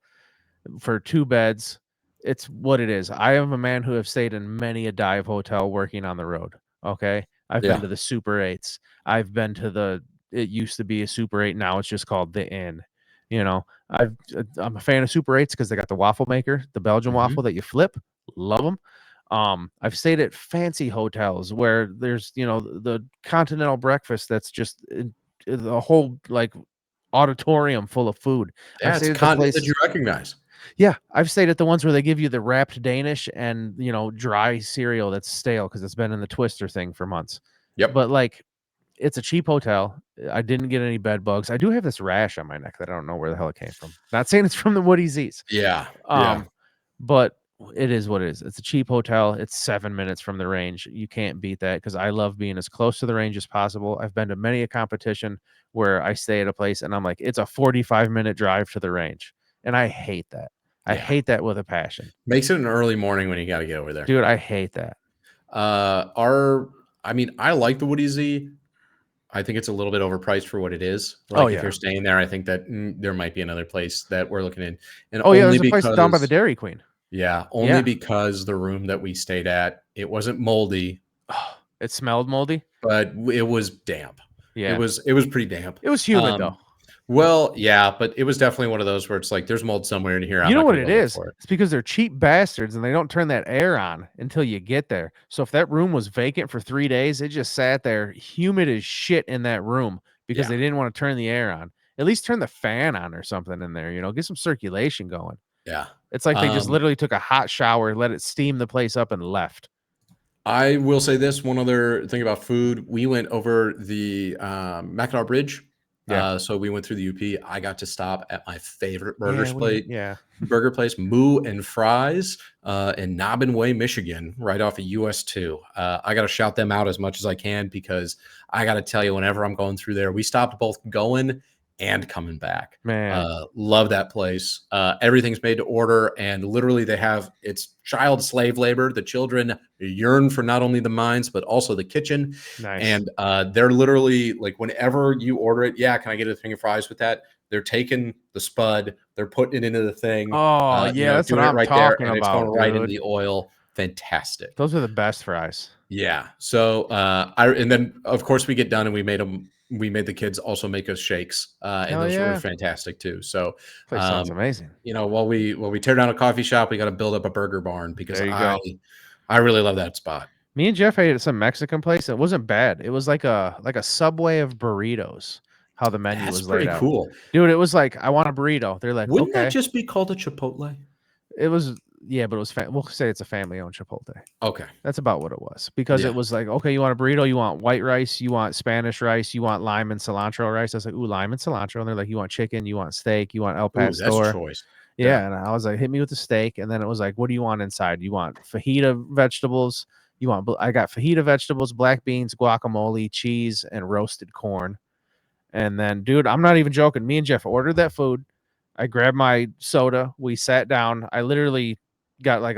for 2 beds. It's what it is. I am a man who have stayed in many a dive hotel working on the road. Okay. I've been to the Super 8s. I've been to it used to be a Super 8. Now it's just called the Inn. You know, I'm a fan of Super 8s because they got the waffle maker, the Belgian waffle that you flip. Love them. I've stayed at fancy hotels where there's, the continental breakfast that's just the whole like auditorium full of food. Yeah, it's continent that you recognize. Yeah, I've stayed at the ones where they give you the wrapped Danish and, dry cereal that's stale because it's been in the Twister thing for months. Yep. But like, it's a cheap hotel. I didn't get any bed bugs. I do have this rash on my neck that I don't know where the hell it came from. Not saying it's from the Woody's Z's. Yeah. But it is what it is. It's a cheap hotel. It's 7 minutes from the range. You can't beat that because I love being as close to the range as possible. I've been to many a competition where I stay at a place and I'm like, it's a 45-minute drive to the range. And I hate that. I hate that with a passion. Makes it an early morning when you got to get over there. Dude, I hate that. I like the Woody Z. I think it's a little bit overpriced for what it is. Like if you're staying there, I think that there might be another place that we're looking in. And there's a place down by the Dairy Queen. Yeah, only because the room that we stayed at, it wasn't moldy. Oh, it smelled moldy, but it was damp. Yeah, it was pretty damp. It was humid though. Well, yeah, but it was definitely one of those where it's like there's mold somewhere in here. You know what it is? It's because they're cheap bastards and they don't turn that air on until you get there. So if that room was vacant for 3 days, it just sat there humid as shit in that room because they didn't want to turn the air on. At least turn the fan on or something in there, get some circulation going. Yeah. It's like they just literally took a hot shower, let it steam the place up and left. I will say this, one other thing about food. We went over the Mackinac Bridge Yeah. So we went through the UP. I got to stop at my favorite Yeah. burger place, Moo and Fries, in Nobbin Way, Michigan, right off of US 2. I got to shout them out as much as I can because I got to tell you, whenever I'm going through there, we stopped both going and coming back. Man. Love that place. Everything's made to order, and literally it's child slave labor. The children yearn for not only the mines but also the kitchen. Nice. And they're literally like, whenever you order it, yeah, can I get a thing of fries with that? They're taking the spud, they're putting it into the thing, Oh, yeah, that's what doing it I'm right there, talking and it's going about, right into dude. the oil. Fantastic. Those are the best fries. Yeah. So and then of course we get done and we made the kids also make us shakes. And Hell those were yeah. fantastic too. So Place sounds amazing. while we tear down a coffee shop, we got to build up a burger barn because There you go. I really love that spot. Me and Jeff ate at some Mexican place. It wasn't bad. It was like a Subway of burritos. How the menu That's was laid pretty out. cool. Dude, it was like, I want a burrito. They're like, Wouldn't okay. that just be called a Chipotle? It was, yeah, but it was, we'll say it's a family-owned Chipotle. Okay. That's about what it was. Because Yeah. it was like, okay, you want a burrito, you want white rice, you want Spanish rice, you want lime and cilantro rice. I was like, ooh, lime and cilantro. And they're like, you want chicken, you want steak, you want El Ooh, Pastor. that's choice. Yeah, and I was like, hit me with the steak. And then it was like, what do you want inside? You want fajita vegetables? I got fajita vegetables, black beans, guacamole, cheese, and roasted corn. And then, dude, I'm not even joking. Me and Jeff ordered that food. I grabbed my soda. We sat down. I literally got like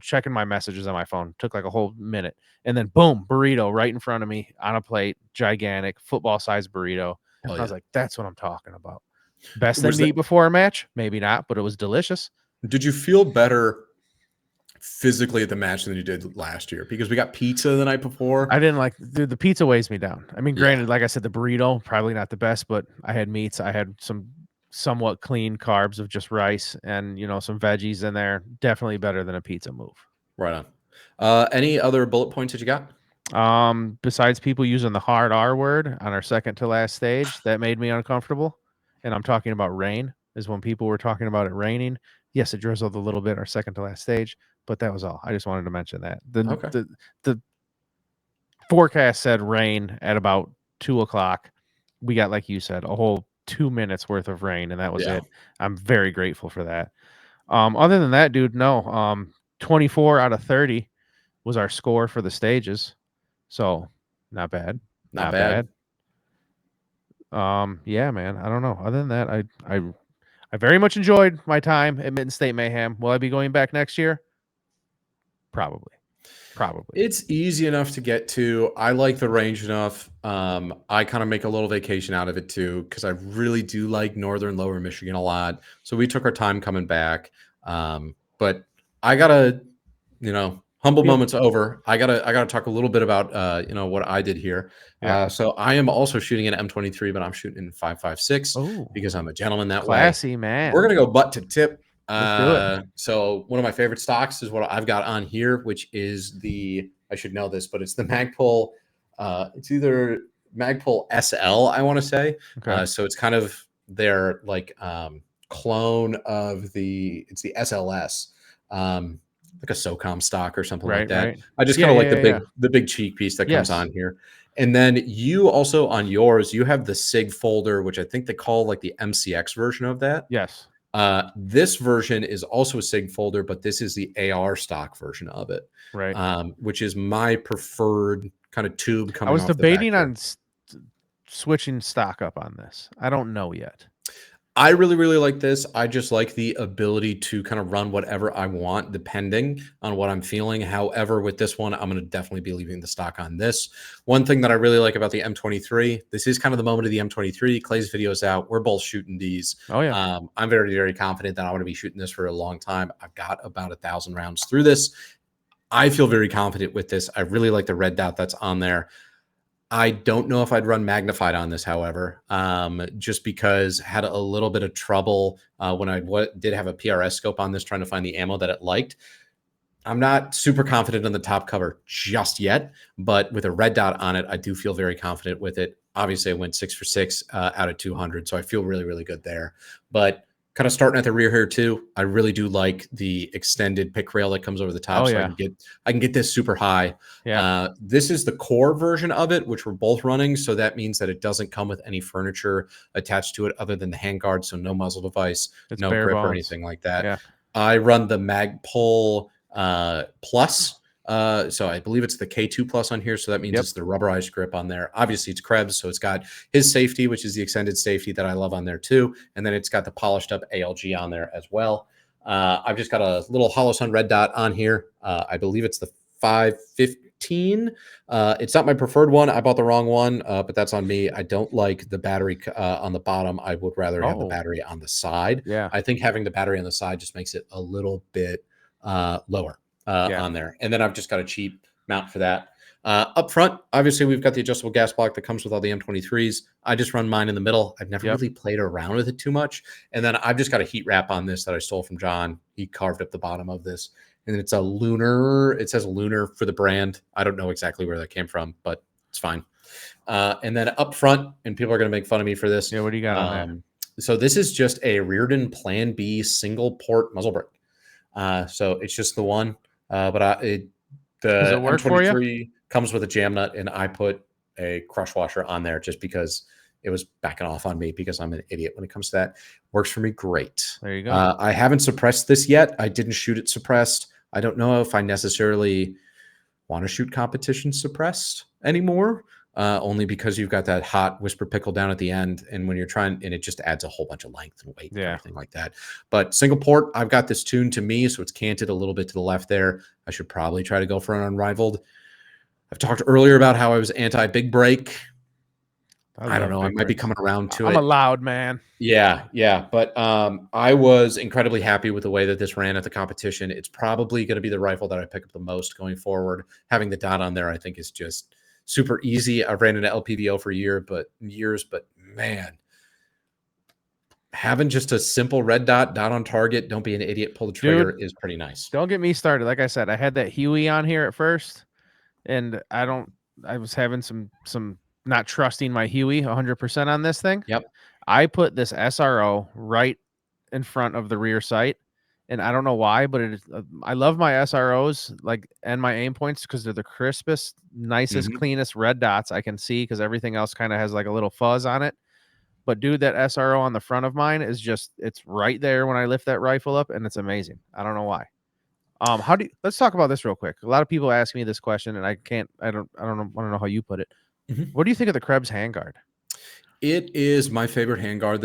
checking my messages on my phone. Took like a whole minute. And then boom, burrito right in front of me on a plate, gigantic football-sized burrito. Oh, I was yeah. like, that's what I'm talking about. Best thing Was to eat before a match? Maybe not, but it was delicious. Did you feel better physically at the match than you did last year? Because we got pizza the night before. I didn't dude, the pizza weighs me down. I mean, Yeah. granted, like I said, the burrito, probably not the best, but I had meats. I had some somewhat clean carbs of just rice and, some veggies in there. Definitely better than a pizza move. Right on. Any other bullet points that you got? Besides people using the hard R word on our second to last stage, that made me uncomfortable. And I'm talking about rain, is when people were talking about it raining. Yes, it drizzled a little bit our second to last stage, but that was all. I just wanted to mention that. The forecast said rain at about 2:00. We got, like you said, a whole 2 minutes worth of rain, and that was it. I'm very grateful for that. Other than that, dude, no. 24 out of 30 was our score for the stages. So not bad. Not bad. Yeah, man. I don't know. Other than that, I very much enjoyed my time at Mitten State Mayhem. Will I be going back next year? Probably. It's easy enough to get to. I like the range enough. I kind of make a little vacation out of it too, because I really do like northern lower Michigan a lot. So we took our time coming back. But I gotta, humble moments over. I gotta talk a little bit about what I did here. Yeah. So I am also shooting an M23, but I'm shooting in 5.56 because I'm a gentleman that way. Classy, man. We're gonna go butt to tip. Let's do it. So one of my favorite stocks is what I've got on here, which is I should know this, but it's the Magpul. It's either Magpul SL, I want to say. Okay. So it's kind of their clone of it's the SLS, like a SOCOM stock or something like that. Right. I just kind of like the big cheek piece that comes on here. And then you also on yours, you have the SIG folder, which I think they call like the MCX version of that. Yes. This version is also a SIG folder, but this is the AR stock version of it, right? Which is my preferred kind of tube coming. I was debating on switching stock up on this. I don't know yet. I really, really like this. I just like the ability to kind of run whatever I want, depending on what I'm feeling. However, with this one, I'm going to definitely be leaving the stock on this. One thing that I really like about the M23, this is kind of the moment of the M23. Clay's video's out. We're both shooting these. Oh, yeah. I'm very, very confident that I want to be shooting this for a long time. I've got about 1,000 rounds through this. I feel very confident with this. I really like the red dot that's on there. I don't know if I'd run magnified on this, however, just because had a little bit of trouble when I did have a PRS scope on this, trying to find the ammo that it liked. I'm not super confident on the top cover just yet, but with a red dot on it, I do feel very confident with it. Obviously, I went 6 for 6 out of 200, so I feel really, really good there. But kind of starting at the rear here too. I really do like the extended pick rail that comes over the top, Oh, so yeah. I can get this super high. Yeah. This is the core version of it, which we're both running, so that means that it doesn't come with any furniture attached to it other than the handguard, so no muzzle device, It's no bare grip or bones. anything like that. Yeah. I run the Magpul Plus. So I believe it's the K2 Plus on here. So that means Yep. it's the rubberized grip on there. Obviously, it's Krebs, so it's got his safety, which is the extended safety that I love on there too. And then it's got the polished up ALG on there as well. I've just got a little Hollow Sun red dot on here. I believe it's the 515. It's not my preferred one. I bought the wrong one, but that's on me. I don't like the battery on the bottom. I would rather have the Oh. battery on the side. Yeah. I think having the battery on the side just makes it a little bit lower Yeah. on there. And then I've just got a cheap mount for that. Up front, obviously, we've got the adjustable gas block that comes with all the M23s. I just run mine in the middle. I've never Yep. really played around with it too much. And then I've just got a heat wrap on this that I stole from John. He carved up the bottom of this. And it's a Lunar. It says Lunar for the brand. I don't know exactly where that came from, but it's fine. And then up front, and people are going to make fun of me for this. Yeah. What do you got on there? So this is just a Reardon Plan B single port muzzle brake. So it's just the one. But Does the it work for you? M23 comes with a jam nut, and I put a crush washer on there just because it was backing off on me because I'm an idiot when it comes to that. Works for me great. There you go. I haven't suppressed this yet. I didn't shoot it suppressed. I don't know if I necessarily want to shoot competition suppressed anymore. Only because you've got that hot whisper pickle down at the end, and when you're trying, and it just adds a whole bunch of length and weight and Yeah. everything like that. But single port, I've got this tuned to me, so it's canted a little bit to the left there. I should probably try to go for an unrivaled. I've talked earlier about how I was anti big break. I don't know. I might be coming around to it. I'm a loud man. Yeah. But I was incredibly happy with the way that this ran at the competition. It's probably going to be the rifle that I pick up the most going forward. Having the dot on there, I think, is just super easy. I've ran into LPVO for years, but man, having just a simple red dot on target, don't be an idiot, pull the trigger, is pretty nice. Don't get me started. Like I said, I had that Huey on here at first, and I was having some not trusting my Huey 100% on this thing. Yep. I put this SRO right in front of the rear sight, and I don't know why, but I love my SROs and my aim points because they're the crispest, nicest, cleanest red dots I can see because everything else kind of has like a little fuzz on it. But dude, that SRO on the front of mine is it's right there when I lift that rifle up, and it's amazing. I don't know why. Let's talk about this real quick. A lot of people ask me this question, and I don't know how you put it. What do you think of the Krebs handguard? It is my favorite handguard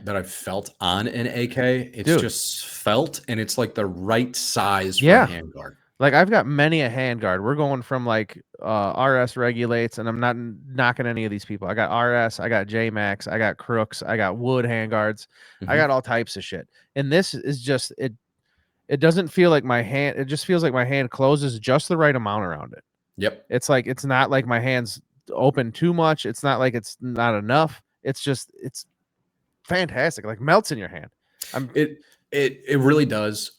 that I've felt on an AK. It's just felt, and it's like the right size for a handguard. Like I've got many a handguard. We're going from like RS regulates, and I'm not knocking any of these people. I got RS, I got JMax, I got Crooks, I got wood handguards, I got all types of shit. And this is just it doesn't feel like my hand, it just feels like my hand closes just the right amount around it. Yep. It's like it's not like my hand's open too much. It's not like it's not enough. It's fantastic. Like melts in your hand. It really does.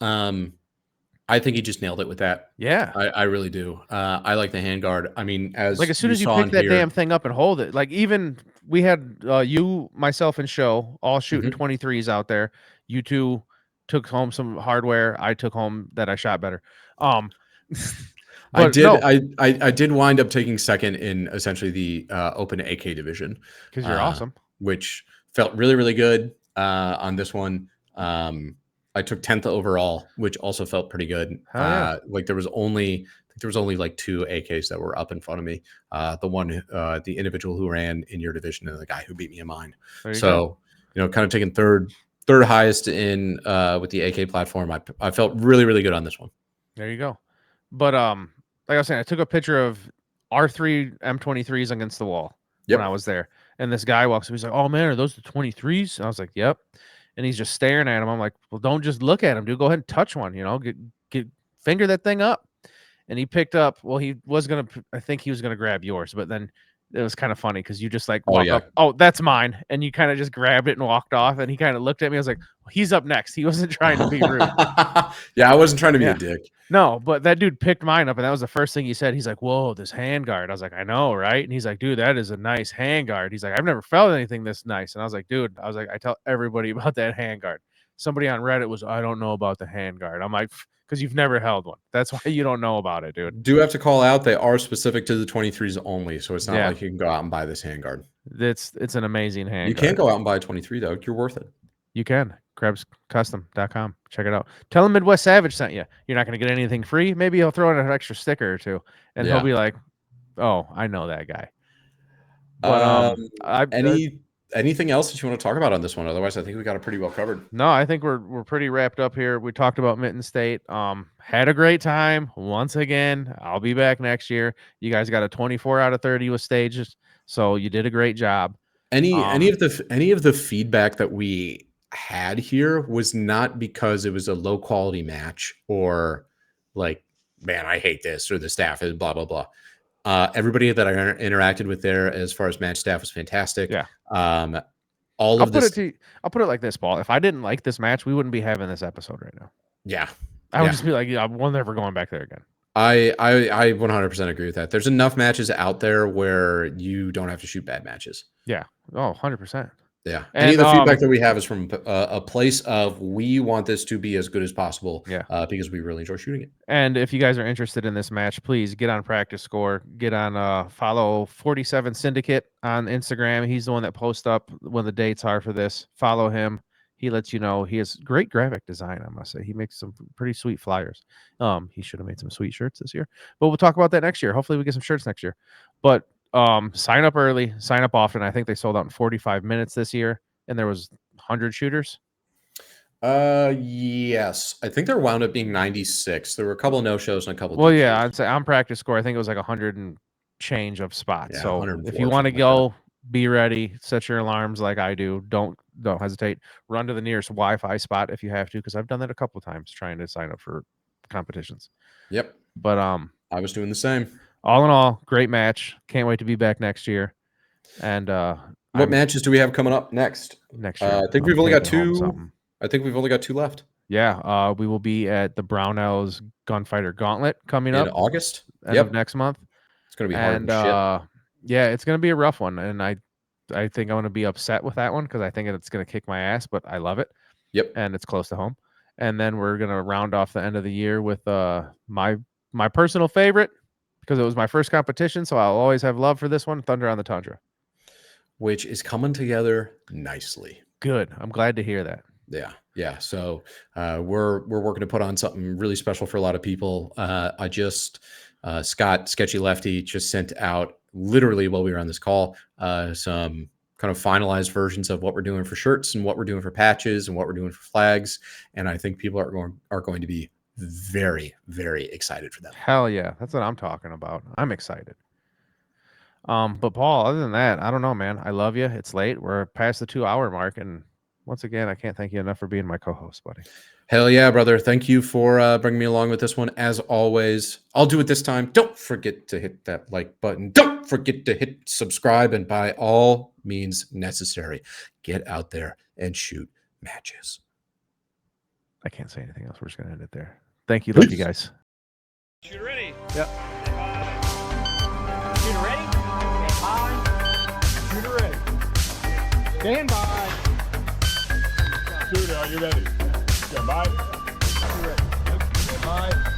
I think he just nailed it with that. Yeah. I really do. I like the handguard. I mean, as soon as you pick that damn thing up and hold it, like even we had you, myself, and Show all shooting 23s out there. You two took home some hardware. I took home that I shot better. I did wind up taking second in essentially the open AK division because you're awesome, which felt really, really good on this one. I took 10th overall, which also felt pretty good. Like there was only like 2 AKs that were up in front of me. The individual who ran in your division and the guy who beat me in mine. So, kind of taking third highest in with the AK platform. I felt really, really good on this one. There you go. But like I was saying, I took a picture of R3 M23s against the wall when I was there. And this guy walks up, he's like, "Oh man, are those the 23s?" And I was like, "Yep." And he's just staring at him. I'm like, "Well, don't just look at him, dude. Go ahead and touch one, get finger that thing up." And he picked up, I think he was gonna grab yours, but then it was kind of funny because you just like walk up, "Oh, that's mine," and you kind of just grabbed it and walked off. And he kind of looked at me. I was like, well, "He's up next." He wasn't trying to be rude. Yeah, I wasn't trying to be a dick. No, but that dude picked mine up, and that was the first thing he said. He's like, "Whoa, this handguard." I was like, "I know, right?" And he's like, "Dude, that is a nice handguard." He's like, "I've never felt anything this nice." And I was like, "Dude," I tell everybody about that handguard. somebody on Reddit was, I don't know about the handguard. I'm like, because you've never held one. That's why you don't know about it, dude. Do have to call out, they are specific to the 23s only, so it's not Yeah. like you can go out and buy this handguard. It's an amazing handguard. You can go out and buy a 23 though. You're worth it. You can. Krebscustom.com. Check it out. Tell him Midwest Savage sent you. You're not going to get anything free. Maybe he'll throw in an extra sticker or two, and he'll be like, "Oh, I know that guy." But anything else that you want to talk about on this one? Otherwise, I think we got it pretty well covered. No, I think we're pretty wrapped up here. We talked about Mitten State. Had a great time once again. I'll be back next year. You guys got a 24 out of 30 with stages, so you did a great job. Any of the feedback that we had here was not because it was a low quality match or like, man, I hate this, or the staff is blah blah blah. Everybody that I interacted with there, as far as match staff, was fantastic. Yeah. I'll put it like this, Paul. If I didn't like this match, we wouldn't be having this episode right now. Yeah. I would just be like, we're never going back there again. I 100% agree with that. There's enough matches out there where you don't have to shoot bad matches. Yeah. Oh, 100%. Yeah. Any of the feedback that we have is from a place of, we want this to be as good as possible. Yeah. Because we really enjoy shooting it. And if you guys are interested in this match, please get on Practice Score. Get on follow 47 Syndicate on Instagram. He's the one that posts up when the dates are for this. Follow him. He lets you know. He has great graphic design, I must say. He makes some pretty sweet flyers. He should have made some sweet shirts this year. But we'll talk about that next year. Hopefully we get some shirts next year. But sign up early, sign up often. I think they sold out in 45 minutes this year, and there was 100 shooters. Yes, I think there wound up being 96. There were a couple of no-shows and a couple of yeah, I'd say on Practice Score, I think it was like 100 and change of spots. Yeah, so if you want to go, be ready, set your alarms like I do. Don't hesitate. Run to the nearest Wi-Fi spot if you have to, because I've done that a couple of times trying to sign up for competitions. Yep. But I was doing the same. All in all, great match. Can't wait to be back next year. And what matches do we have coming up next? Next year, I think we've only got two. I think we've only got two left. Yeah, we will be at the Brownells Gunfighter Gauntlet coming up in August. End of next month. It's gonna be hard. And yeah, it's gonna be a rough one, and I think I'm gonna be upset with that one because I think it's gonna kick my ass, but I love it. Yep. And it's close to home. And then we're gonna round off the end of the year with my personal favorite, because it was my first competition, so I'll always have love for this one, Thunder on the Tundra, which is coming together nicely. Good. I'm glad to hear that. Yeah. So we're working to put on something really special for a lot of people. Scott Sketchy Lefty just sent out, literally while we were on this call, some kind of finalized versions of what we're doing for shirts and what we're doing for patches and what we're doing for flags. And I think people are going to be very, very excited for them. Hell yeah. That's what I'm talking about. I'm excited. But Paul, other than that, I don't know, man. I love you. It's late. We're past the 2-hour mark. And once again, I can't thank you enough for being my co-host, buddy. Hell yeah, brother. Thank you for bringing me along with this one. As always, I'll do it this time. Don't forget to hit that like button. Don't forget to hit subscribe. And by all means necessary, get out there and shoot matches. I can't say anything else. We're just going to end it there. Thank you. Love you guys. Shooter ready. Yep. Shooter ready? Stand by. Shooter ready. Stand by. Shooter, are you ready? Stand by. Shooter ready. Stand by.